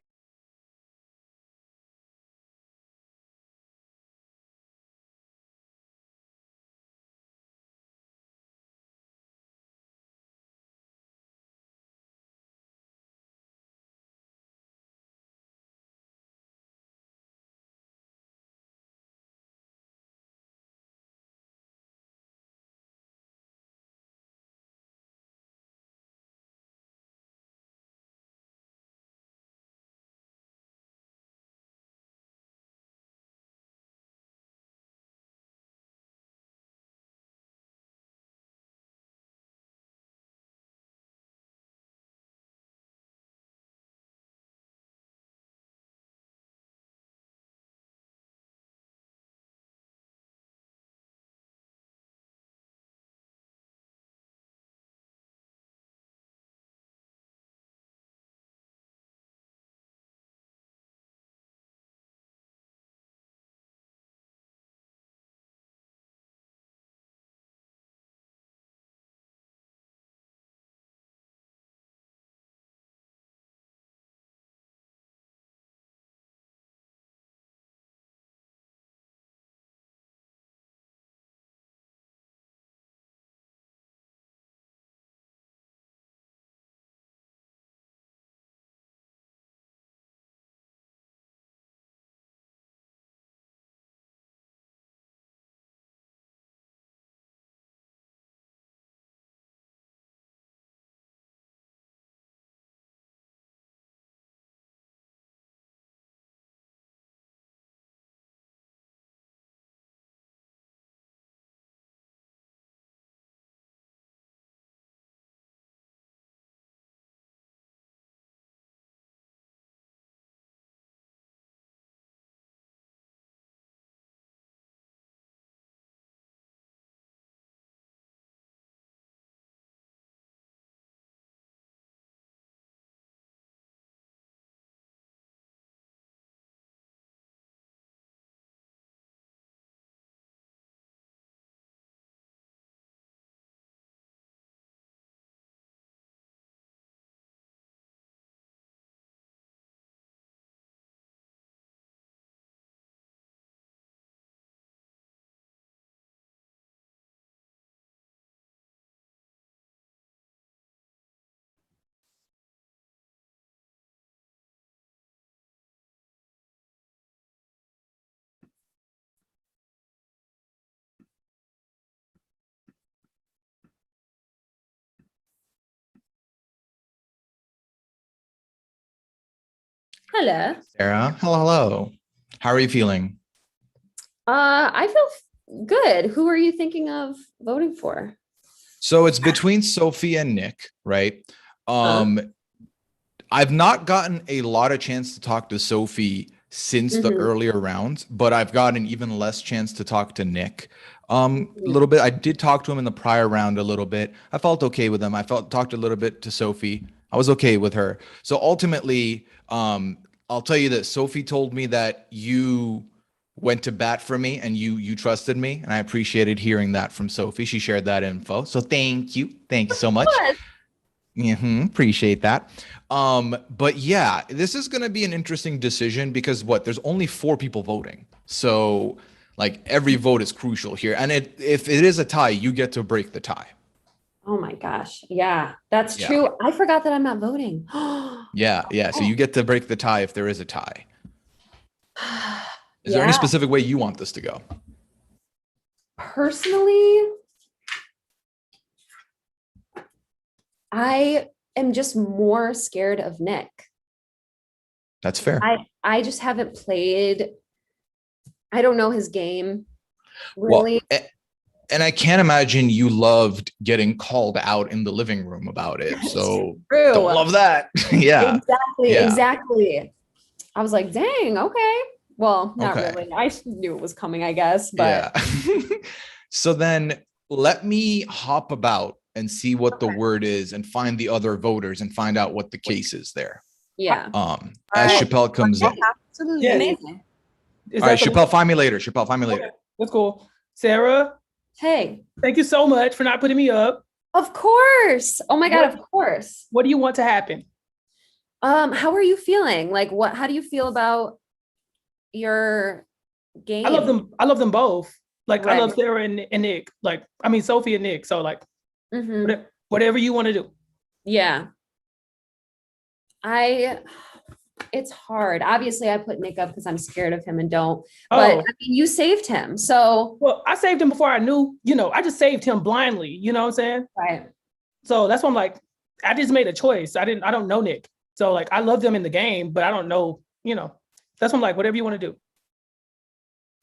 Hello. Sarah, hello, hello. How are you feeling? I feel good. Who are you thinking of voting for? So it's between Sophie and Nick, right? I've not gotten a lot of chance to talk to Sophie since the earlier rounds, but I've gotten even less chance to talk to Nick. A little bit. I did talk to him in the prior round a little bit. I felt okay with him. Talked a little bit to Sophie. I was okay with her. So ultimately, I'll tell you that Sophie told me that you went to bat for me and you trusted me, and I appreciated hearing that from Sophie. She shared that info. So thank you so much. Appreciate that. But yeah, this is going to be an interesting decision because there's only 4 people voting. So like every vote is crucial here. And if it is a tie, you get to break the tie. Oh my gosh. Yeah, that's true. I forgot that I'm not voting. Yeah. So you get to break the tie if there is a tie. Is there any specific way you want this to go? Personally, I am just more scared of Nick. That's fair. I just haven't played. I don't know his game really. Well, and I can't imagine you loved getting called out in the living room about it. So don't love that. Yeah. Exactly. I was like, dang, okay. Well, not really. I knew it was coming, I guess. But yeah. So then let me hop about and see what the word is and find the other voters and find out what the case is there. Yeah. As Chappelle comes in. Absolutely. Yeah. Amazing. Is All right, that the- Chappelle, find me later. Chappelle, find me later. That's cool. Sarah, Hey, thank you so much for not putting me up. of course. Oh my God, What- of course. What do you want to happen? How are you feeling? Like how do you feel about your game? I love them. I love them both. Like I love Right. Sarah and Nick. Like I mean Sophie and Nick. So like Mhm. whatever you want to do. Yeah. It's hard. Obviously, I put Nick up because I'm scared of him and don't. But Oh. I mean, you saved him. So Well, I saved him before I knew, I just saved him blindly, you know what I'm saying? right. So that's why I'm like, I just made a choice. I don't know Nick. So like I love them in the game, but I don't know, that's why I'm like, whatever you want to do.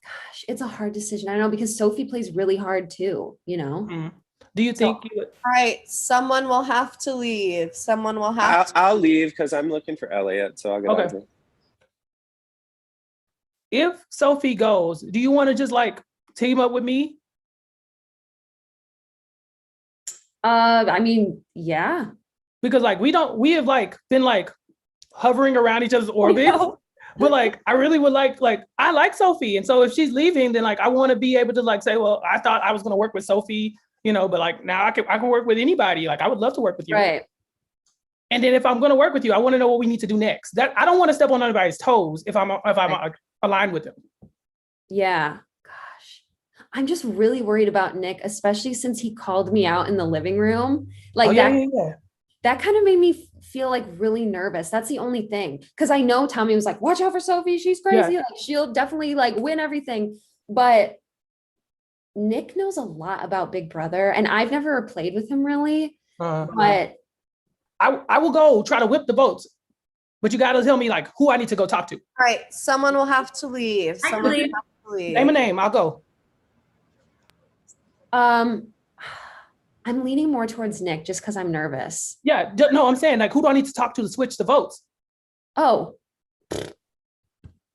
Gosh, it's a hard decision. I know because Sophie plays really hard too, Do you think you would? All right, someone will have to leave. Someone will have to. I'll leave because I'm looking for Elliot, so I'll get Okay. out of here. If Sophie goes, do you want to just like team up with me? I mean, yeah. Because like we have like been like hovering around each other's orbits. But like I really would like I like Sophie. And so if she's leaving, then like I want to be able to like say, well, I thought I was gonna work with Sophie, but like now I can work with anybody. Like I would love to work with you. Right. And then if I'm gonna work with you, I want to know what we need to do next. That I don't want to step on anybody's toes if I'm aligned with them. Yeah. Gosh. I'm just really worried about Nick, especially since he called me out in the living room. Like that kind of made me feel like really nervous. That's the only thing. Because I know Tommy was like, watch out for Sophie. She's crazy. Yeah. Like she'll definitely like win everything. But Nick knows a lot about Big Brother. And I've never played with him really. But I will go try to whip the votes. But you gotta tell me like who I need to go talk to. All right, someone will have to leave. Someone will have to leave. Name a name, I'll go. I'm leaning more towards Nick just because I'm nervous. Yeah, no, I'm saying like who do I need to talk to switch the votes? Oh,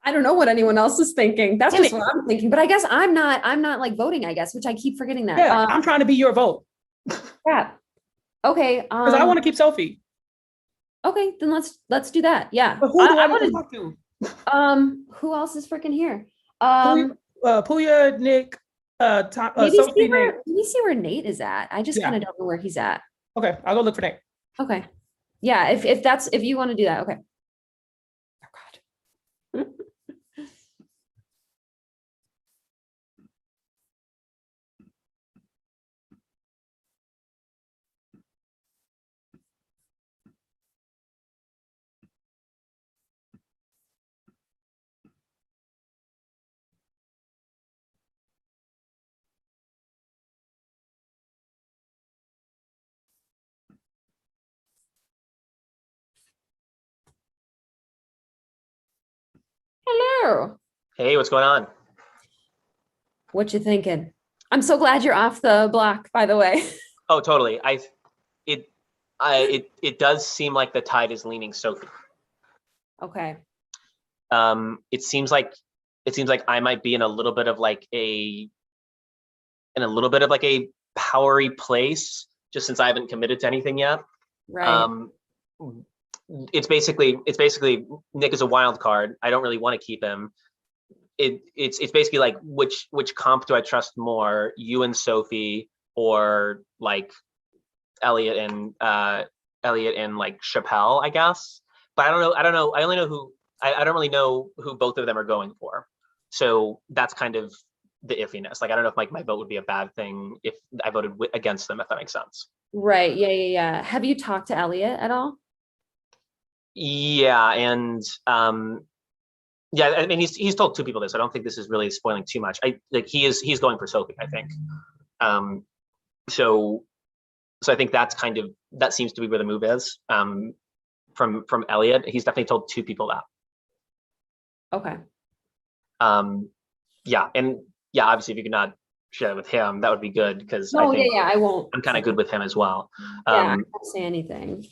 I don't know what anyone else is thinking. That's just what I'm thinking. But I guess I'm not like voting, I guess, which I keep forgetting that. Yeah, I'm trying to be your vote. Yeah. Okay. Because I want to keep Sophie. Okay, then let's do that. Yeah. But who do I want to talk to? Who else is freaking here? Puya, Nick, Sophie, Nate. Let me see where Nate is at. I just kind of don't know where he's at. Okay, I'll go look for Nate. Okay. Yeah, if you want to do that, okay. Oh God. Hello. Hey, what's going on? What you thinking? I'm so glad you're off the block, by the way. Oh, totally. It does seem like the tide is leaning Sophie. Okay. It seems like I might be in a little bit of like a powery place just since I haven't committed to anything yet. Right. It's basically Nick is a wild card. I don't really want to keep him. It's basically like which comp do I trust more, you and Sophie, or like Elliot and like Chappelle, I guess. But I don't know. I only know who. I don't really know who both of them are going for. So that's kind of the iffiness. Like I don't know if like my vote would be a bad thing if I voted against them, if that makes sense. Right. Yeah. Have you talked to Elliot at all? Yeah, and yeah, I mean he's told two people this. I don't think this is really spoiling too much. He's going for Sophie, I think. So I think that seems to be where the move is. From Elliot, he's definitely told two people that. Okay. Yeah, and yeah, obviously if you could not share it with him, that would be good because I won't. I'm kind of good with him as well. I won't say anything.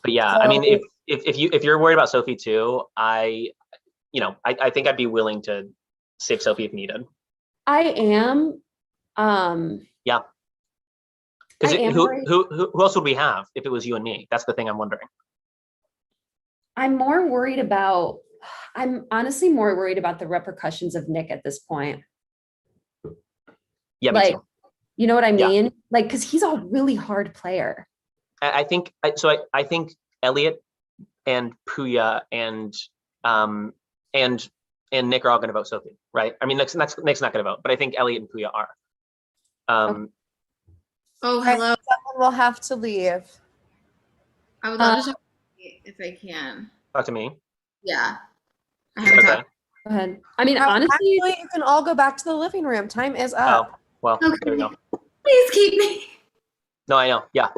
But yeah, I mean, if you're worried about Sophie too, I think I'd be willing to save Sophie if needed. I am. Yeah. Because who else would we have if it was you and me? That's the thing I'm wondering. I'm more worried about I'm honestly more worried about the repercussions of Nick at this point. Yeah, me Like, too. you know what I Yeah. mean? Like, because he's a really hard player. I think so. I think Elliot and Puya and Nick are all going to vote Sophie, right? I mean, Nick's not going to vote, but I think Elliot and Puya are. Oh, hello. Someone will have to leave. I would love to talk to you if I can. Talk to me. Yeah. I haven't Okay. talked. Go ahead. I mean, Oh, honestly, actually, you can all go back to the living room. Time is up. Oh, well, Okay. there we go. Please keep me. No, I know. Yeah.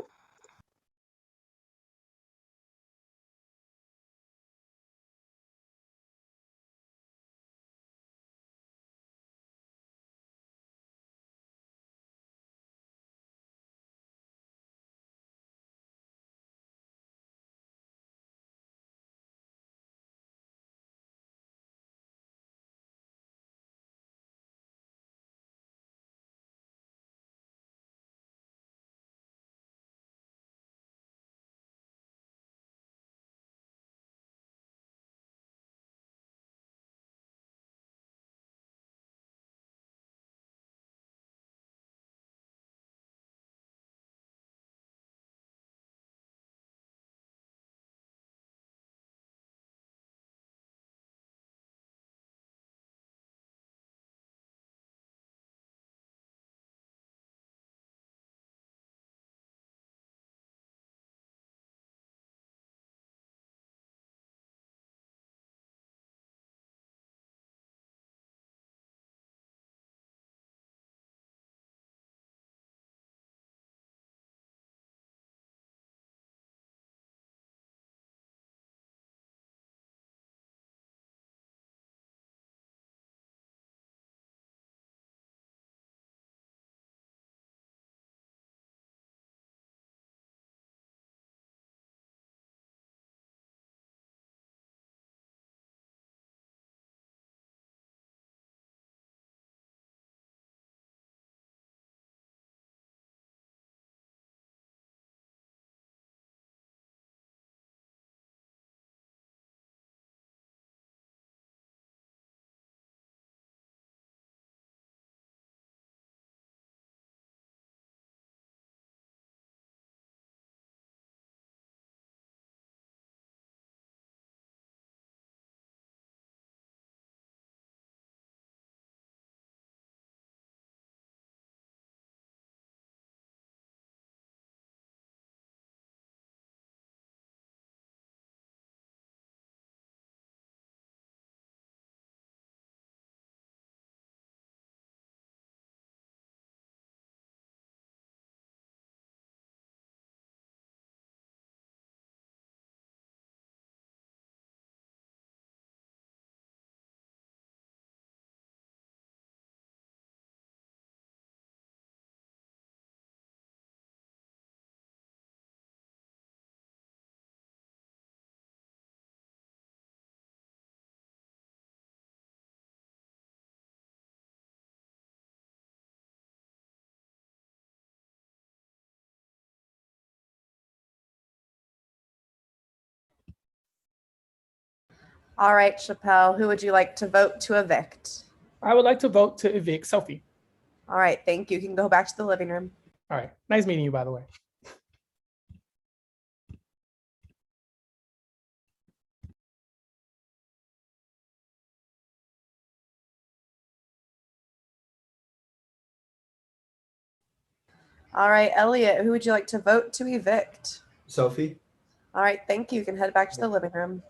All right, Chappelle, who would you like to vote to evict? I would like to vote to evict Sophie. All right, thank you. You can go back to the living room. All right. Nice meeting you, by the way. All right, Elliot, who would you like to vote to evict? Sophie. All right, thank you. You can head back to the living room.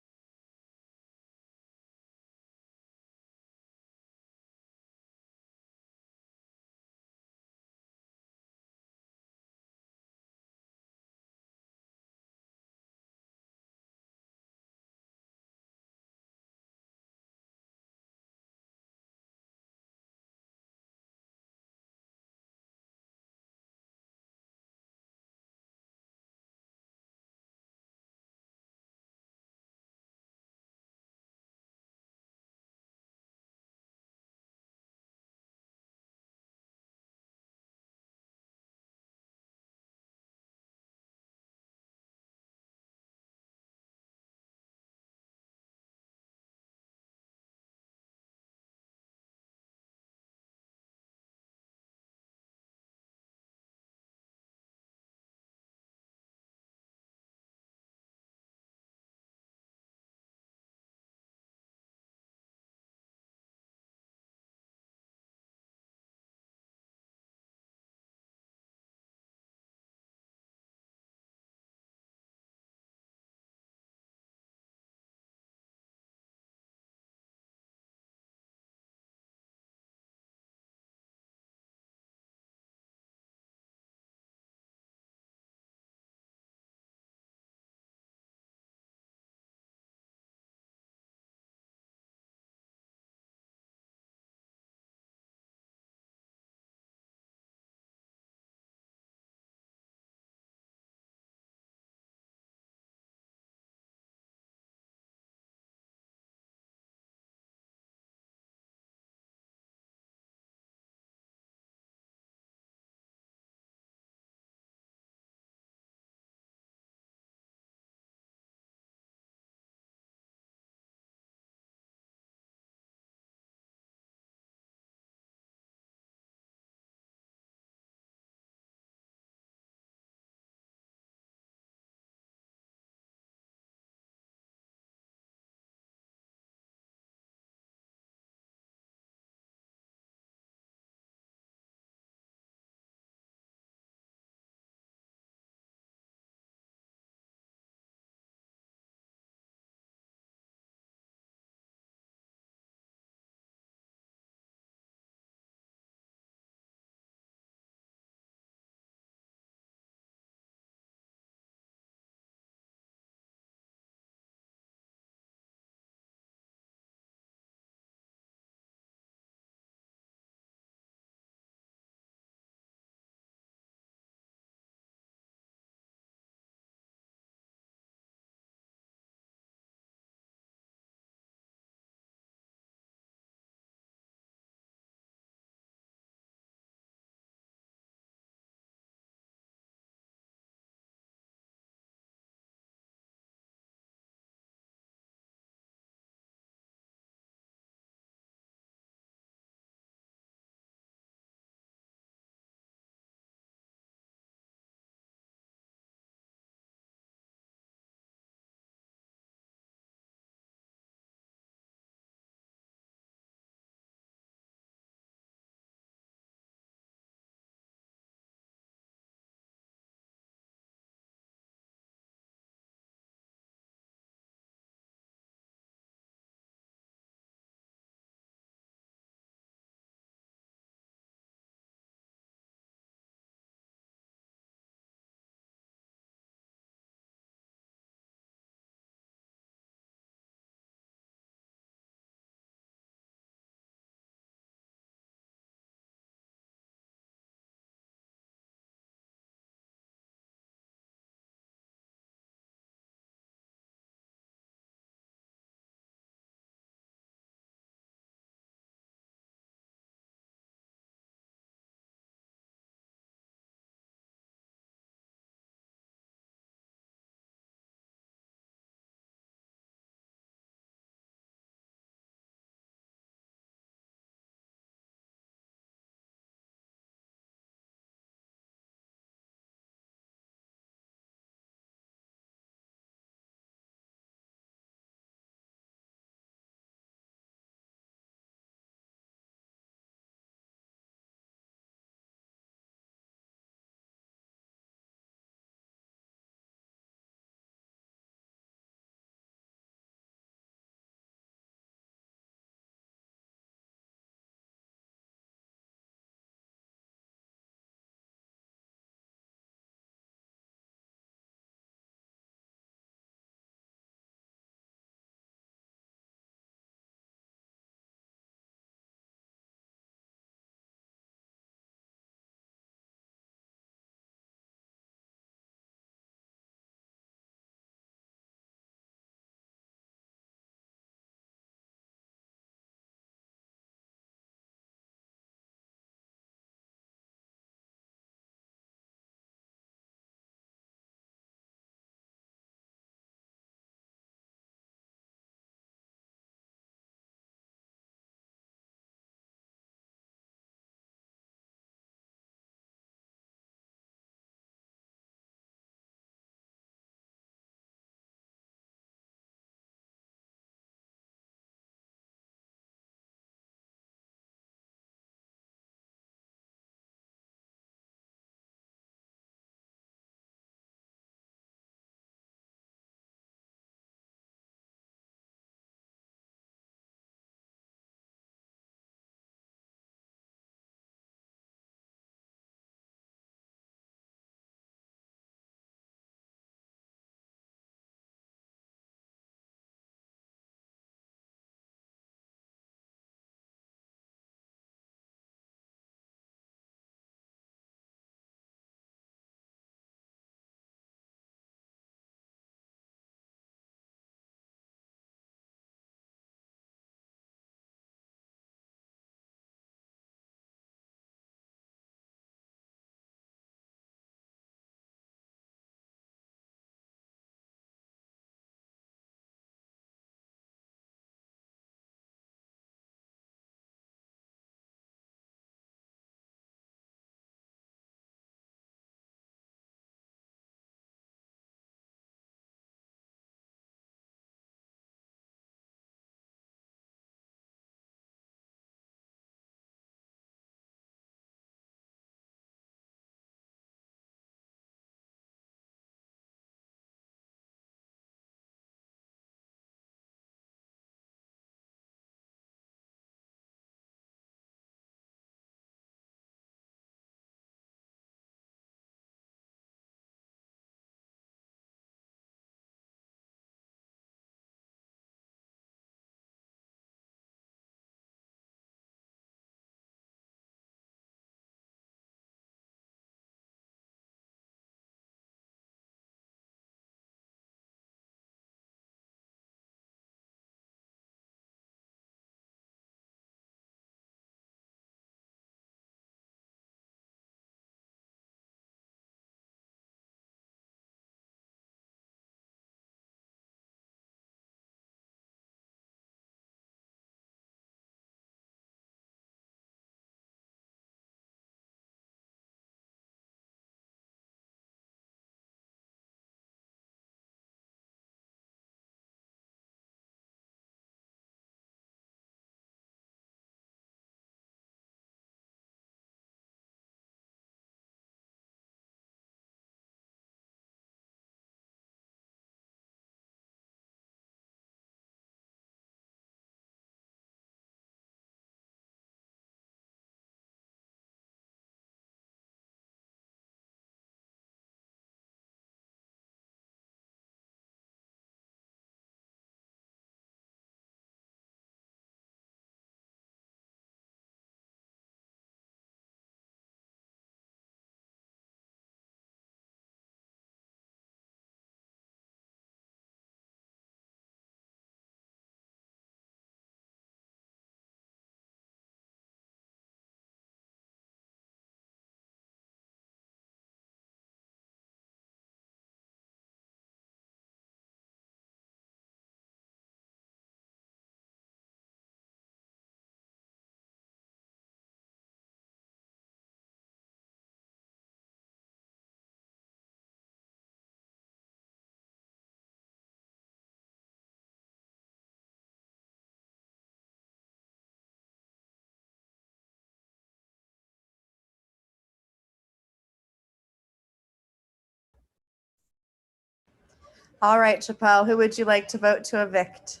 All right, Chappelle, who would you like to vote to evict?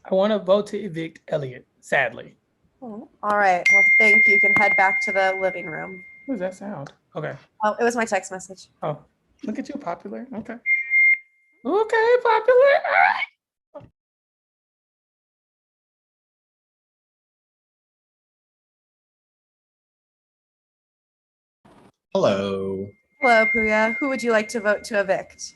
I want to vote to evict Elliot, sadly. Oh, all right. Well, thank you. You can head back to the living room. What does that sound? Okay. Oh, it was my text message. Oh, look at you, popular. Okay. Okay, popular. All right. Hello. Hello, Puya. Who would you like to vote to evict?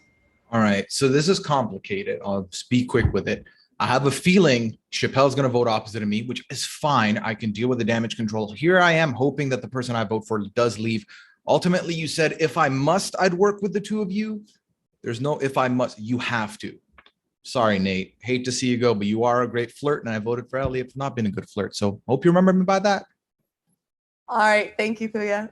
All right. So this is complicated. I'll be quick with it. I have a feeling Chappelle's going to vote opposite of me, which is fine. I can deal with the damage control. Here I am hoping that the person I vote for does leave. Ultimately, you said if I must, I'd work with the two of you. There's no if I must. You have to. Sorry, Nate. Hate to see you go, but you are a great flirt, and I voted for Elliot for not being a good flirt. So hope you remember me by that. All right. Thank you, Puya.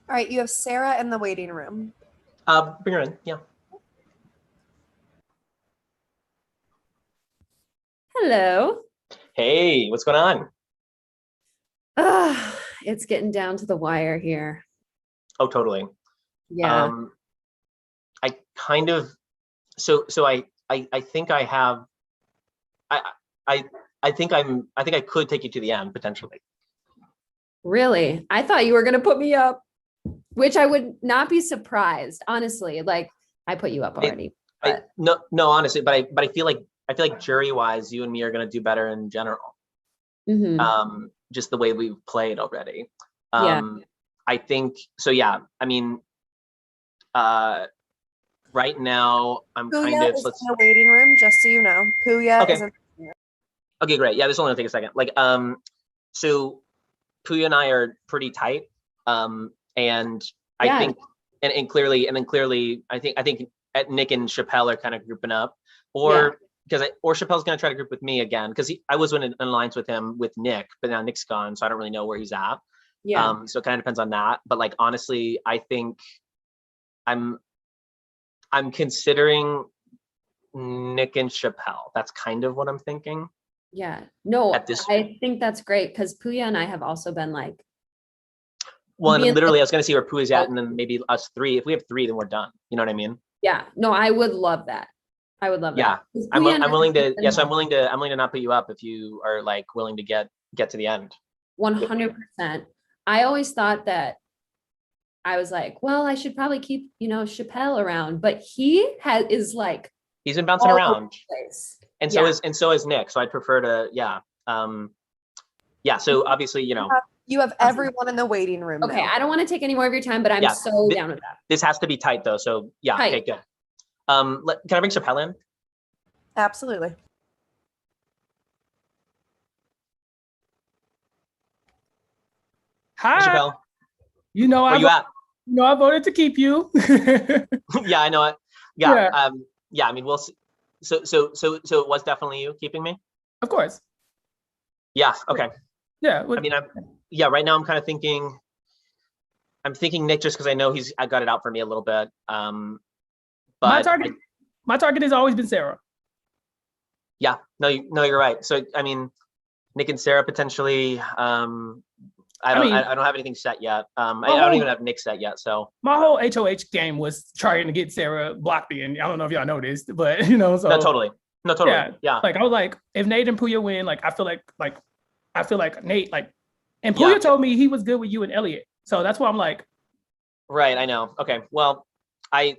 All right, you have Sarah in the waiting room. Bring her in. Yeah. Hello. Hey, what's going on? It's getting down to the wire here. Oh, totally. Yeah. I kind of, so I think I have, I think I could take you to the end potentially. Really? I thought you were going to put me up, which I would not be surprised, honestly. Like, I put you up already. No, honestly, but I feel like jury wise, you and me are going to do better in general. Just the way we've played already. Yeah. I think so. Yeah. I mean, right now I'm Puya kind of is in the waiting room, just so you know. Puya is in. Okay, great. Yeah, this will only take a second. Like, so Puya and I are pretty tight. And I think, and clearly, I think Nick and Chappelle are kind of grouping up, or Chappelle's gonna try to group with me again because I was in an alliance with him with Nick, but now Nick's gone, so I don't really know where he's at. Yeah. So it kind of depends on that. But like honestly, I think I'm considering Nick and Chappelle. That's kind of what I'm thinking. Yeah. No, I think that's great because Puya and I have also been like. Well, and literally, I was going to see where Puya's at, and then maybe us three. If we have three, then we're done. You know what I mean? Yeah. No, I would love that. I would love that. Yeah, I'm willing to. Yes, I'm willing to not put you up if you are like willing to get to the end. 100%. I always thought that. I was like, well, I should probably keep, Chappelle around, but he is like. He's been bouncing around. And so is Nick. So I'd prefer to, yeah. So obviously, You have everyone in the waiting room. Okay, now. I don't want to take any more of your time, but I'm so down with that. This has to be tight though. So yeah, tight. Okay, good. Can I bring Chappelle in? Absolutely. Hi. Hey, Chappelle. Where you at? I voted to keep you. Yeah, I know it. Yeah. I mean, we'll see. So it was definitely you keeping me? Of course. Yeah. Okay. Yeah. I mean, right now I'm kind of thinking. I'm thinking Nick just because I know I got it out for me a little bit. But my target has always been Sarah. Yeah. No, you're right. So I mean, Nick and Sarah potentially. I don't have anything set yet. I don't even have Nick set yet. So my whole HoH game was trying to get Sarah blocked in. I don't know if y'all noticed, but so no, totally. Yeah. Like I was like, if Nate and Puya win, like I feel like Nate, like, and Puya told me he was good with you and Elliot. So that's why I'm like. Right. I know. Okay. Well, I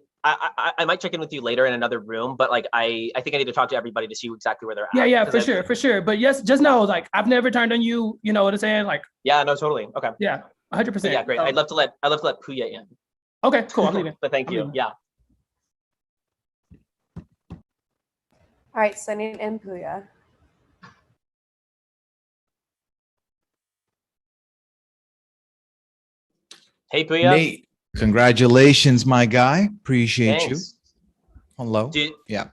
might check in with you later in another room, but like I think I need to talk to everybody to see exactly where they're at. Yeah, for sure. But yes, just know, like I've never turned on you. You know what I'm saying? Like. Yeah. No. Totally. Okay. Yeah. 100%. Yeah. Great. I'd love to let Puya in. Okay. Cool. I'm leaving. But thank you. Yeah. All right, sending in Puya. Hey, Puya. Nate, congratulations, my guy. Appreciate Thanks. you. Hello. Yeah.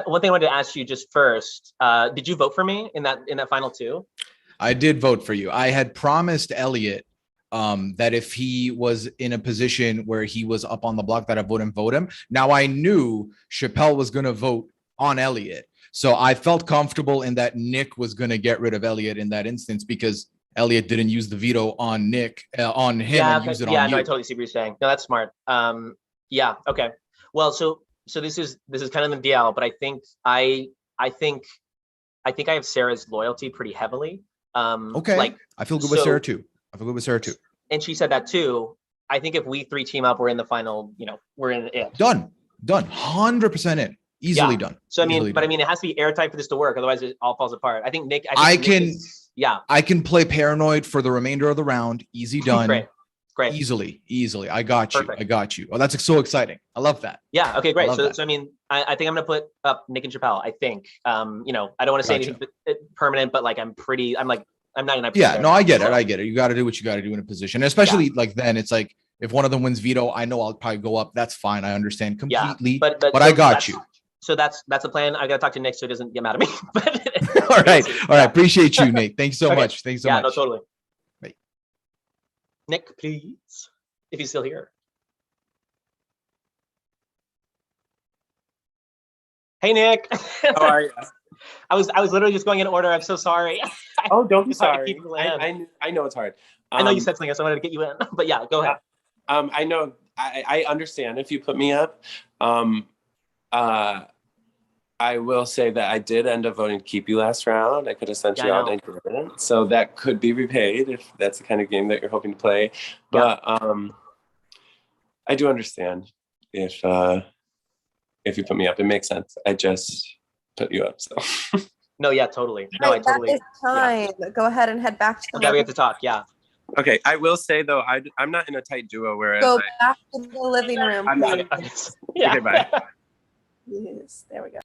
One thing I wanted to ask you just first. Did you vote for me in that final two? I did vote for you. I had promised Elliot that if he was in a position where he was up on the block, that I wouldn't vote him. Now I knew Chappelle was going to vote on Elliot. So I felt comfortable in that Nick was going to get rid of Elliot in that instance because Elliot didn't use the veto on Nick, on him, and use it on you. Yeah, no, I totally see what you're saying. No, that's smart. Yeah, okay. Well, so this is kind of the DL, but I think I have Sarah's loyalty pretty heavily. Okay. Like I feel good with Sarah too. And she said that too. I think if we three team up, we're in the final. We're in it. Done. 100% in. Easily done. So I mean, it has to be airtight for this to work. Otherwise, it all falls apart. I think Nick. I can play paranoid for the remainder of the round. Easy done. Great. Easily. I got you. Oh, that's so exciting. I love that. Yeah. Okay. Great. So I mean, I think I'm gonna put up Nick and Chappelle. I think. I don't want to say anything permanent, but like I'm 99%. Yeah. No, I get it. You got to do what you got to do in a position, especially like then it's like if one of them wins veto, I know I'll probably go up. That's fine. I understand completely. Yeah, but I got you. So that's the plan. I got to talk to Nick so he doesn't get mad at me. All right. Appreciate you, Nate. Thanks so much. Yeah, no, totally. Bye. Nick, please. if he's still here. Hey, Nick. How are you? I was literally just going in order. I'm so sorry. Oh, don't be It's hard to sorry. keep people in. I know it's hard. I know you said something, so I wanted to get you in. But yeah, go ahead. I know. I understand if you put me up. I will say that I did end up voting to keep you last round. I could have sent Yeah, you I out know. and didn't. So that could be repaid if that's the kind of game that you're hoping to play. But I do understand if you put me up. It makes sense. I just put you up. So No, yeah, totally. No, Right, I totally. that is time. Go ahead and head back to the Okay, we have living to talk. Yeah. okay. I will say though, I'm not in a tight duo. Whereas Go back to the living room. I'm not. please. Yeah. Okay, bye. Yes, there we go.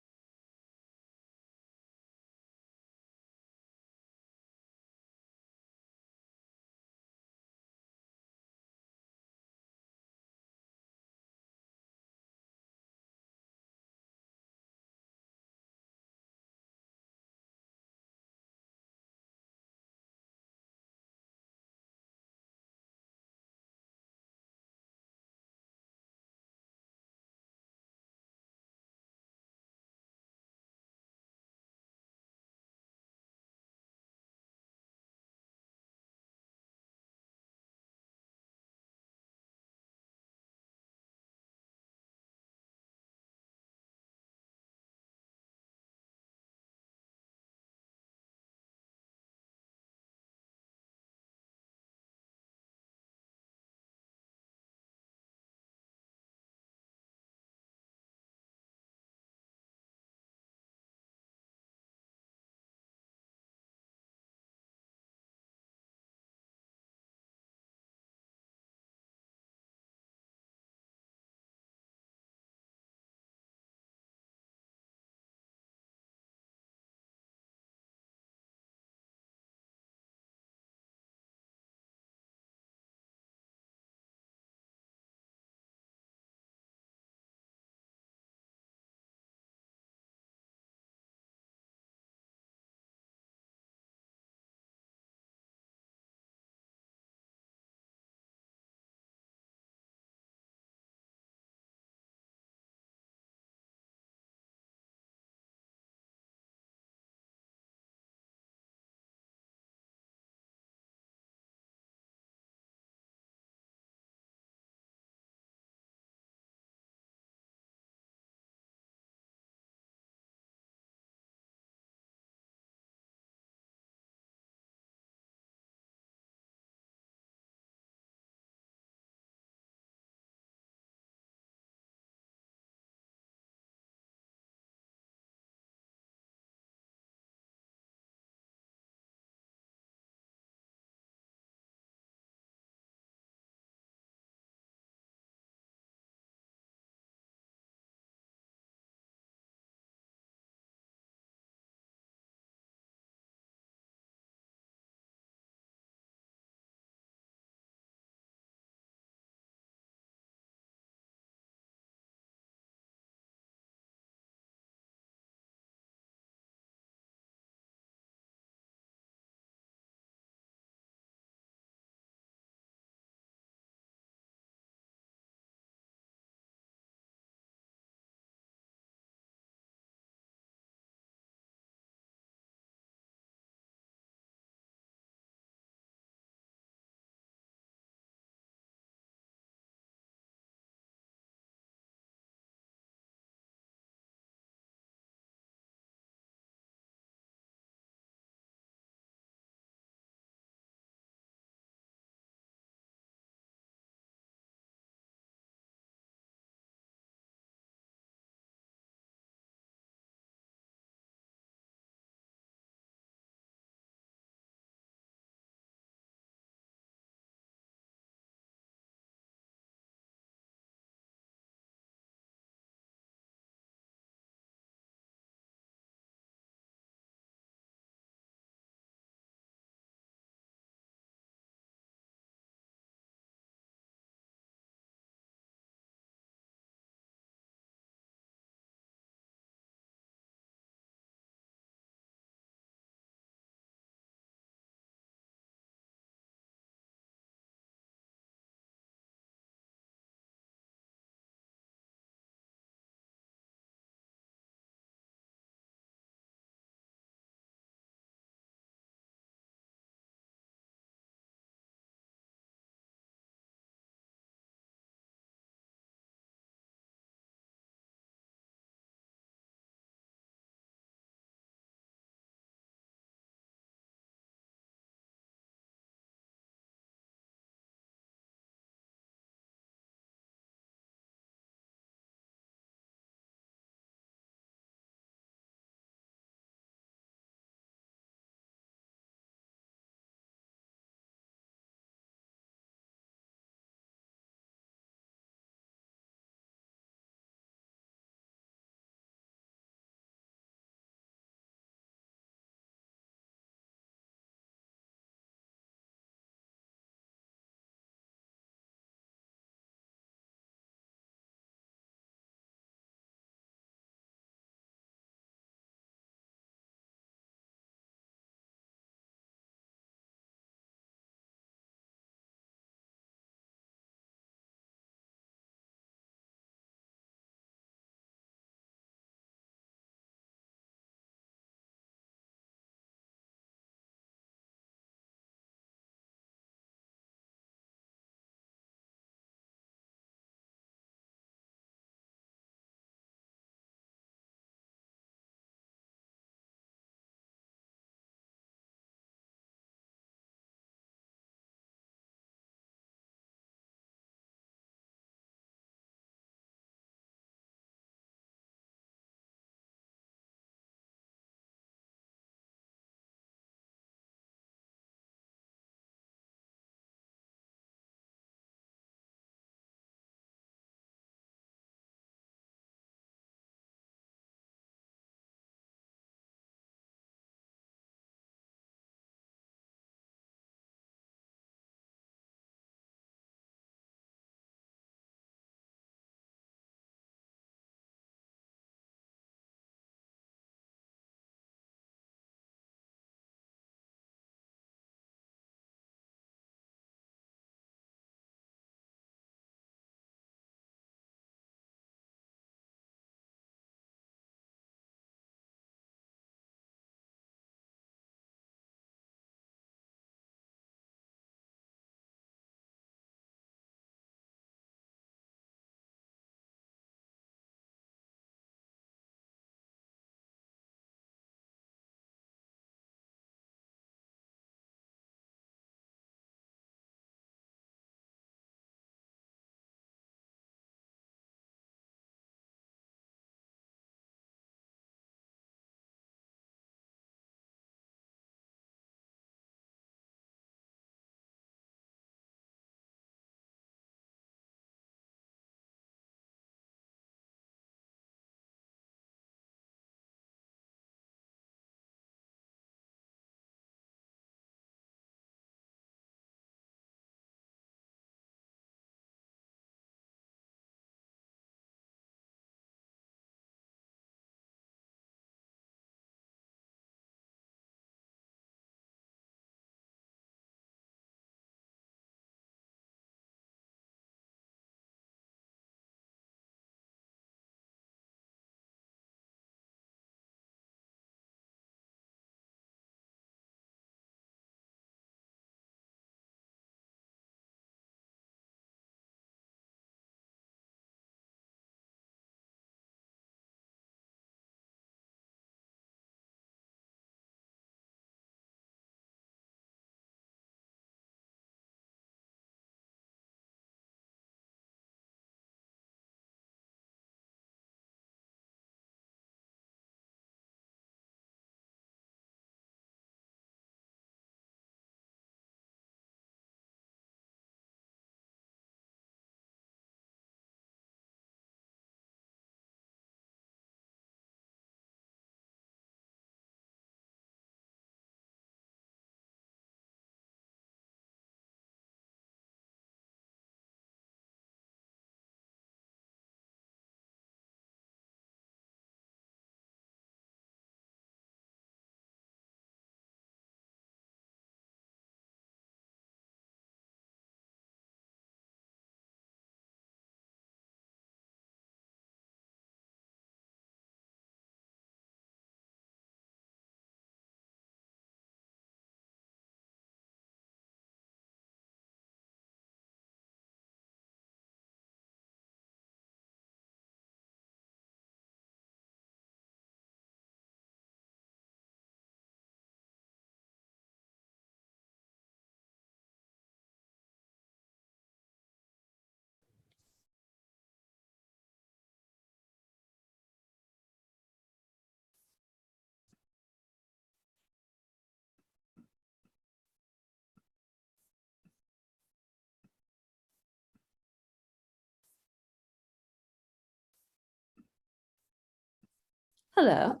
Hello.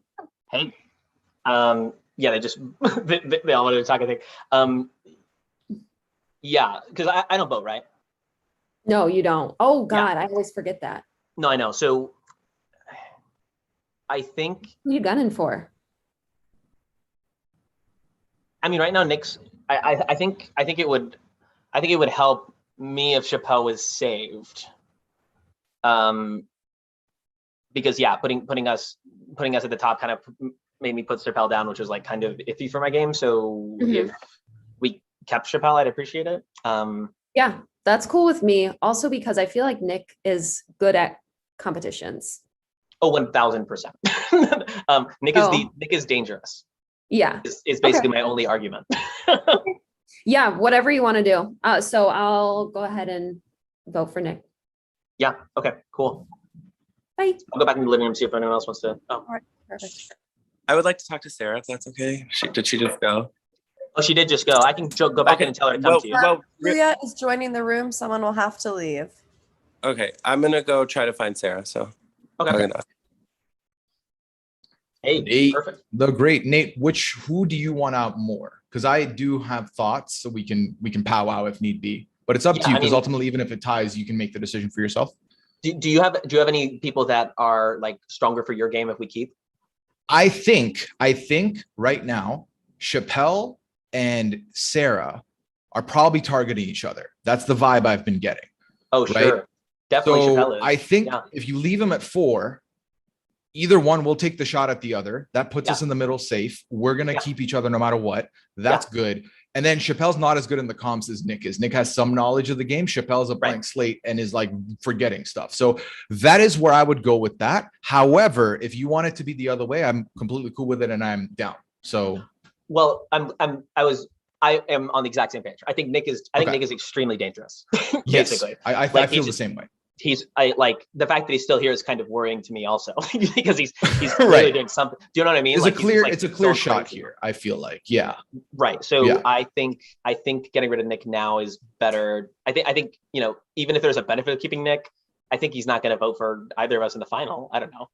Hey. Yeah, they just they all wanted to talk, I think. Yeah, because I don't vote, right? No, you don't. Oh Yeah. God, I always forget that. No, I know. So I think, Who you gunning for? I mean, right now, Nick's. I think it would help me if Chappelle was saved. Because yeah, putting us at the top kind of made me put Chappelle down, which was like kind of iffy for my game. So if we kept Chappelle, I'd appreciate it. Yeah, that's cool with me. Also because I feel like Nick is good at competitions. Oh, 1000%. Nick is dangerous. Yeah. Is basically my only argument. Yeah, whatever you want to do. So I'll go ahead and vote for Nick. Yeah. Okay. Cool. Bye. I'll go back in the living room, see if anyone else wants to. Oh, All right, perfect. I would like to talk to Sarah if that's okay. Did she just go? Oh, she did just go. I can go back in and tell her to come to you. Julia is joining the room. Someone will have to leave. Okay, I'm gonna go try to find Sarah. So okay. Hey, Nate, perfect. The great Nate. Who do you want out more? Because I do have thoughts, so we can powwow if need be. But it's up to you, because ultimately, even if it ties, you can make the decision for yourself. Do you have any people that are like stronger for your game if we keep? I think right now, Chappelle and Sarah are probably targeting each other. That's the vibe I've been getting. Oh, right? Sure. Definitely so Chappelle is. I think if you leave them at 4, either one will take the shot at the other. That puts us in the middle safe. We're going to keep each other no matter what. That's good. And then Chappelle's not as good in the comps as Nick is. Nick has some knowledge of the game. Chappelle's a blank slate and is like forgetting stuff. So that is where I would go with that. However, if you want it to be the other way, I'm completely cool with it and I'm down. So, well, I am on the exact same page. I think Nick is extremely dangerous. Basically. Yes, I feel the same way. Like the fact that he's still here is kind of worrying to me also because he's really doing something. Do you know what I mean? It's like, it's a clear shot here. I feel like, right. So I think getting rid of Nick now is better. I think even if there's a benefit of keeping Nick, I think he's not going to vote for either of us in the final. I don't know.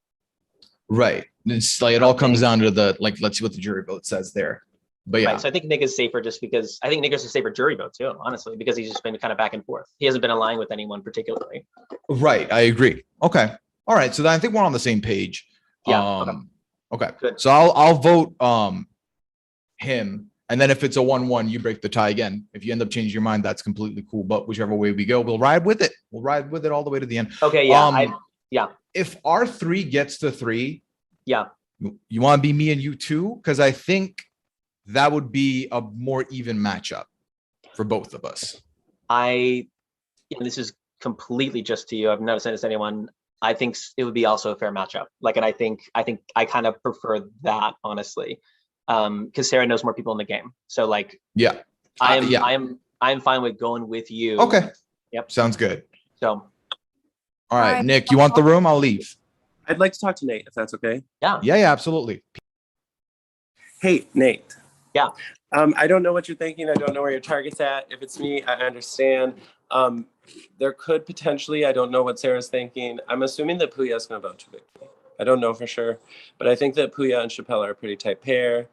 Right. It's like it all comes down to let's see what the jury vote says there. But yeah, so I think Nick is safer just because I think Nick is a safer jury vote too, honestly, because he's just been kind of back and forth. He hasn't been aligning with anyone particularly. Right. I agree. Okay. All right. So then I think we're on the same page. Yeah. Okay. Good. So I'll vote him. And then if it's a 1-1, you break the tie again. If you end up changing your mind, that's completely cool. But whichever way we go, we'll ride with it. We'll ride with it all the way to the end. Okay. Yeah. If our 3 gets to 3, you want to be me and you too? Because I think that would be a more even matchup for both of us. This is completely just to you. I've never said this to anyone. I think it would be also a fair matchup. Like, and I think I kind of prefer that, honestly, because Sarah knows more people in the game. So like, I'm fine with going with you. Okay. Yep. Sounds good. So, all right, Nick, you want the room? I'll leave. I'd like to talk to Nate if that's okay. Yeah. Yeah, absolutely. Hey, Nate. Yeah. I don't know what you're thinking. I don't know where your target's at. If it's me, I understand. There could potentially, I don't know what Sarah's thinking. I'm assuming that Puya's going to vote to victory. I don't know for sure, but I think that Puya and Chappelle are a pretty tight pair.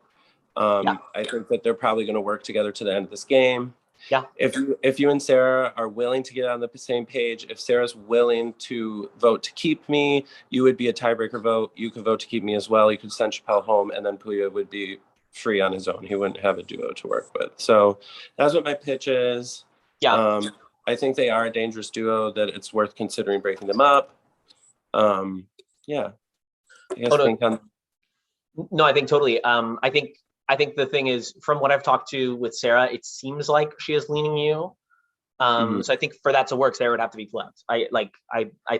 I think that they're probably going to work together to the end of this game. Yeah. If you and Sarah are willing to get on the same page, if Sarah's willing to vote to keep me, you would be a tiebreaker vote. You could vote to keep me as well. You could send Chappelle home, and then Puya would be free on his own. He wouldn't have a duo to work with. So that's what my pitch is. Yeah. I think they are a dangerous duo, that it's worth considering breaking them up. Yeah. I guess No, I think totally. I think the thing is, from what I've talked to with Sarah, it seems like she is leaning you. So I think for that to work, Sarah would have to be flipped. I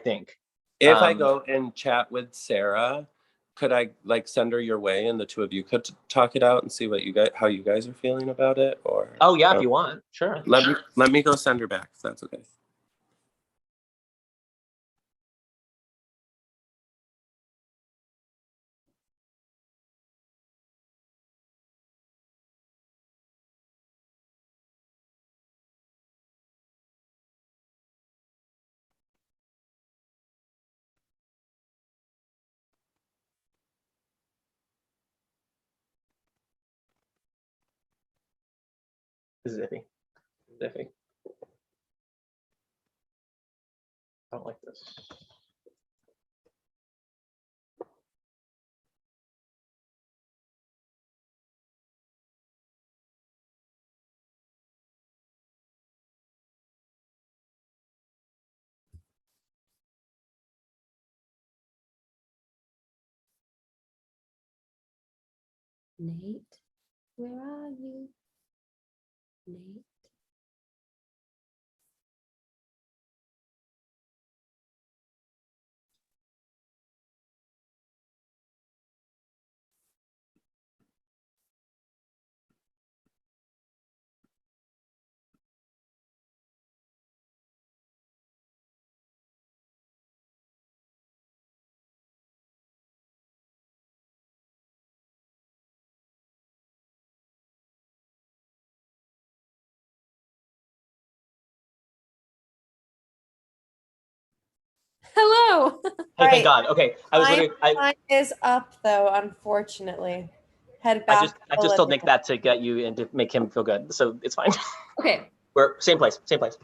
think. If I go and chat with Sarah, could I send her your way and the two of you could talk it out and see how you guys are feeling about it? Or if you want, sure. Let me go send her back if that's okay. This is iffy. Iffy. I don't like this. Nate, where are you? Nate. Hello. Hey, All thank right. God. Okay, I was literally, Time is up, though, unfortunately. Head back. I to the just told living Nick that to get you and to make him feel good, so it's fine. Okay. We're same place, same place.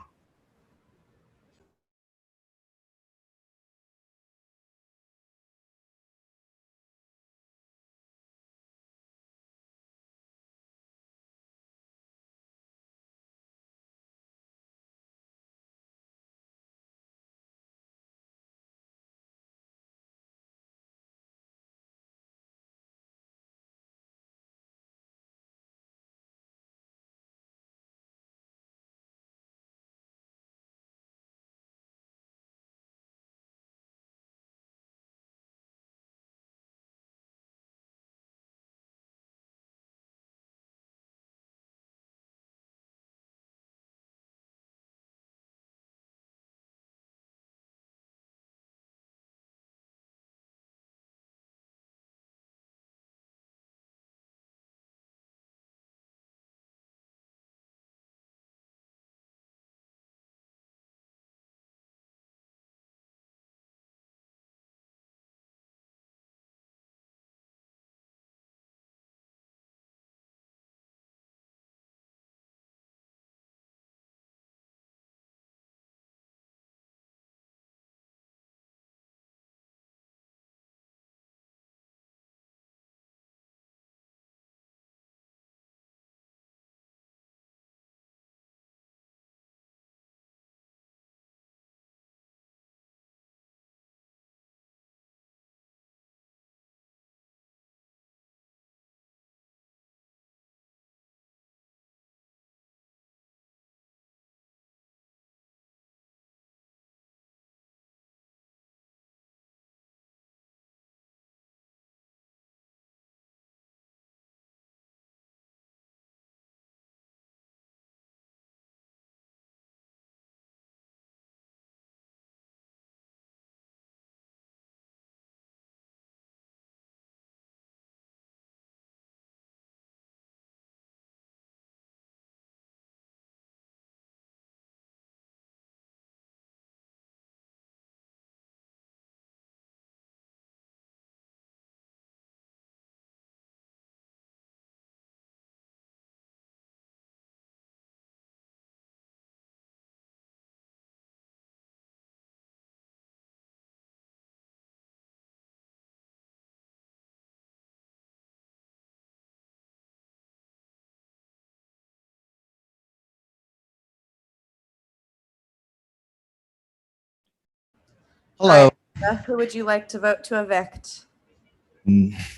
Hello. Who would you like to vote to evict?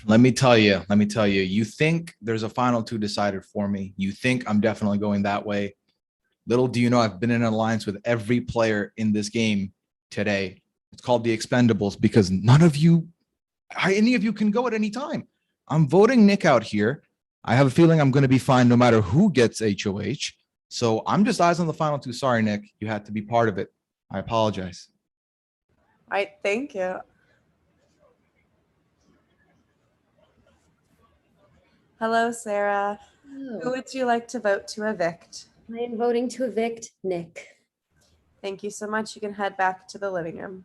Let me tell you, you think there's a final two decided for me. You think I'm definitely going that way. Little do you know, I've been in an alliance with every player in this game today. It's called the Expendables because none of you, any of you can go at any time. I'm voting Nick out here. I have a feeling I'm going to be fine no matter who gets HOH. So I'm just eyes on the final two. Sorry, Nick. You had to be part of it. I apologize. All right, thank you. Hello, Sarah. Who would you like to vote to evict? I am voting to evict Nick. Thank you so much. You can head back to the living room.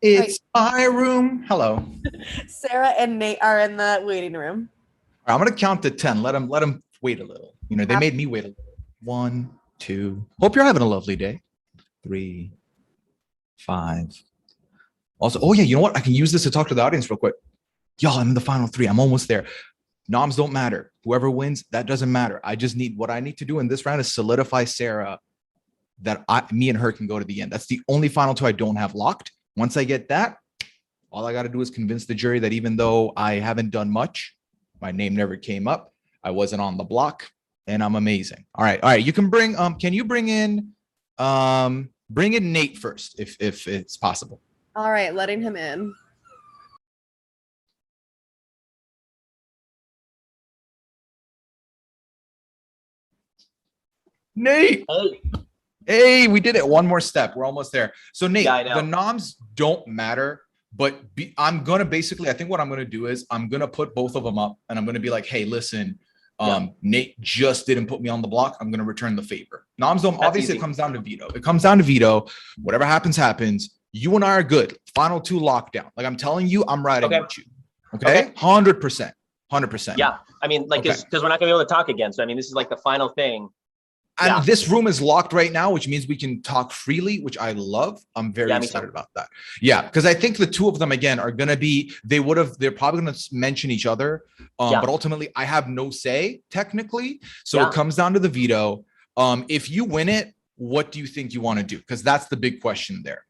It's my room. Hello. Sarah and Nate are in the waiting room. All right, I'm gonna count to 10. Let them wait a little. You know, they made me wait a little. 1, 2. Hope you're having a lovely day. 3, 5. Also, oh yeah, you know what? I can use this to talk to the audience real quick. Y'all, I'm in the final 3. I'm almost there. Noms don't matter. Whoever wins, that doesn't matter. I just need what I need to do in this round is solidify Sarah that me and her can go to the end. That's the only final 2 I don't have locked. Once I get that, all I got to do is convince the jury that even though I haven't done much, my name never came up, I wasn't on the block, and I'm amazing. All right. You can bring. Can you bring in Nate first, if it's possible? All right, letting him in. Nate. Hey, we did it. One more step. We're almost there. So Nate, the noms don't matter, but I'm going to basically, I think what I'm going to do is I'm going to put both of them up and I'm going to be like, hey, listen, Nate just didn't put me on the block. I'm going to return the favor. Noms don't, obviously it comes down to veto. It comes down to veto. Whatever happens, happens. You and I are good. Final 2 lockdown. Like I'm telling you, I'm riding with you. Okay. 100%. 100%. Yeah. I mean, like, because we're not going to be able to talk again. So, I mean, this is like the final thing. And this room is locked right now, which means we can talk freely, which I love. I'm very excited about that. Yeah, because I think the 2 of them, again, are going to be, they're probably going to mention each other. But ultimately, I have no say, technically. So it comes down to the veto. If you win it, what do you think you want to do? Because that's the big question there.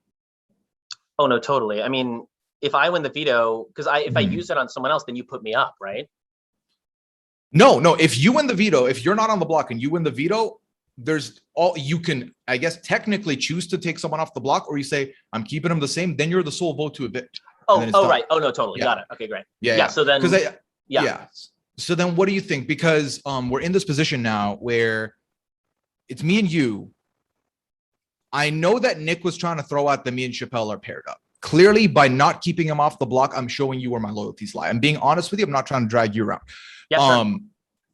Oh, no, totally. I mean, if I win the veto, because if I use it on someone else, then you put me up, right? No. If you win the veto, if you're not on the block and you win the veto, you can, I guess, technically choose to take someone off the block, or you say, I'm keeping them the same, then you're the sole vote to evict. Right. Oh, no, totally. Got it. Okay, great. Yeah. So then, So then what do you think? Because we're in this position now where it's me and you. I know that Nick was trying to throw out that me and Chappelle are paired up. Clearly, by not keeping him off the block, I'm showing you where my loyalties lie. I'm being honest with you. I'm not trying to drag you around.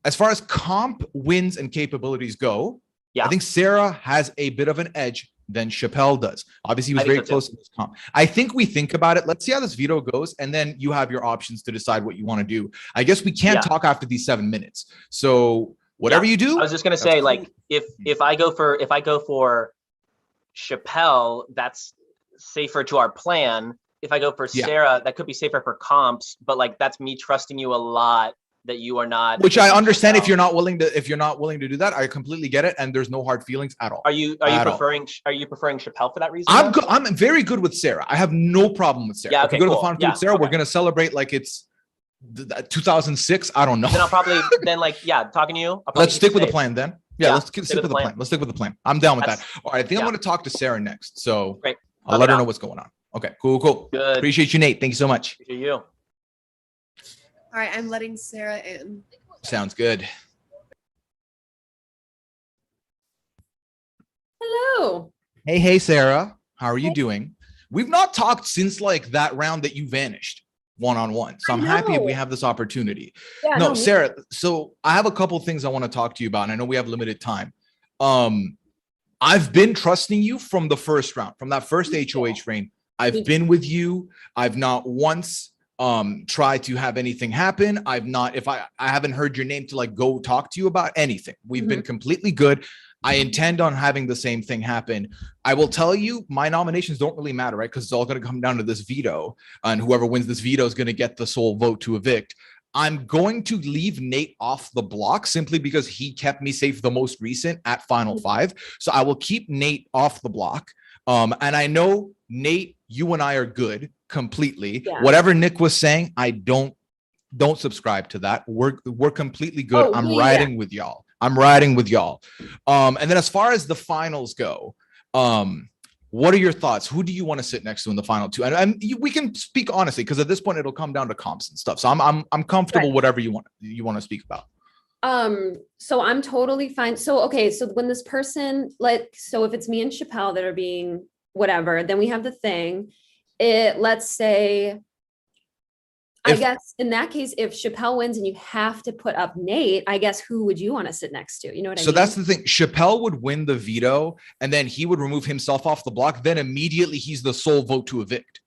As far as comp wins and capabilities go, I think Sarah has a bit of an edge than Chappelle does. Obviously, he was very close to this comp. I think we think about it. Let's see how this veto goes, and then you have your options to decide what you want to do. I guess we can't talk after these 7 minutes. So whatever you do. I was just gonna say, like, if I go for Chappelle, that's safer to our plan. If I go for Sarah, that could be safer for comps, but like that's me trusting you a lot that you are not, which I understand. If you're not willing to do that, I completely get it, and there's no hard feelings at all. Are you preferring Chappelle for that reason? I'm very good with Sarah. I have no problem with Sarah. Yeah, if we go to the final 2 with Sarah, we're gonna celebrate like it's 2006. I don't know. Then I'll probably talking to you. Let's stick with the plan then. Let's stick with the plan. Let's stick with the plan. I'm down with that. All right, I think I'm gonna talk to Sarah next. So great. I'll let her know what's going on. Okay, cool. Good. Appreciate you, Nate. Thank you so much. Appreciate you. All right, I'm letting Sarah in. Sounds good. Hello. Hey, Sarah. How are you doing? We've not talked since like that round that you vanished one-on-one. So I'm happy we have this opportunity. Yeah, Sarah, so I have a couple things I want to talk to you about, and I know we have limited time. I've been trusting you from the first round, from that first HoH reign. I've been with you. I've not once try to have anything happen. I haven't heard your name to like go talk to you about anything. We've been completely good. I intend on having the same thing happen. I will tell you, my nominations don't really matter, right? Because it's all going to come down to this veto, and whoever wins this veto is going to get the sole vote to evict. I'm going to leave Nate off the block simply because he kept me safe the most recent at final 5. So I will keep Nate off the block. And I know, Nate, you and I are good completely. Yeah. Whatever Nick was saying, I don't subscribe to that. We're completely good. I'm riding with y'all. I'm riding with y'all. And then as far as the finals go, what are your thoughts? Who do you want to sit next to in the final 2? And we can speak honestly, because at this point it'll come down to comps and stuff. So I'm comfortable whatever you want to speak about. So I'm totally fine. So okay, so when this person, so if it's me and Chappelle that are being whatever, then we have the thing. Let's say, I guess in that case, if Chappelle wins and you have to put up Nate, I guess who would you want to sit next to? You know what I mean? So that's the thing. Chappelle would win the veto, and then he would remove himself off the block. Then immediately he's the sole vote to evict.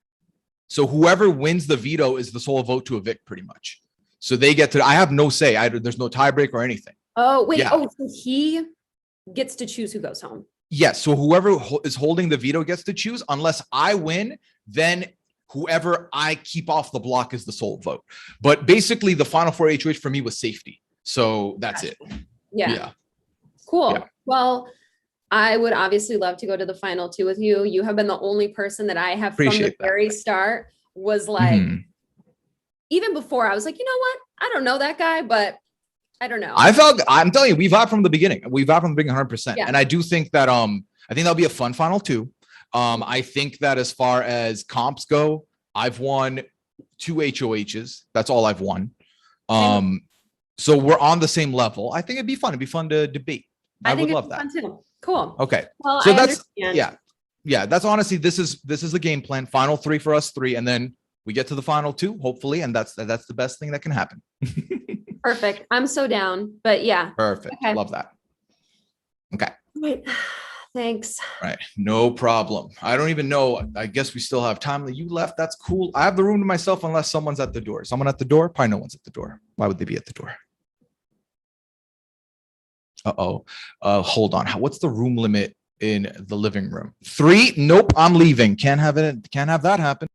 So whoever wins the veto is the sole vote to evict, pretty much. So they get to. I have no say. There's no tiebreak or anything. Oh wait. Yeah. Oh, so he gets to choose who goes home. Yes. So whoever is holding the veto gets to choose. Unless I win, then whoever I keep off the block is the sole vote. But basically, the final four HOH for me was safety. So that's it. Yeah. Cool. Yeah. Well, I would obviously love to go to the final two with you. You have been the only person that I have Appreciate from the that. very start was like, Mhm. even before I was like, you know what? I don't know that guy, but I don't know. I'm telling you, we vibed from the beginning. We vibed from the beginning 100%. Yeah. And I do think that, I think that'll be a fun final two. I think that as far as comps go, I've won 2 HOHs. That's all I've won. So we're on the same level. I think it'd be fun. It'd be fun to debate. I would love that. Fun too. Cool. Okay. Well, So I that's, understand. yeah, that's honestly, this is the game plan. Final 3 for us 3. And then we get to the final 2, hopefully. And that's the best thing that can happen. Perfect. I'm so down, but yeah. Perfect. Okay. Love that. Okay. Wait, thanks. Right. No problem. I don't even know. I guess we still have time. You left. That's cool. I have the room to myself unless someone's at the door. Someone at the door? Probably no one's at the door. Why would they be at the door? Uh-oh. Hold on. What's the room limit in the living room? 3? Nope. I'm leaving. Can't have it. Can't have that happen.